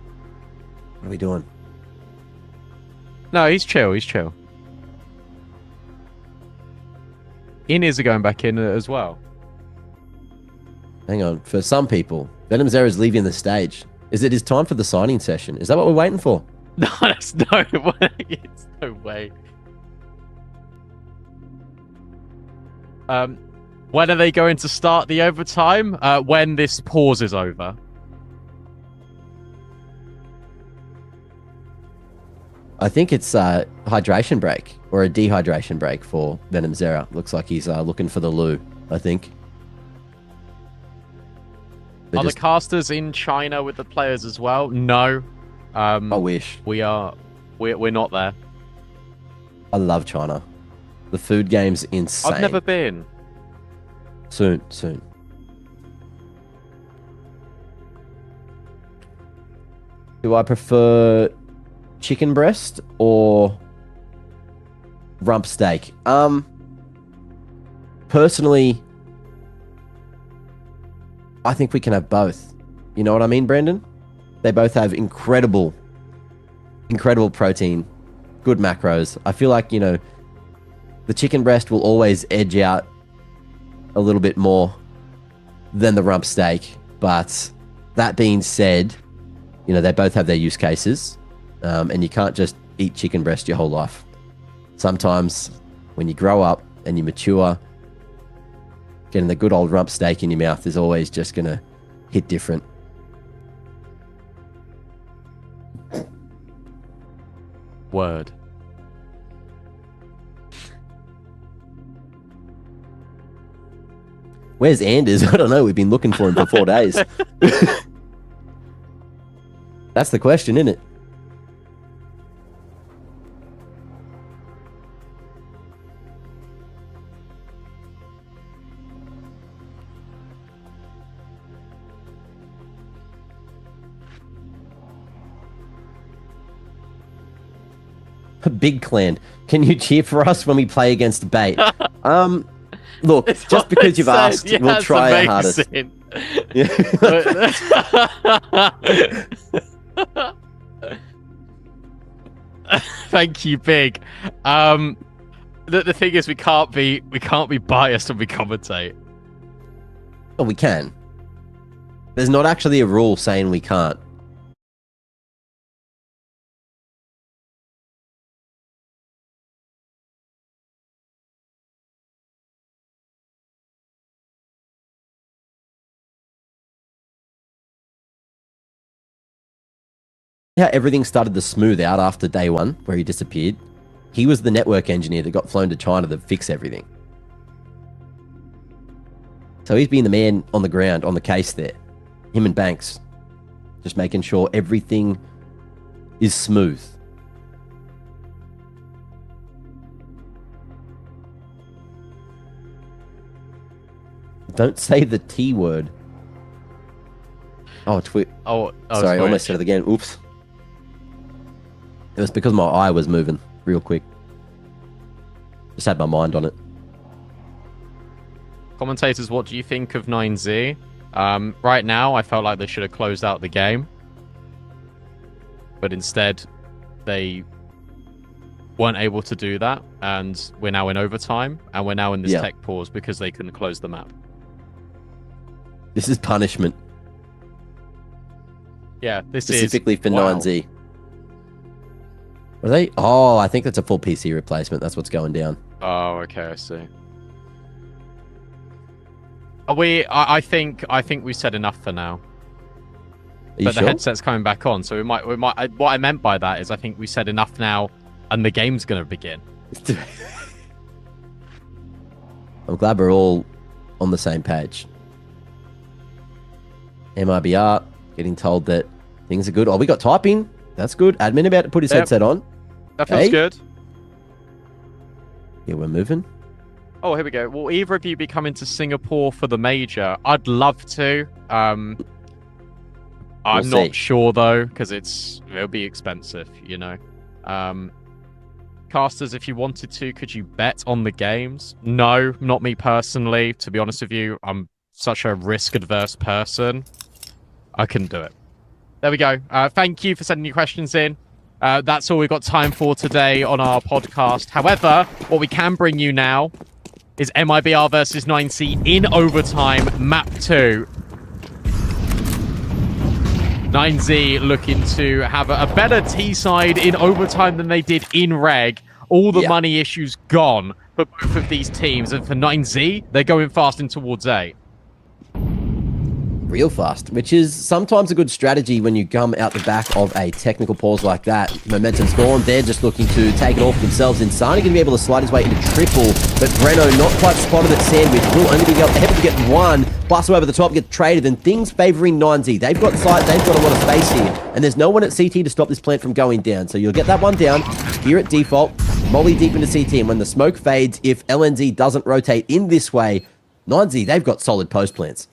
What are we doing? No, he's chill. He's chill. In-ears are going back in as well. Hang on. For some people, Venom Zera is leaving the stage. Is it his time for the signing session? Is that what we're waiting for? No, that's no way. It's no way. When are they going to start the overtime? When this pause is over. I think it's a hydration break or a dehydration break for Venom Zera. Looks like he's looking for the loo, I think. They're Are the just- casters in China with the players as well? No. I wish. We're not there. I love China. The food game's insane. I've never been. Soon. Do I prefer chicken breast or rump steak? Personally, I think we can have both. You know what I mean, Brendan? They both have incredible protein, good macros. I feel like, you know, the chicken breast will always edge out a little bit more than the rump steak. But that being said, you know, they both have their use cases, and you can't just eat chicken breast your whole life. Sometimes when you grow up and you mature, getting the good old rump steak in your mouth is always just going to hit different. Word. Where's Anders? I don't know. We've been looking for him for 4 days. That's the question, isn't it? Big Clan, can you cheer for us when we play against Bait? Look, It's just what because it you've said. asked, Yeah, we'll it's try our hardest. amazing. Yeah. Thank you, Big. The thing is, we can't be biased when we commentate. Oh, we can. There's not actually a rule saying we can't. How everything started to smooth out after day one, where he disappeared. He was the network engineer that got flown to China to fix everything. So he's been the man on the ground, on the case there. Him and Banks. Just making sure everything is smooth. Don't say the T word. Oh, Oh, sorry, I almost said it again. Oops. It was because my eye was moving real quick. Just had my mind on it. Commentators, what do you think of 9Z? Right now, I felt like they should have closed out the game. But instead, they weren't able to do that. And we're now in overtime. And we're now in this tech pause because they couldn't close the map. This is punishment. Yeah, this Specifically is... for wow. 9Z. Are they? Oh, I think that's a full PC replacement. That's what's going down. Oh, okay, I see. I think we said enough for now. Are you But sure? the headset's coming back on, so we might. What I meant by that is, I think we said enough now, and the game's gonna begin. I'm glad we're all on the same page. MIBR getting told that things are good. Oh, we got typing. That's good. Admin about to put his headset on. That feels Hey. good. Yeah, we're moving. Oh, here we go. Will either of you be coming to Singapore for the major? I'd love to. I'm We'll see. not sure though, because it'll be expensive, you know. Casters, if you wanted to, could you bet on the games? No, not me personally. To be honest with you, I'm such a risk-adverse person. I couldn't do it. There we go. Thank you for sending your questions in. That's all we've got time for today on our podcast. However, what we can bring you now is MIBR versus 9C in overtime, map 2. 9Z looking to have a better T-side in overtime than they did in reg. All the money issues gone for both of these teams. And for 9Z, they're going fast in towards A. Real fast, which is sometimes a good strategy when you come out the back of a technical pause like that. Momentum's gone. They're just looking to take it off themselves. Insani going to be able to slide his way into triple But Breno not quite spotted at Sandwich. Will only be able to get one. Bustle over the top, get traded, and things favouring 9Z. They've got sight, they've got a lot of space here. And there's no one at CT to stop this plant from going down. So you'll get that one down here at default. Molly deep into CT, and when the smoke fades, if LNZ doesn't rotate in this way, 9Z, they've got solid post plants.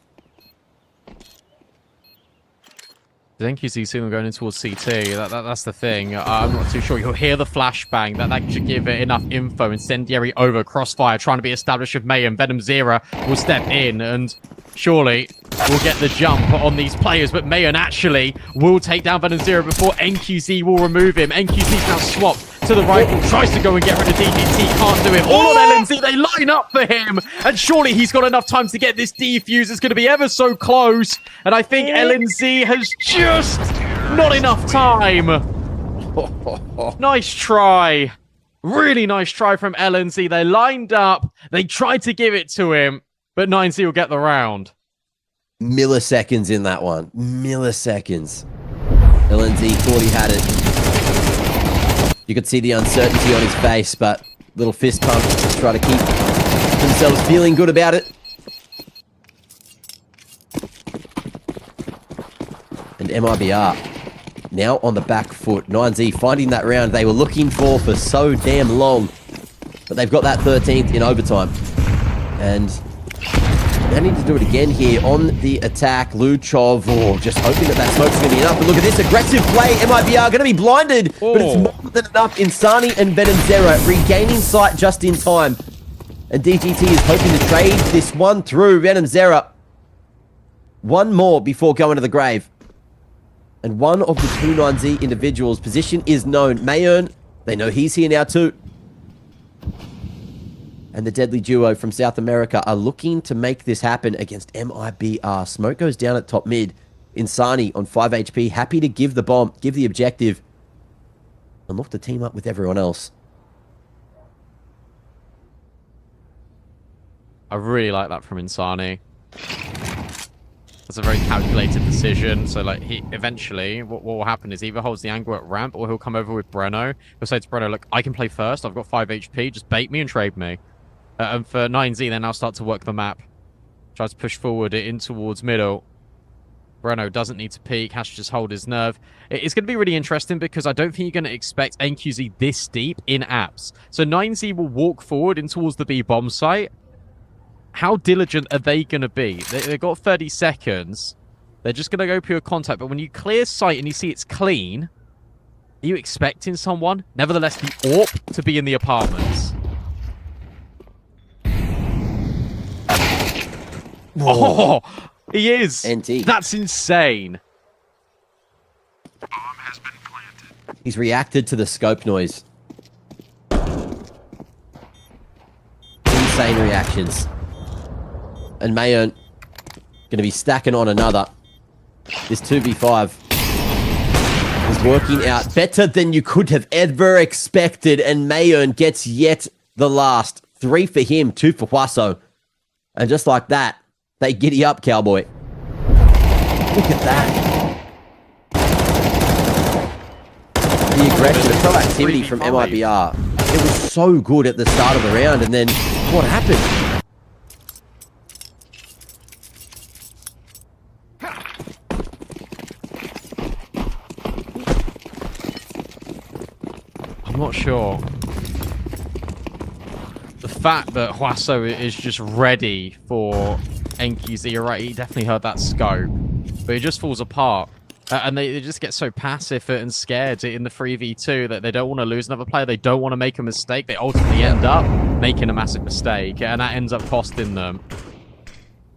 I think you see them going in towards CT. That's the thing. I'm not too sure. You'll hear the flashbang. That should give it enough info. Incendiary over. Crossfire trying to be established with Mayhem. Venom Zera will step in and surely will get the jump on these players. But Mayhem actually will take down Venom Zera before NQZ will remove him. NQZ's now swapped to the rifle. Tries to go and get rid of DDT. Can't do it. All on LNZ. They line up for him. And surely he's got enough time to get this defuse. It's going to be ever so close. And I think LNZ has just not enough time. Nice try. Really nice try from LNZ. They lined up. They tried to give it to him. But 9Z will get the round. Milliseconds in that one. Milliseconds. LNZ thought he had it. You could see the uncertainty on his face, but little fist pump to try to keep themselves feeling good about it. And MIBR now on the back foot. 9Z finding that round they were looking for so damn long. But they've got that 13th in overtime. And they need to do it again here on the attack. Luchov, just hoping that smoke's going to be enough. But look at this aggressive play. MIBR going to be blinded, but it's more than enough. Insani and Venom Zera regaining sight just in time. And DGT is hoping to trade this one through. Venom Zera, one more before going to the grave. And one of the 29Z individuals' position is known. Mayern, they know he's here now too. And the deadly duo from South America are looking to make this happen against MIBR. Smoke goes down at top mid. Insani on 5 HP, happy to give the bomb, give the objective, and look to team up with everyone else. I really like that from Insani. That's a very calculated decision. So, like, he eventually, what will happen is he either holds the angle at ramp or he'll come over with Breno. He'll say to Breno, look, I can play first. I've got 5 HP. Just bait me and trade me. And for 9Z, they now start to work the map. Tries to push forward in towards middle. Breno doesn't need to peek. Has to just hold his nerve. It's going to be really interesting because I don't think you're going to expect NQZ this deep in apps. So 9Z will walk forward in towards the B bomb site. How diligent are they going to be? They've got 30 seconds. They're just going to go pure contact. But when you clear sight and you see it's clean, are you expecting someone? Nevertheless, the AWP to be in the apartments. Whoa. Oh, he is. NT. That's insane. Bomb has been planted. He's reacted to the scope noise. Insane reactions. And Mayern going to be stacking on another. This 2v5 is working out better than you could have ever expected. And Mayern gets yet the last. 3 for him, 2 for Huaso. And just like that, they giddy up, Cowboy. Look at that. The aggression, the proactivity from MIBR. It was so good at the start of the round, and then what happened? I'm not sure. The fact that Huaso is just ready for NQZ, you're right, he definitely heard that scope, but he just falls apart. And they just get so passive and scared in the 3v2 that they don't want to lose another player. They don't want to make a mistake. They ultimately end up making a massive mistake, and that ends up costing them.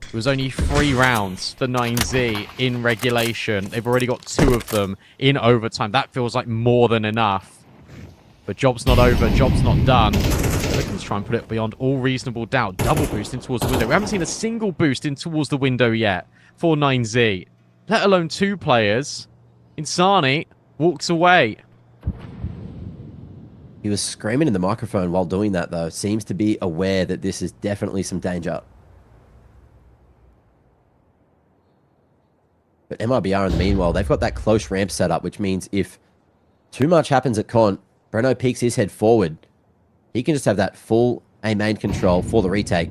It was only 3 rounds for 9Z in regulation. They've already got 2 of them in overtime. That feels like more than enough. But job's not over, job's not done. Let's try and put it beyond all reasonable doubt. Double boost in towards the window. We haven't seen a single boost in towards the window yet for 9Z. Let alone 2 players. Insani walks away. He was screaming in the microphone while doing that, though. Seems to be aware that this is definitely some danger. But MIBR, in the meanwhile, they've got that close ramp set up, which means if too much happens at Con, Breno peeks his head forward, he can just have that full A main control for the retake.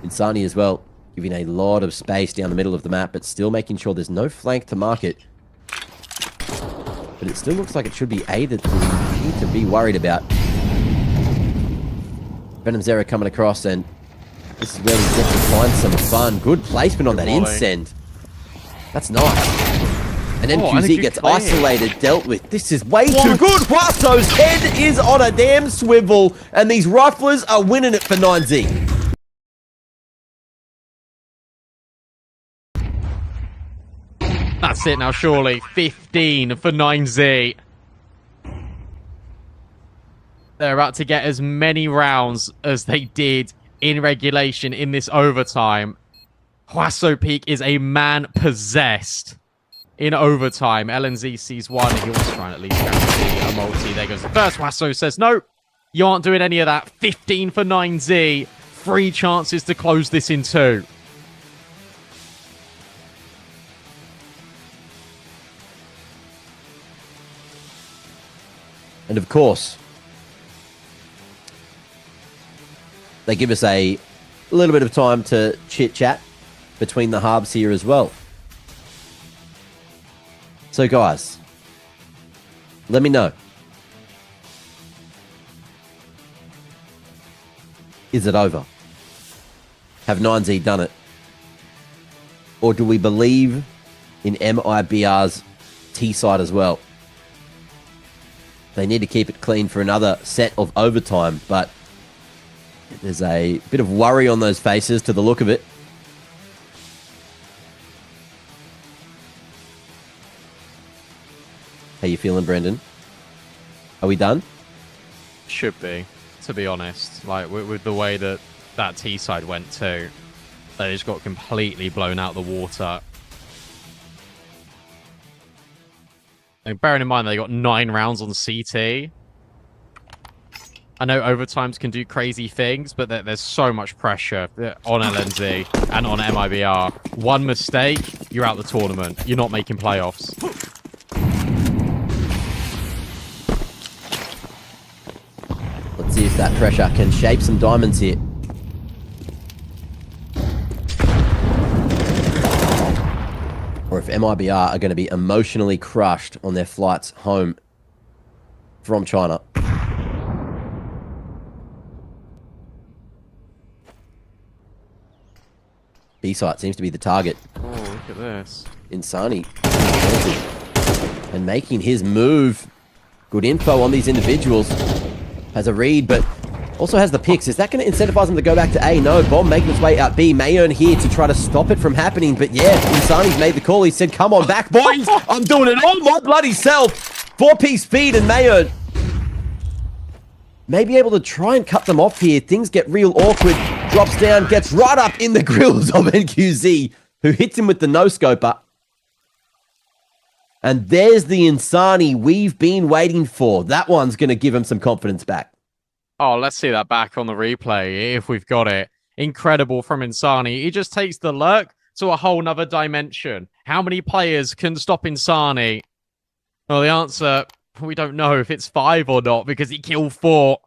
Insani as well, giving a lot of space down the middle of the map, but still making sure there's no flank to market. But it still looks like it should be A that we need to be worried about. Venom Zero coming across, and this is where we get to find some fun. Good placement on that incend. That's nice. And MQZ gets isolated, dealt with. This is way too good. Huaso's head is on a damn swivel, and these riflers are winning it for 9Z. That's it now, surely. 15 for 9Z. They're about to get as many rounds as they did in regulation in this overtime. Huaso Peak is a man possessed in overtime. LNZ sees one. He wants to try and at least guarantee a multi. There goes the first. Huaso says, no, you aren't doing any of that. 15 for 9Z. 3 chances to close this in 2. And of course, they give us a little bit of time to chit-chat between the halves here as well. So guys, let me know. Is it over? Have 9Z done it? Or do we believe in MIBR's T-side as well? They need to keep it clean for another set of overtime, but there's a bit of worry on those faces to the look of it. How you feeling, Brendan? Are we done? Should be, to be honest. Like, with the way that T-side went too, they just got completely blown out the water. And bearing in mind they got 9 rounds on CT. I know overtimes can do crazy things, but there's so much pressure on LNZ and on MIBR. One mistake, you're out the tournament. You're not making playoffs. Let's see if that pressure can shape some diamonds here. Or if MIBR are going to be emotionally crushed on their flights home from China. B-site seems to be the target. Oh, look at this. Insani. And making his move. Good info on these individuals. Has a read, but also has the picks. Is that going to incentivize him to go back to A? No. Bomb making its way out B. Mayon here to try to stop it from happening. But yeah, Insani's made the call. He said, come on back, boys. I'm doing it all my bloody self. 4-piece speed and Mayon may be able to try and cut them off here. Things get real awkward. Drops down, gets right up in the grills of NQZ, who hits him with the no-scoper. And there's the Insani we've been waiting for. That one's going to give him some confidence back. Oh, let's see that back on the replay, if we've got it. Incredible from Insani. He just takes the lurk to a whole nother dimension. How many players can stop Insani? Well, the answer, we don't know if it's 5 or not, because he killed 4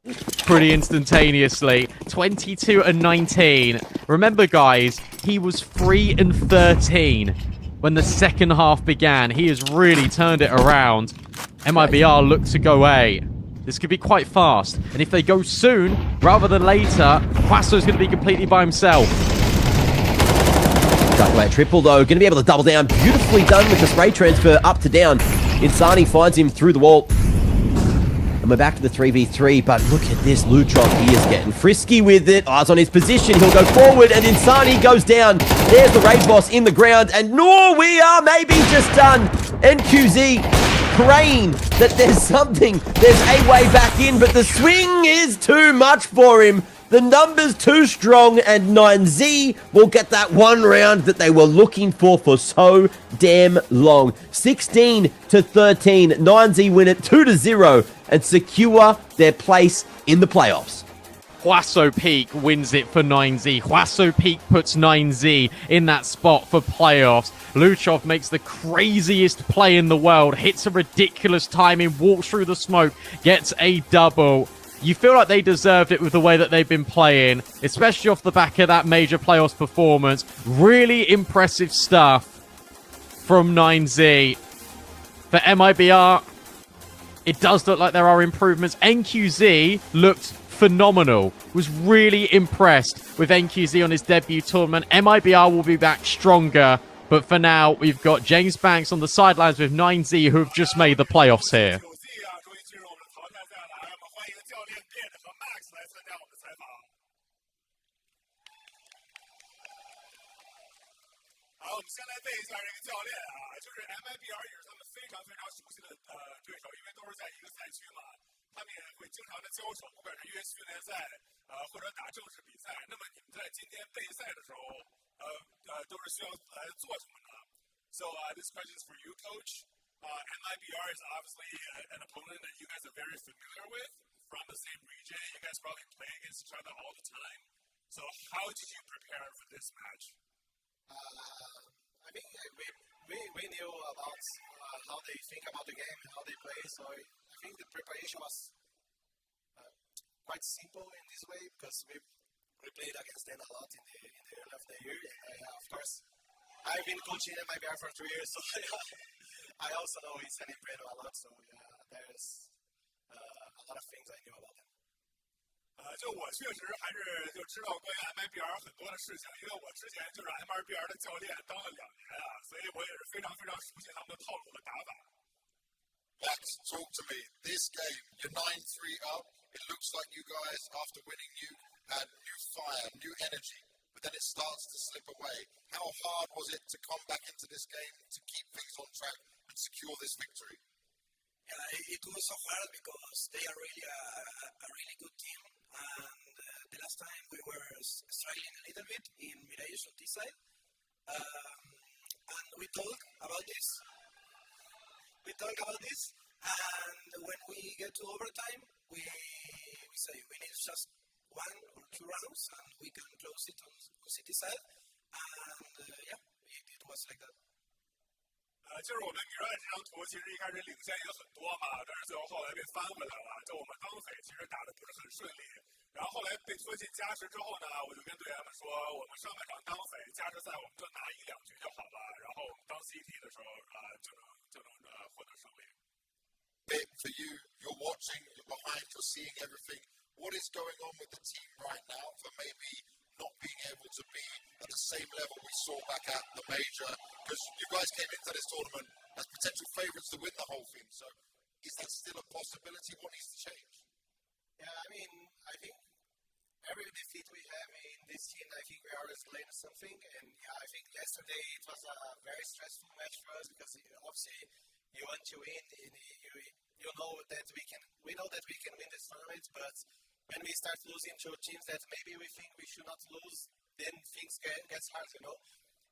pretty instantaneously. 22 and 19. Remember, guys, he was 3 and 13 when the second half began. He has really turned it around. MIBR look to go A. This could be quite fast. And if they go soon, rather than later, Huaso's going to be completely by himself. Duck away at triple, though. Going to be able to double down. Beautifully done with the spray transfer up to down. Insani finds him through the wall. And we're back to the 3v3, but look at this Luchon. He is getting frisky with it. Eyes on his position. He'll go forward, and Insani goes down. There's the Raid Boss in the ground, and no, we are maybe just done. NQZ praying that there's something. There's a way back in, but the swing is too much for him. The number's too strong, and 9Z will get that one round that they were looking for so damn long. 16 to 13. 9Z win it 2-0 and secure their place in the playoffs. Huaso Peak wins it for 9Z. Huaso Peak puts 9Z in that spot for playoffs. Luchov makes the craziest play in the world, hits a ridiculous timing, walks through the smoke, gets a double. You feel like they deserved it with the way that they've been playing, especially off the back of that major playoffs performance. Really impressive stuff from 9Z. For MIBR, it does look like there are improvements. NQZ looked phenomenal. Was really impressed with NQZ on his debut tournament. MIBR will be back stronger. But for now, we've got James Banks on the sidelines with 9Z who have just made the playoffs here. So this question is for you, Coach. MIBR is obviously an opponent that you guys are very familiar with from the same region. You guys probably play against each other all the time. So how did you prepare for this match? I mean, we knew about how they think about the game, how they play. So I think the preparation was quite simple in this way because we played against them a lot in the early of the year. And of course, I've been coaching at MIBR for 3 years, so I also know San Pedro a lot. So there's a lot of things I knew about them. 就我确实还是就知道关于 MIBR 很多的事情，因为我之前就是 MIBR 的教练当了2年啊，所以我也是非常非常熟悉他们的套路和打法。Max, talk to me. This game, you're 9-3 up. It looks like you guys, after winning, you had new fire, new energy, but then it starts to slip away. How hard was it to come back into this game to keep things on track and secure this victory? Yeah, it was so hard because they are really a really good team. And the last time we were struggling a little bit in Mirage on this side. And we talked about this. And when we get to overtime, we say we need just 1 or 2 rounds and we can close it on city side. And it was like that. 就是我们米瑞这张图，其实一开始领先也很多嘛，但是最后后来被翻回来了。就我们当匪其实打的不是很顺利，然后后来被拖进加时之后呢，我就跟队员们说，我们上半场当匪，加时赛我们就拿1-2局就好了，然后我们当 CT 的时候就能获得胜利。For you, you're watching, you're behind, you're seeing everything. What is going on with the team right now for maybe not being able to be at the same level we saw back at the major? Because you guys came into this tournament as potential favourites to win the whole thing. So is that still a possibility? What needs to change? Yeah, I mean, I think every defeat we have in this team, I think we always learn something. And I think yesterday it was a very stressful match for us because obviously you want to win. And you know that we know that we can win this tournament, but when we start losing to teams that maybe we think we should not lose, then things gets hard, you know.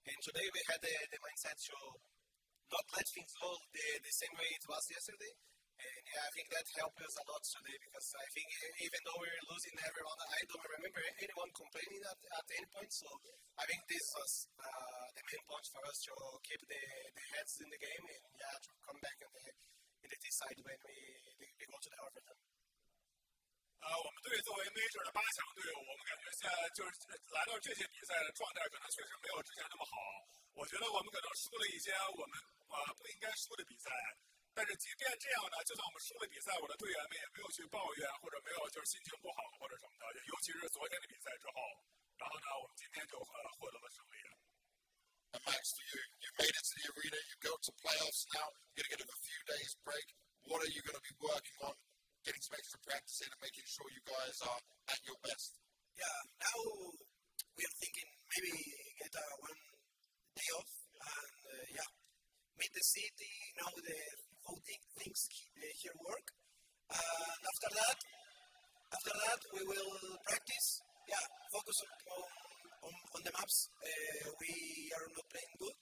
And today we had the mindset to not let things go the same way it was yesterday. And I think that helped us a lot today because I think even though we were losing every round, I don't remember anyone complaining at any point. So I think this was the main point for us to keep the heads in the game and to come back in the T side when we go to the overtime. 我们队作为 Major 的8强队伍，我们感觉现在就是来到这些比赛的状态，可能确实没有之前那么好。我觉得我们可能输了一些我们不应该输的比赛，但是即便这样呢，就算我们输了比赛，我的队员们也没有去抱怨或者没有就是心情不好或者什么的，尤其是昨天的比赛之后，然后呢，我们今天就获得了胜利。And Max, for you, you made it to the arena, you go to playoffs now, you're going to get a few days break. What are you going to be working on? Getting some extra practice in and making sure you guys are at your best. Yeah, now we are thinking maybe get 1 day off and meet the city, know the whole things here work. And after that we will practice. Yeah, focus on the maps. We are not playing good.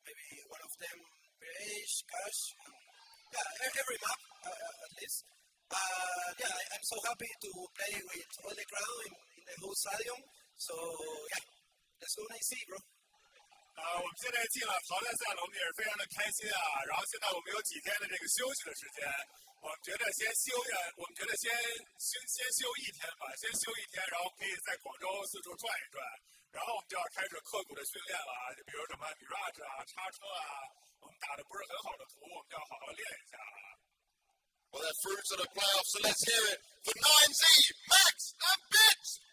Maybe one of them, Mirage, Cash. Every map at least. I'm so happy to play with all the crowd in the whole stadium. So let's go and see, bro. 我们现在进了淘汰赛了，我们也是非常的开心啊。然后现在我们有几天的这个休息的时间，我我们觉得先休一天吧，先休一天，然后可以在广州四处转一转，然后我们就要开始刻苦的训练了，就比如什么 Mirage 啊、叉车啊，我们打的不是很好的图，我们就要好好练一下了。Well, they're through to the playoffs, so let's hear it for 9Z, Max and Bits!